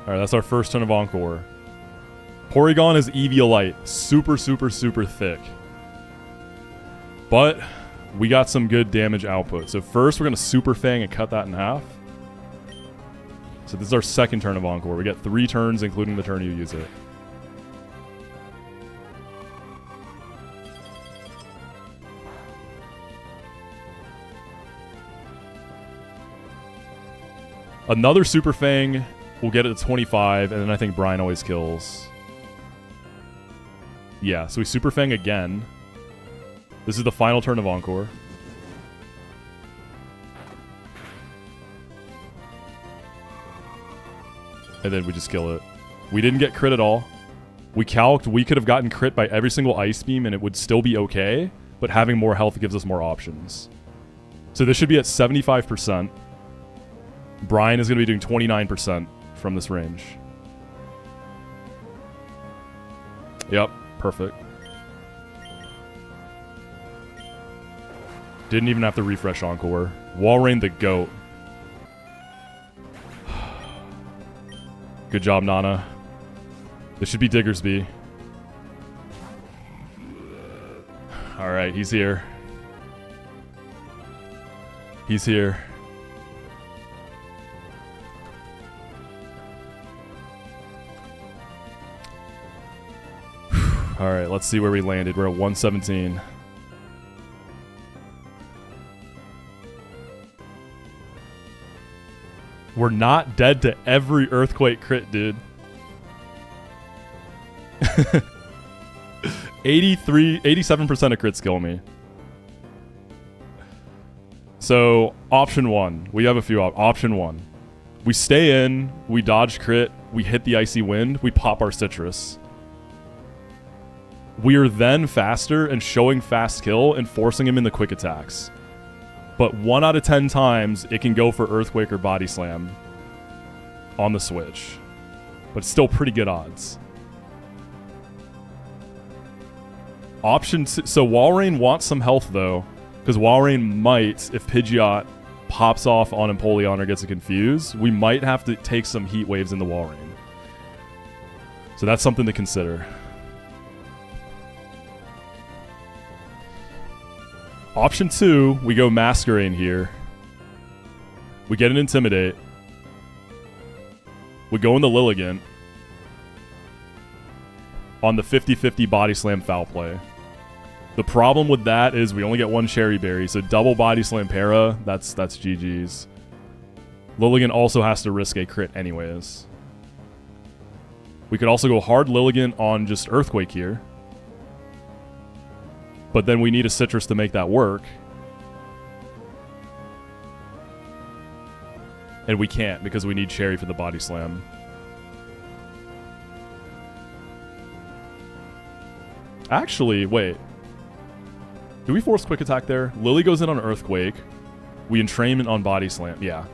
Alright, that's our first turn of Encore. Porygon is Eviolite. Super, super, super thick. But we got some good damage output. So first we're going to Super Fang and cut that in half. So this is our second turn of Encore. We get 3 turns, including the turn you use it. Another Super Fang will get it to 25, and then I think Brian always kills. Yeah, so we Super Fang again. This is the final turn of Encore. And then we just kill it. We didn't get crit at all. We calced we could have gotten crit by every single Ice Beam and it would still be okay, but having more health gives us more options. So this should be at 75%. Brian is going to be doing 29% from this range. Yep, perfect. Didn't even have to refresh Encore. Walrein the GOAT. Good job, Nana. This should be Diggersby. Alright, he's here. He's here. Alright, let's see where we landed. We're at 117. We're not dead to every Earthquake crit, dude. 87% of crits kill me. So, option 1. We have a few option 1. We stay in, we dodge crit, we hit the Icy Wind, we pop our Citrus. We are then faster and showing fast kill and forcing him in the quick attacks. But 1 out of 10 times, it can go for Earthquake or Body Slam on the switch. But it's still pretty good odds. So Walrein wants some health, though. Because Walrein might, if Pidgeot pops off on Empoleon or gets it confused, we might have to take some Heat Waves into Walrein. So that's something to consider. Option 2, we go Masquerain here. We get an Intimidate. We go into Lilligant. On the 50-50 Body Slam Foul Play. The problem with that is we only get 1 Cherry Berry, so double Body Slam Para, that's GG's. Lilligant also has to risk a crit anyways. We could also go hard Lilligant on just Earthquake here. But then we need a citrus to make that work. And we can't because we need cherry for the body slam. Actually, wait. Do we force quick attack there? Lily goes in on Earthquake. We entrainment on body slam. Yeah.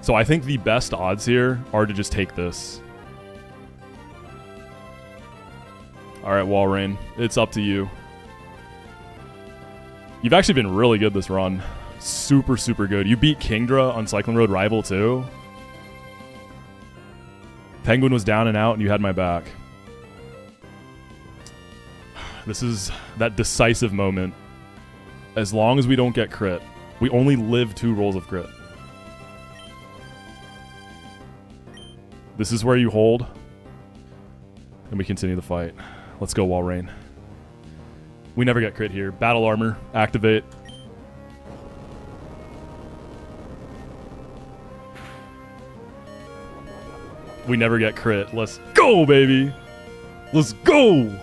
So I think the best odds here are to just take this. Alright, Walrein. It's up to you. You've actually been really good this run. Super, super good. You beat Kingdra on Cycling Road Rival too. Penguin was down and out and you had my back. This is that decisive moment. As long as we don't get crit. We only live 2 rolls of crit. This is where you hold. And we continue the fight. Let's go, Walrein. We never get crit here. Battle Armor. Activate. We never get crit. Let's go, baby. Let's go.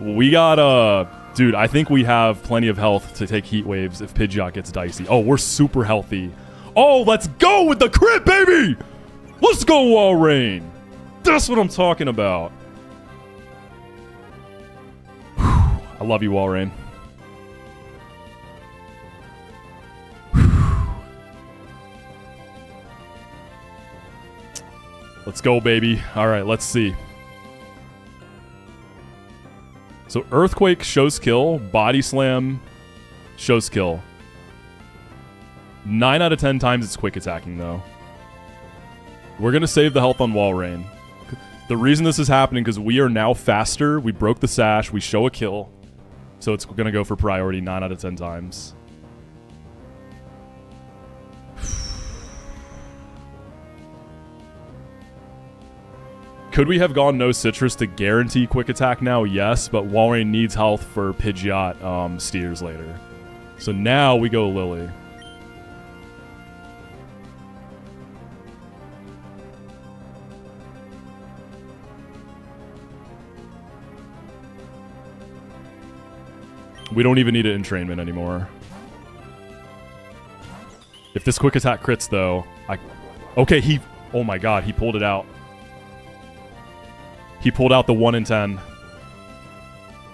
We got, dude, I think we have plenty of health to take heat waves if Pidgeot gets dicey. Oh, we're super healthy. Oh, let's go with the crit, baby. Let's go, Walrein. That's what I'm talking about. Whew. I love you, Walrein. Let's go, baby. All right, let's see. So Earthquake shows kill, Body Slam shows kill. 9 out of 10 times it's quick attacking, though. We're going to save the health on Walrein. The reason this is happening because we are now faster. We broke the sash. We show a kill. So it's going to go for priority 9 out of 10 times. Could we have gone no citrus to guarantee quick attack now? Yes, but Walrein needs health for Pidgeot steers later. So now we go Lily. We don't even need an entrainment anymore. If this quick attack crits though, okay, oh my god, he pulled it out. He pulled out the 1 in 10.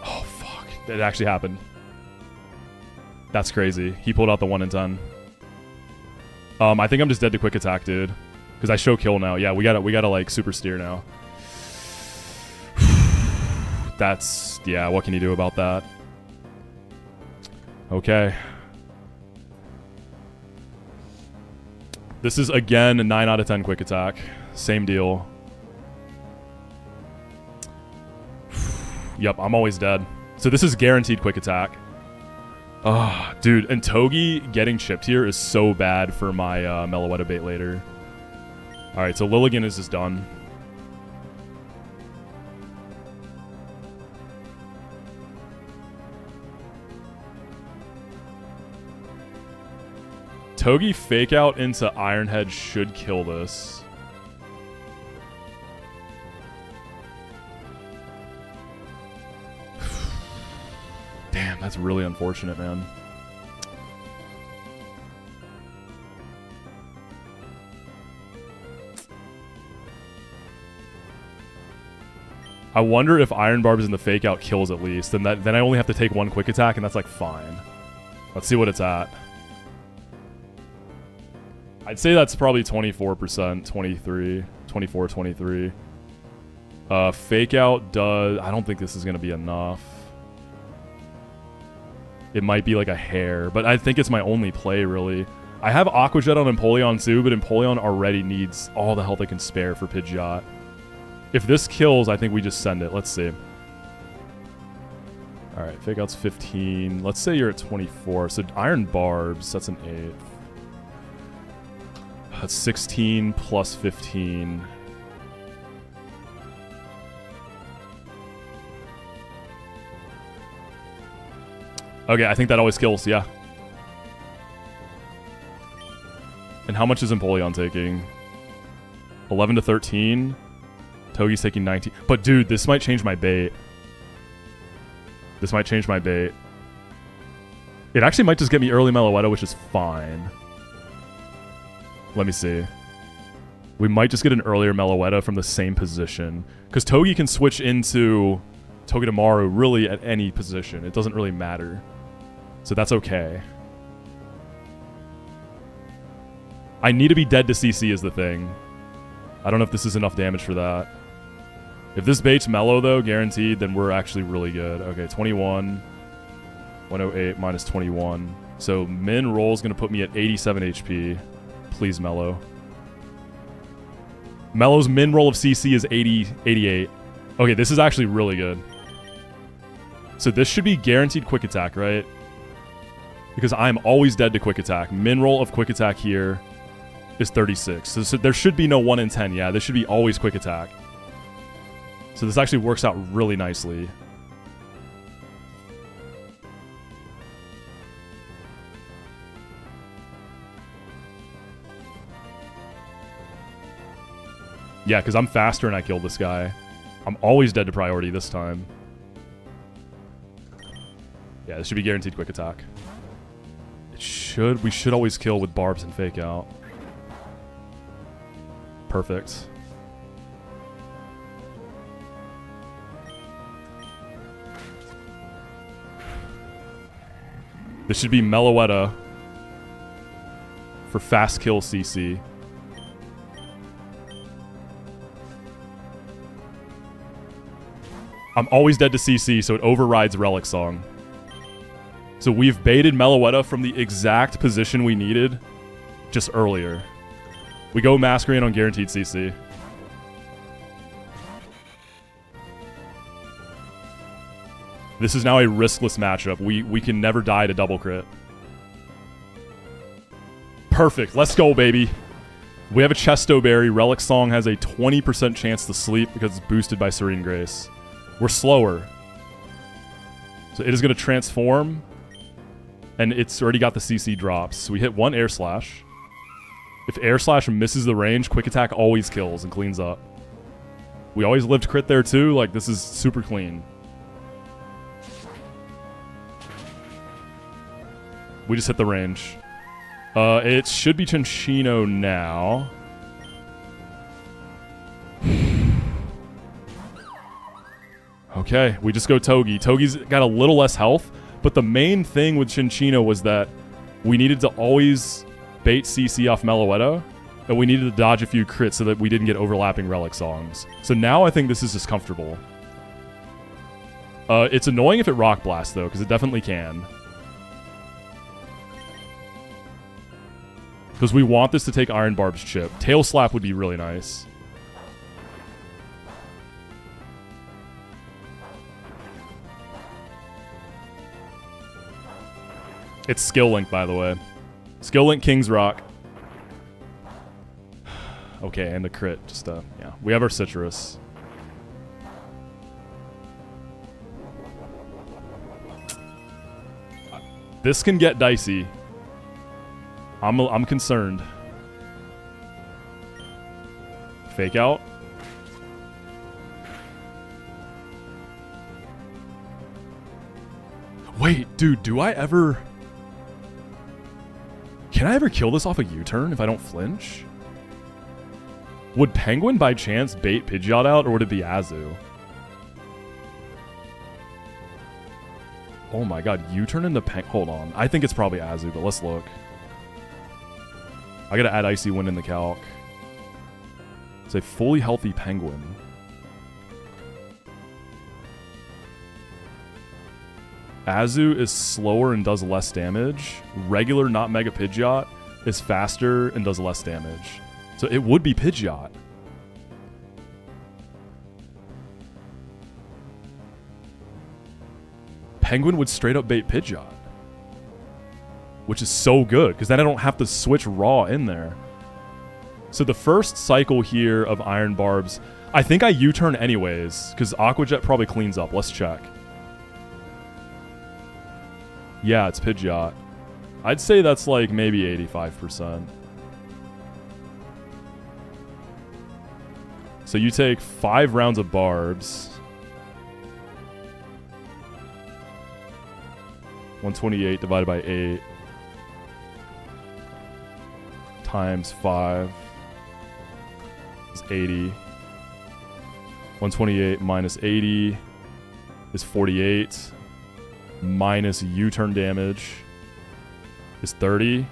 Oh, fuck. It actually happened. That's crazy. He pulled out the 1 in 10. I think I'm just dead to quick attack, dude. Because I show kill now. Yeah, we gotta like super steer now. That's, yeah, what can you do about that? Okay. This is again a 9 out of 10 quick attack. Same deal. Yep, I'm always dead. So this is guaranteed quick attack. Oh, dude, and Togi getting chipped here is so bad for my Meloetta bait later. Alright, so Lilligant is just done. Togi fake out into Ironhead should kill this. Damn, that's really unfortunate, man. I wonder if Iron Barbs in the fake out kills at least. Then I only have to take 1 quick attack and that's like fine. Let's see what it's at. I'd say that's probably 24%, 23, 24, 23. Fake out does... I don't think this is going to be enough. It might be like a hair, but I think it's my only play, really. I have Aqua Jet on Empoleon too, but Empoleon already needs all the health I can spare for Pidgeot. If this kills, I think we just send it. Let's see. Alright, Fake Out's 15. Let's say you're at 24. So Iron Barbs, that's an 8. That's 16 plus 15. Okay, I think that always kills, yeah. And how much is Empoleon taking? 11 to 13. Togi's taking 19. But dude, this might change my bait. This might change my bait. It actually might just get me early Meloetta, which is fine. Let me see. We might just get an earlier Meloetta from the same position. Because Togi can switch into Togedemaru really at any position. It doesn't really matter. So that's okay. I need to be dead to CC is the thing. I don't know if this is enough damage for that. If this bait's Mellow, though, guaranteed, then we're actually really good. Okay, 21. 108 minus 21. So min roll's going to put me at 87 HP. Please, Mellow. Mellow's min roll of CC is 88. Okay, this is actually really good. So this should be guaranteed quick attack, right? Because I'm always dead to quick attack. Min roll of quick attack here is 36. So there should be no 1 in 10. Yeah, this should be always quick attack. So this actually works out really nicely. Yeah, because I'm faster and I killed this guy. I'm always dead to priority this time. Yeah, this should be guaranteed quick attack. We should always kill with barbs and fake out. Perfect. This should be Meloetta for fast kill CC. I'm always dead to CC, so it overrides Relic Song. So we've baited Meloetta from the exact position we needed just earlier. We go Masquerain on guaranteed CC. This is now a riskless matchup. We can never die to double crit. Perfect. Let's go, baby. We have a Chesto Berry. Relic Song has a 20% chance to sleep because it's boosted by Serene Grace. We're slower. So it is going to transform. And it's already got the CC drops. So we hit 1 Air Slash. If Air Slash misses the range, Quick Attack always kills and cleans up. We always lived crit there too. Like, this is super clean. We just hit the range. It should be Chinchino now. Okay, we just go Togi. Togi's got a little less health, but the main thing with Chinchino was that we needed to always bait CC off Meloetta, and we needed to dodge a few crits so that we didn't get overlapping Relic Songs. So now I think this is just comfortable. It's annoying if it Rock Blasts, though, because it definitely can. Because we want this to take Iron Barb's chip. Tail Slap would be really nice. It's Skill Link, by the way. Skill Link King's Rock. Okay, and the crit. Just, yeah. We have our Citrus. This can get dicey. I'm concerned. Fake out. Wait, dude, do I ever... Can I ever kill this off a U-turn if I don't flinch? Would Penguin by chance bait Pidgeot out, or would it be Azu? Oh my god, U-turn into Hold on. I think it's probably Azu, but let's look. I gotta add Icy Wind in the calc. It's a fully healthy Penguin. Azu is slower and does less damage. Regular, not Mega Pidgeot, is faster and does less damage. So it would be Pidgeot. Penguin would straight up bait Pidgeot. Which is so good, because then I don't have to switch Raw in there. So the first cycle here of Iron Barbs, I think I U-turn anyways, because Aqua Jet probably cleans up. Let's check. Yeah, it's Pidgeot. I'd say that's like maybe 85%. So you take 5 rounds of Barbs. 128 divided by 8 times 5 is 80. 128 minus 80 is 48. Minus U-turn damage is 30.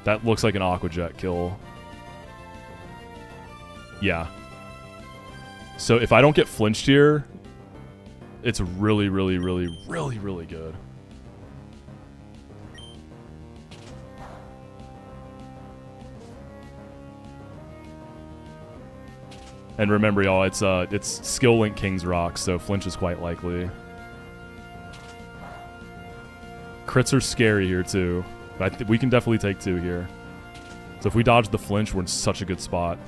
That looks like an Aqua Jet kill. Yeah. So if I don't get flinched here, it's really, really, really, really, really good. And remember, y'all, it's Skill Link King's Rock, so flinch is quite likely. Crits are scary here too. But we can definitely take 2 here. So if we dodge the flinch, we're in such a good spot.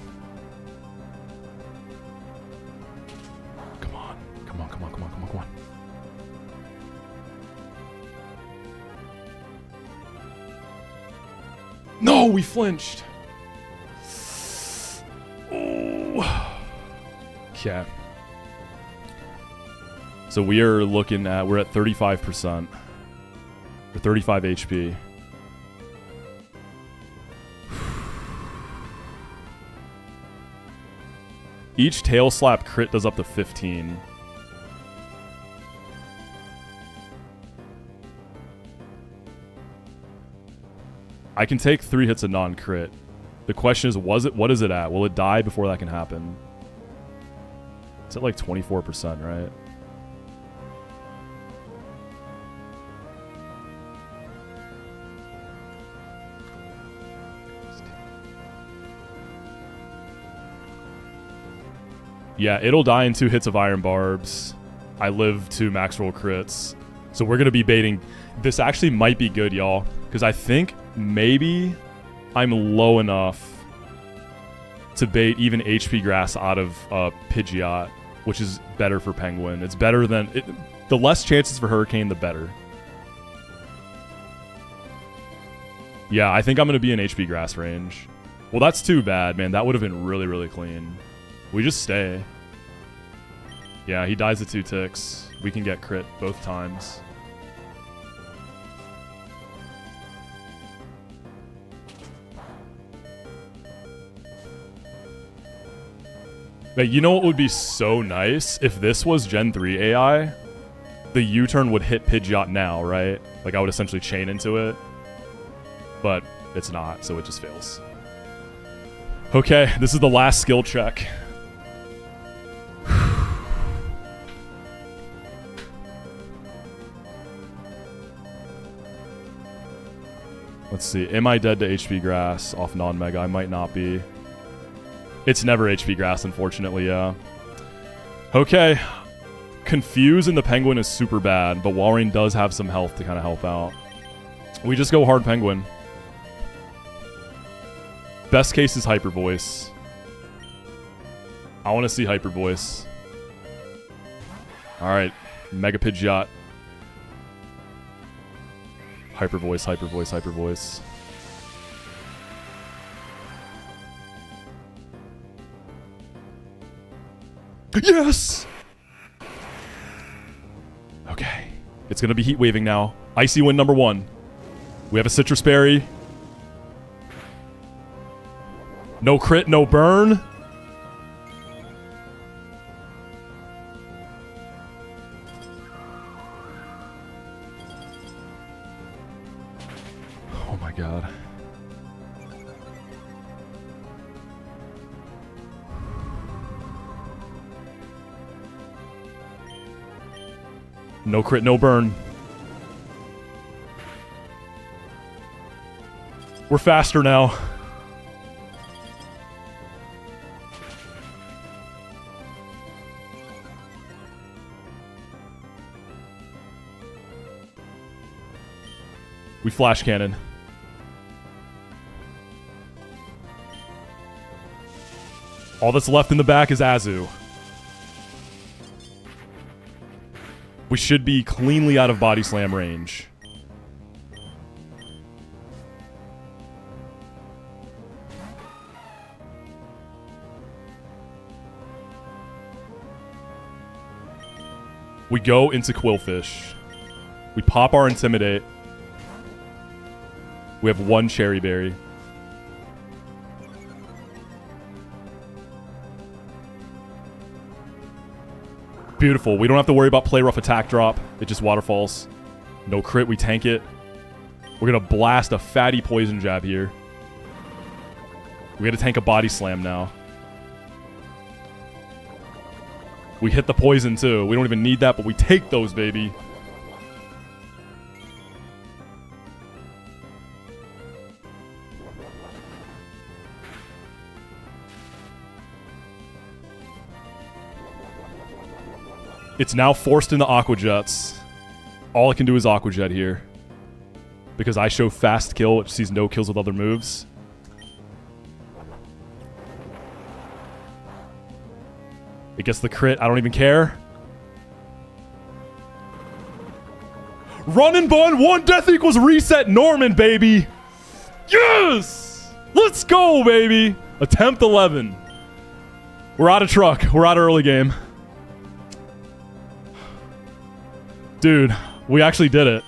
Come on. Come on, come on, come on, come on, come on. No, we flinched. Oh. Okay. So we're at 35%. Or 35 HP. Each tail slap crit does up to 15. I can take 3 hits of non-crit. The question is, what is it at? Will it die before that can happen? It's at like 24%, right? Yeah, it'll die in 2 hits of Iron Barbs. I live 2 max roll crits. So we're going to be baiting. This actually might be good, y'all. Because I think maybe I'm low enough to bait even HP Grass out of Pidgeot, which is better for Penguin. It's better than... the less chances for Hurricane, the better. Yeah, I think I'm going to be in HP Grass range. Well, that's too bad, man. That would have been really, really clean. We just stay. Yeah, he dies at 2 ticks. We can get crit both times. But you know what would be so nice? If this was Gen 3 AI, the U-turn would hit Pidgeot now, right? Like I would essentially chain into it. But it's not, so it just fails. Okay, this is the last skill check. Let's see. Am I dead to HP Grass off non-mega? I might not be. It's never HP Grass, unfortunately, yeah. Okay. Confuse in the Penguin is super bad, but Walrein does have some health to kind of help out. We just go hard Penguin. Best case is Hyper Voice. I want to see Hyper Voice. Alright. Mega Pidgeot. Hyper Voice, Hyper Voice, Hyper Voice. Yes! Okay. It's going to be Heat Waving now. Icy Wind number 1. We have a Citrus Berry. No crit, no burn. Oh my god. No crit, no burn. We're faster now. We flash cannon. All that's left in the back is Azu. We should be cleanly out of Body Slam range. We go into Quillfish. We pop our Intimidate. We have 1 Cherry Berry. Beautiful. We don't have to worry about Play Rough attack drop. It just waterfalls. No crit. We tank it. We're going to blast a fatty Poison Jab here. We got to tank a Body Slam now. We hit the poison too. We don't even need that, but we take those, baby. It's now forced into Aqua Jets. All I can do is Aqua Jet here. Because I show fast kill, which sees no kills with other moves. It gets the crit. I don't even care. Run and Bun. 1 death equals reset Norman, baby. Yes! Let's go, baby. Attempt 11. We're out of truck. We're out of early game. Dude, we actually did it.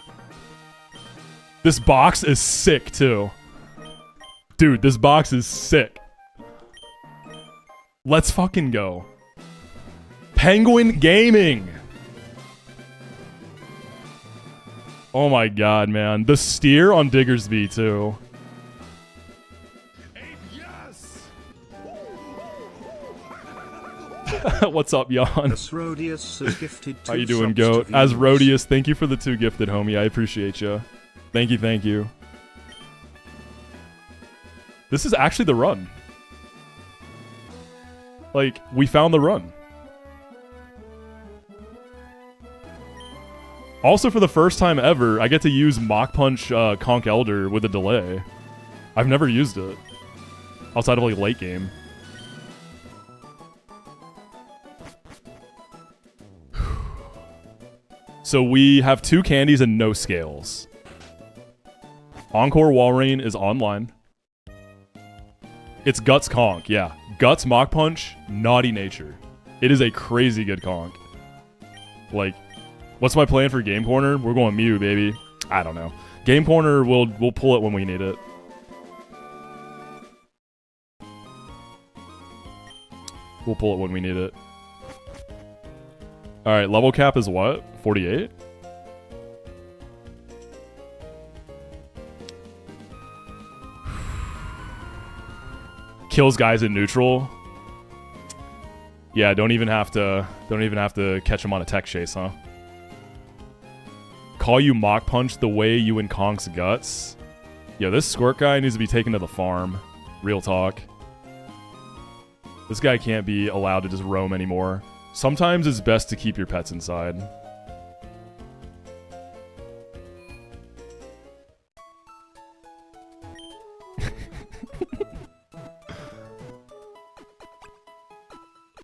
This box is sick, too. Dude, this box is sick. Let's fucking go. Penguin Gaming. Oh my god, man. The steer on Diggersby, too. Yes! What's up, Jan? How you doing, Goat? As Rodius, thank you for the 2 gifted, homie. I appreciate you. Thank you, thank you. This is actually the run. Like, we found the run. Also, for the first time ever, I get to use Mach Punch Conch Elder with a delay. I've never used it. Outside of, like, late game. So we have 2 candies and no scales. Encore Walrein is online. It's Guts Conch, yeah. Guts Mach Punch, Naughty Nature. It is a crazy good Conch. Like, what's my plan for Game Corner? We're going Mew, baby. I don't know. Game Corner, we'll pull it when we need it. We'll pull it when we need it. Alright, level cap is what? 48? Kills guys in neutral. Yeah, don't even have to catch him on a tech chase, huh? Call you Mach Punch the way you in Conch's Guts. Yeah, this Squirt guy needs to be taken to the farm. Real talk. This guy can't be allowed to just roam anymore. Sometimes it's best to keep your pets inside.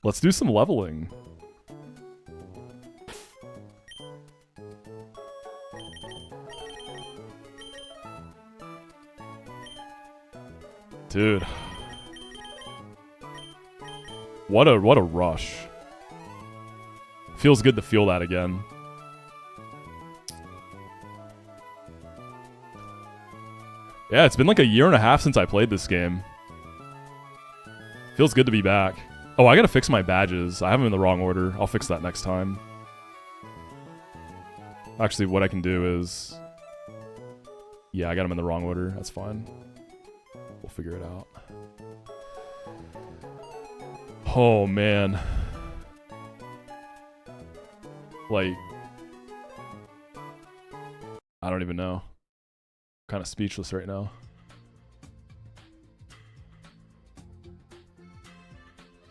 Let's do some leveling. Dude. What a rush. Feels good to feel that again. Yeah, it's been like a year and a half since I played this game. Feels good to be back. Oh, I gotta fix my badges. I have them in the wrong order. I'll fix that next time. Actually, what I can do is... Yeah, I got them in the wrong order. That's fine. We'll figure it out. Oh, man. Like... I don't even know. I'm kind of speechless right now.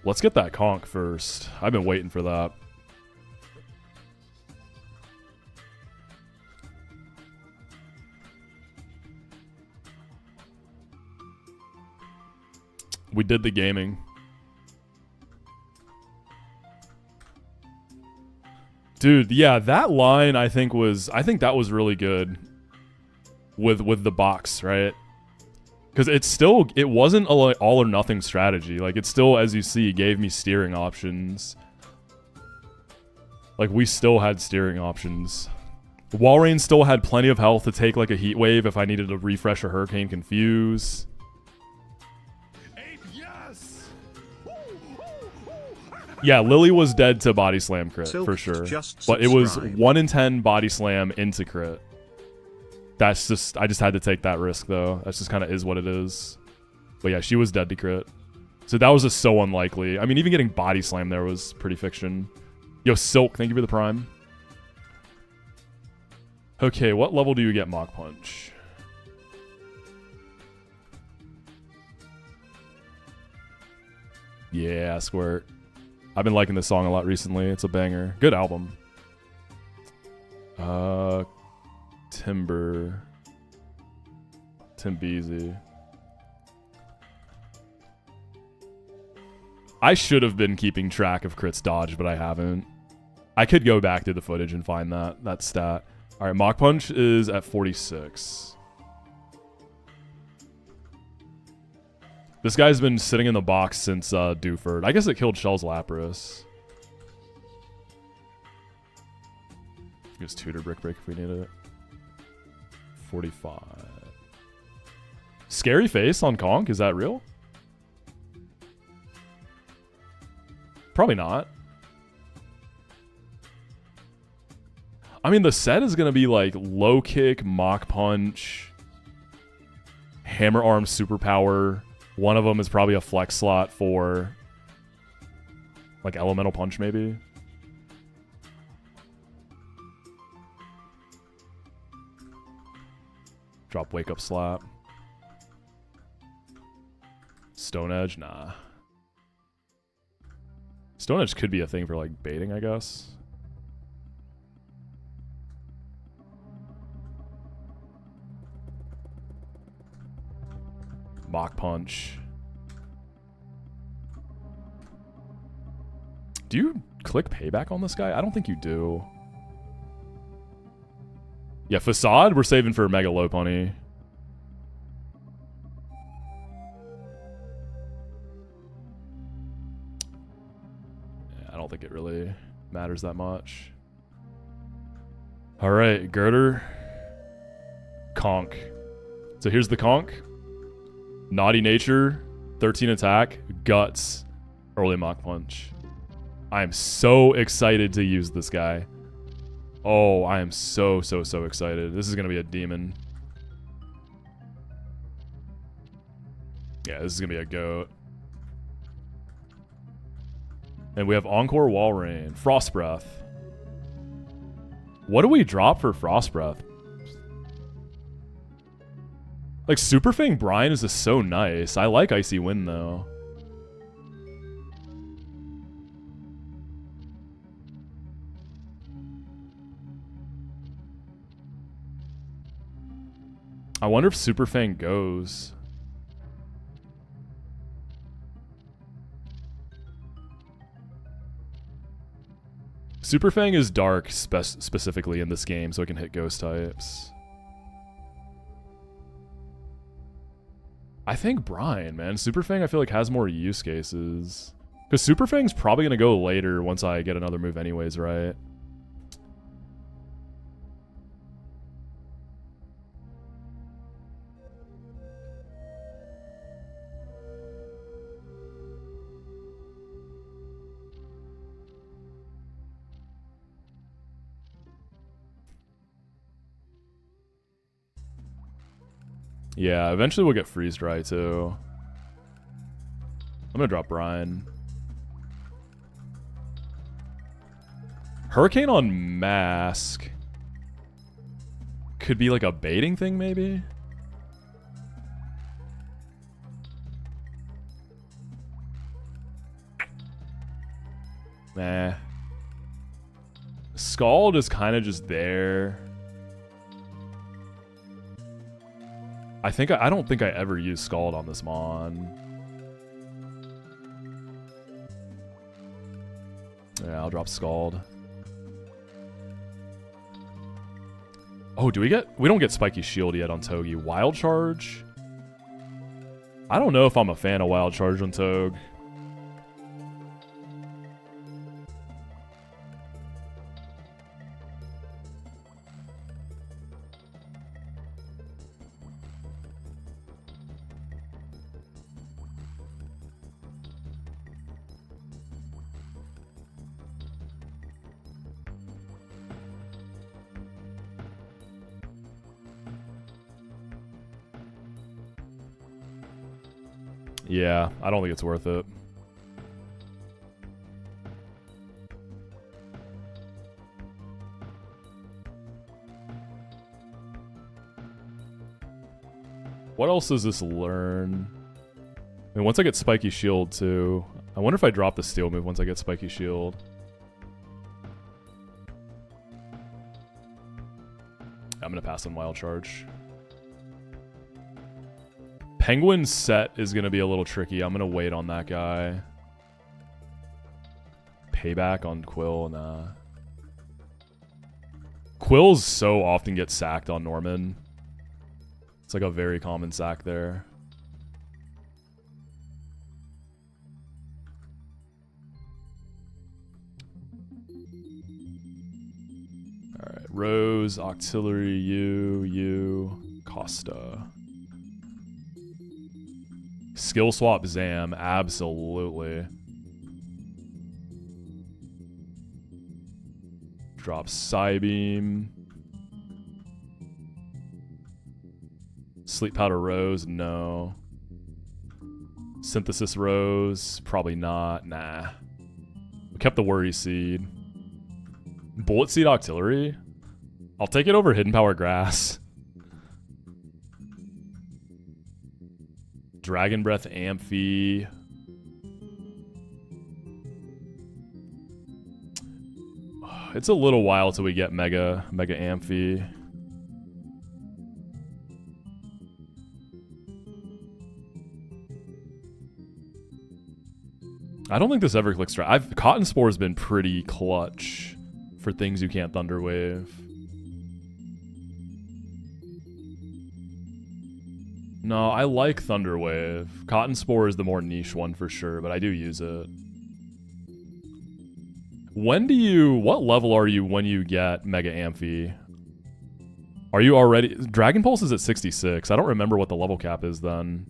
Let's get that conch first. I've been waiting for that. We did the gaming. Dude, yeah, that line I think that was really good with the box, right? Because it wasn't a like all or nothing strategy. Like it still, as you see, gave me steering options. Like we still had steering options. Walrein still had plenty of health to take like a heat wave if I needed to refresh a Hurricane Confuse. Yeah, Lily was dead to body slam crit for sure. But it was 1 in 10 body slam into crit. That's just, I just had to take that risk though. That's just kind of is what it is. But yeah, she was dead to crit. So that was just so unlikely. I mean, even getting body slam there was pretty fiction. Yo, Silk, thank you for the prime. Okay, what level do you get Mach Punch? Yeah, Squirt. I've been liking this song a lot recently. It's a banger. Good album. Timber. Timbeezy. I should have been keeping track of crits dodge, but I haven't. I could go back to the footage and find that stat. All right, Mach Punch is at 46. This guy's been sitting in the box since Dewford. I guess it killed Shell's Lapras. Use Tutor Brick Break if we need it. 45. Scary face on Conk, is that real? Probably not. I mean, the set is going to be like low kick, Mach Punch, Hammer Arm Superpower. One of them is probably a flex slot for like Elemental Punch maybe. Drop Wake Up Slap. Stone Edge? Nah. Stone Edge could be a thing for like baiting, I guess. Mach Punch. Do you click payback on this guy? I don't think you do. Yeah, Facade, we're saving for Mega Lopunny. Yeah, I don't think it really matters that much. Alright, Girder. Conk. So here's the Conk. Naughty Nature, 13 attack, Guts, early Mach Punch. I am so excited to use this guy. Oh, I am so excited. This is going to be a demon. Yeah, this is going to be a goat. And we have Encore Walrein. Frost Breath. What do we drop for Frost Breath? Like, Super Fang Brine is just so nice. I like Icy Wind, though. I wonder if Super Fang goes. Super Fang is dark specifically in this game, so it can hit ghost types. I think Brine, man. Super Fang I feel like has more use cases. Because Super Fang's probably going to go later once I get another move anyways, right? Yeah, eventually we'll get Freeze Dry too. I'm gonna drop Brine. Hurricane on Mask could be like a baiting thing, maybe? Nah. Scald is kind of just there. I don't think I ever used Scald on this Mon. Yeah, I'll drop Scald. Oh, we don't get Spiky Shield yet on Togi. Wild Charge? I don't know if I'm a fan of Wild Charge on Tog. Yeah, I don't think it's worth it. What else does this learn? I mean, once I get Spiky Shield too. I wonder if I drop the Steel move once I get Spiky Shield. I'm gonna pass on Wild Charge. Penguin set is gonna be a little tricky. I'm gonna wait on that guy. Payback on Quill, nah. Quills so often get sacked on Norman. It's like a very common sack there. Alright, Rose, Auxiliary, you, Costa. Skill swap Zam, absolutely. Drop Psybeam. Sleep Powder Rose, no. Synthesis Rose, probably not, nah. We kept the Worry Seed. Bullet Seed Auxiliary? I'll take it over Hidden Power Grass. Dragon Breath Amphi. It's a little while till we get Mega Amphi. I don't think this ever clicks right. Cotton Spore's been pretty clutch for things you can't Thunder Wave. No, I like Thunder Wave. Cotton Spore is the more niche one for sure, but I do use it. What level are you when you get Mega Amphi? Are you already... Dragon Pulse is at 66. I don't remember what the level cap is then.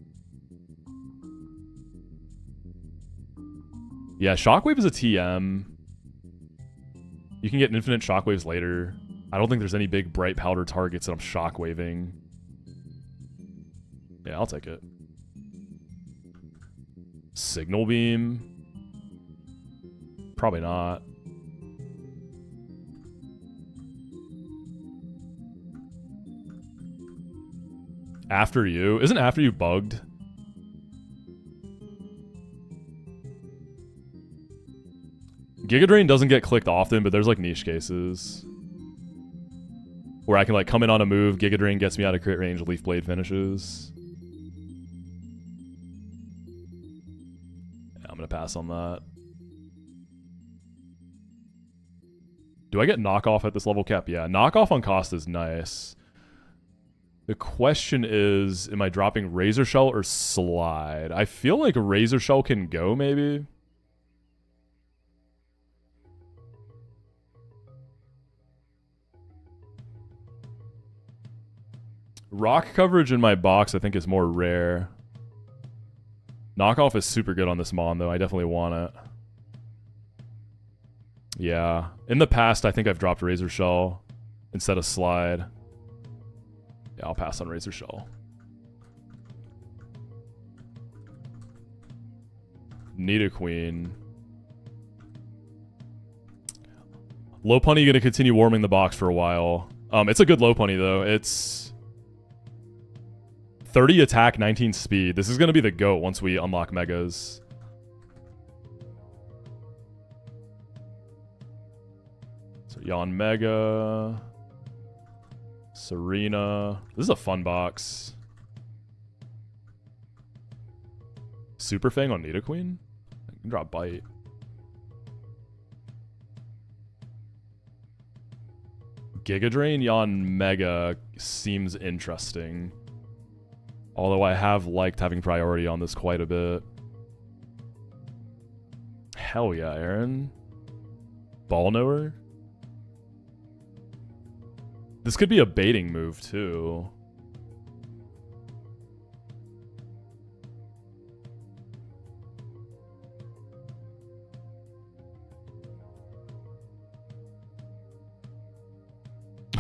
Yeah, Shockwave is a TM. You can get infinite Shockwaves later. I don't think there's any big bright powder targets that I'm Shockwaving. Yeah, I'll take it. Signal Beam? Probably not. After You? Isn't After You bugged? Giga Drain doesn't get clicked often, but there's like niche cases where I can like come in on a move, Giga Drain gets me out of crit range, Leaf Blade finishes. Yeah, I'm gonna pass on that. Do I get knockoff at this level cap? Yeah, knockoff on cost is nice. The question is, am I dropping Razor Shell or Slide? I feel like Razor Shell can go, maybe. Rock coverage in my box, I think, is more rare. Knockoff is super good on this Mon, though. I definitely want it. Yeah. In the past, I think I've dropped Razor Shell instead of Slide. Yeah, I'll pass on Razor Shell. Nidoqueen. Lopunny gonna continue warming the box for a while. It's a good Lopunny, though. It's 30 attack, 19 speed. This is going to be the GOAT once we unlock Megas. So Yon Mega. Serena. This is a fun box. Super Fang on Nidoqueen? I can drop Bite. Giga Drain Yon Mega seems interesting. Although I have liked having priority on this quite a bit. Hell yeah, Aaron. Ball Knower? This could be a baiting move, too.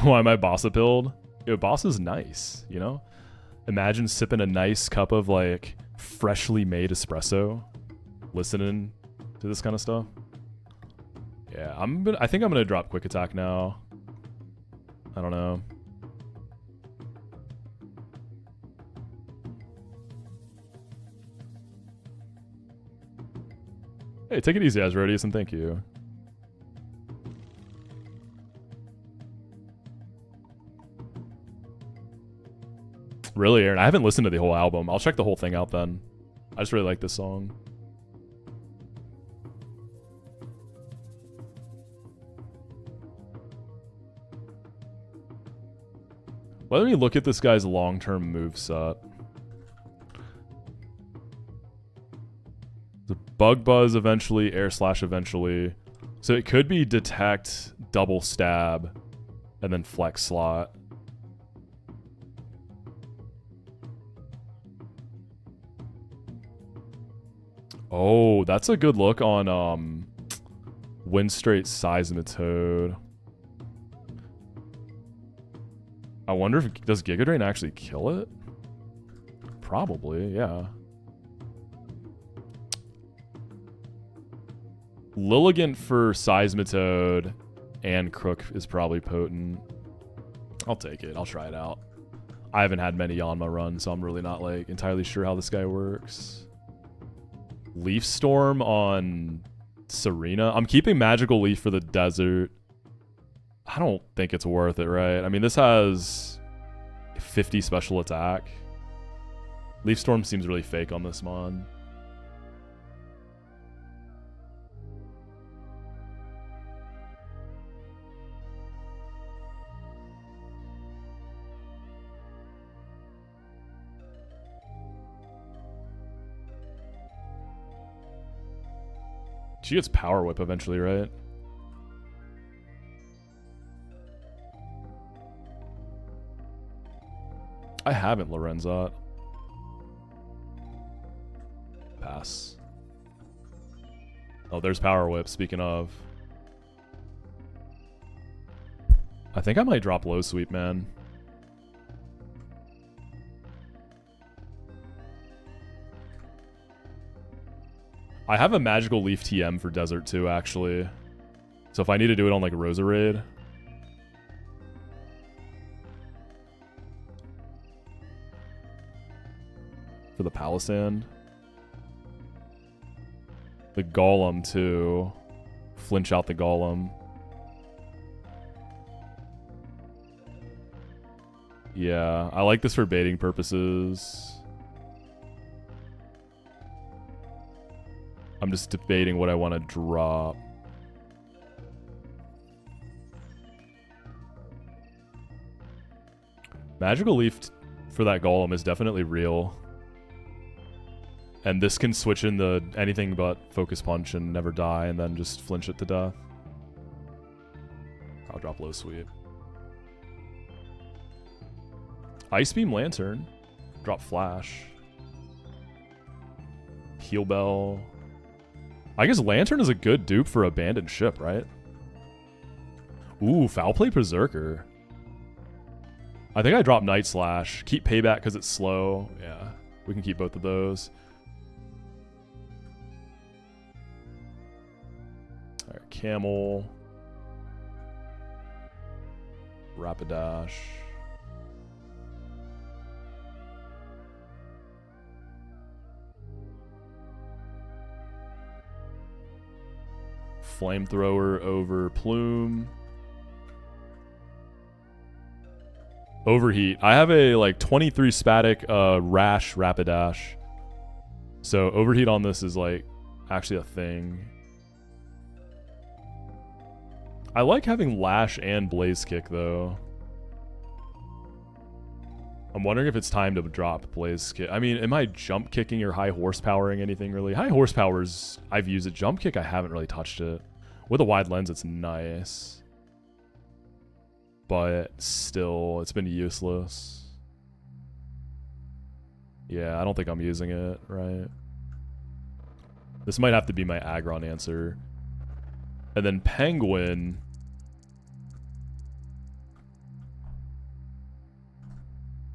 Why am I Bossapilled? Yo, Boss is nice, you know? Imagine sipping a nice cup of, like, freshly made espresso. Listening to this kind of stuff. Yeah, I think I'm gonna drop quick attack now. I don't know. Hey, take it easy, Asrodius, and thank you. Really, Aaron? I haven't listened to the whole album. I'll check the whole thing out then. I just really like this song. Let me look at this guy's long-term moveset. The Bug Buzz eventually, Air Slash eventually. So it could be Detect, Double Stab, and then Flex Slot. Oh, that's a good look on Wind Straight Seismitoad. I wonder if does Giga Drain actually kill it? Probably, yeah. Lilligant for Seismitoad and Crook is probably potent. I'll take it. I'll try it out. I haven't had many Yanma runs, so I'm really not like entirely sure how this guy works. Leaf Storm on Serena. I'm keeping Magical Leaf for the desert. I don't think it's worth it, right? I mean, this has 50 special attack. Leaf Storm seems really fake on this mon. She gets Power Whip eventually, right? I haven't Lorenzat. Pass. Oh, there's Power Whip, speaking of. I think I might drop Low Sweep, man. I have a Magical Leaf TM for Desert too, actually. So if I need to do it on like Roserade. For the Palisand. The Golem too. Flinch out the Golem. Yeah, I like this for baiting purposes. I'm just debating what I want to drop. Magical Leaf for that Golem is definitely real. And this can switch into anything but Focus Punch and never die and then just flinch it to death. I'll drop Low Sweep. Ice Beam Lantern. Drop Flash. Heal Bell. I guess Lantern is a good dupe for Abandoned Ship, right? Ooh, Foul Play Berserker. I think I drop Night Slash. Keep Payback because it's slow. Yeah, we can keep both of those. Alright, Camel. Rapidash. Flamethrower over Plume. Overheat. I have a like 23 Spatic Rash Rapidash. So Overheat on this is like actually a thing. I like having Lash and Blaze Kick though. I'm wondering if it's time to drop Blaze Kick. I mean, am I jump kicking or high horsepowering anything really? High horsepower's I've used it. Jump kick I haven't really touched it. With a wide lens it's nice. But still, it's been useless. Yeah, I don't think I'm using it, right? This might have to be my Aggron answer. And then Penguin.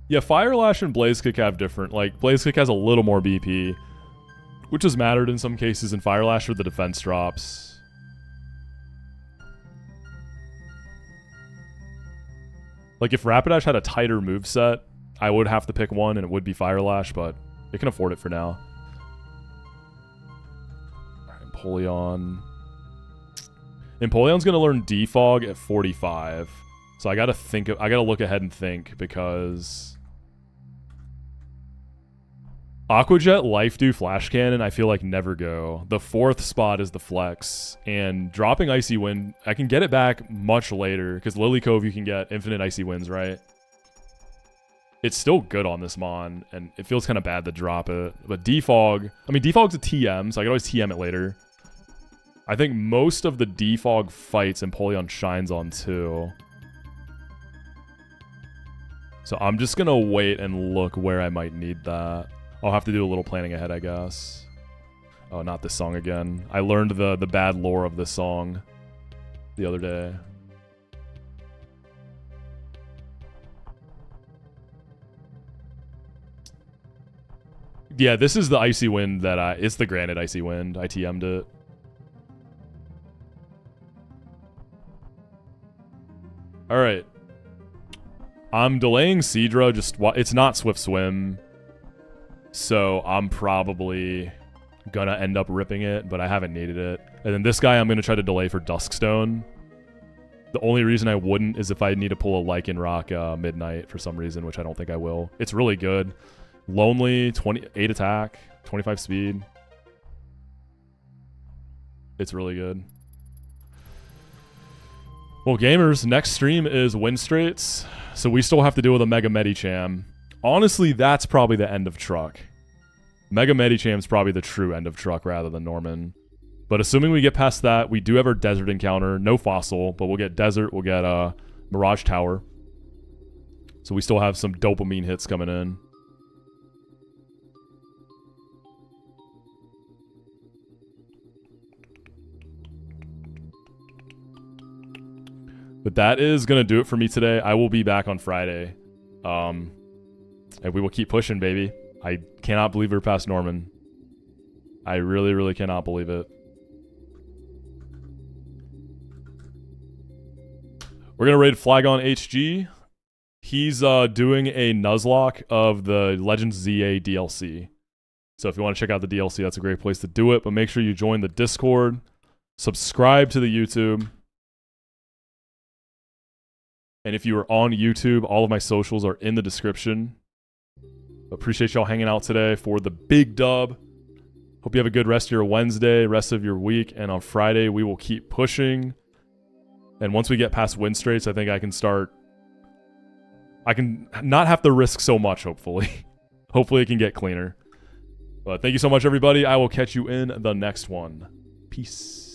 Yeah, Fire Lash and Blaze Kick have different. Like, Blaze Kick has a little more BP, which has mattered in some cases, and Fire Lash for the defense drops. Like, if Rapidash had a tighter moveset, I would have to pick one, and it would be Fire Lash, but it can afford it for now. Alright, Empoleon. Empoleon's gonna learn Defog at 45. So I gotta look ahead and think, because Aqua Jet, Life Dew, Flash Cannon, I feel like never go. The 4th spot is the flex, and dropping Icy Wind, I can get it back much later, because Lily Cove you can get infinite Icy Winds, right? It's still good on this Mon, and it feels kind of bad to drop it. But Defog, I mean, Defog's a TM, so I can always TM it later. I think most of the Defog fights Empoleon shines on too. So I'm just gonna wait and look where I might need that. I'll have to do a little planning ahead, I guess. Oh, not this song again. I learned the bad lore of this song the other day. Yeah, this is the Icy Wind that it's the Granite Icy Wind. I TM'd it. Alright. I'm delaying Seadra, it's not Swift Swim. So I'm probably gonna end up ripping it, but I haven't needed it. And then this guy I'm gonna try to delay for Duskstone. The only reason I wouldn't is if I need to pull a Lycanroc Midnight for some reason, which I don't think I will. It's really good. Lonely, 28 attack, 25 speed. It's really good. Well, gamers, next stream is Wind Straits, so we still have to deal with a Mega Medicham. Honestly, that's probably the end of Truck. Mega Medicham's probably the true end of Truck rather than Norman. But assuming we get past that, we do have our Desert encounter. No Fossil, but we'll get Desert, we'll get Mirage Tower. So we still have some dopamine hits coming in. But that is going to do it for me today. I will be back on Friday. And we will keep pushing, baby. I cannot believe we're past Norman. I really, really cannot believe it. We're going to raid Flagon HG. He's doing a Nuzlocke of the Legends ZA DLC. So if you want to check out the DLC, that's a great place to do it. But make sure you join the Discord. Subscribe to the YouTube. And if you are on YouTube, all of my socials are in the description. Appreciate y'all hanging out today for the big dub. Hope you have a good rest of your Wednesday, rest of your week. And on Friday, we will keep pushing. And once we get past Wind Straits, I think I can start... I can not have to risk so much, hopefully. Hopefully it can get cleaner. But thank you so much, everybody. I will catch you in the next one. Peace.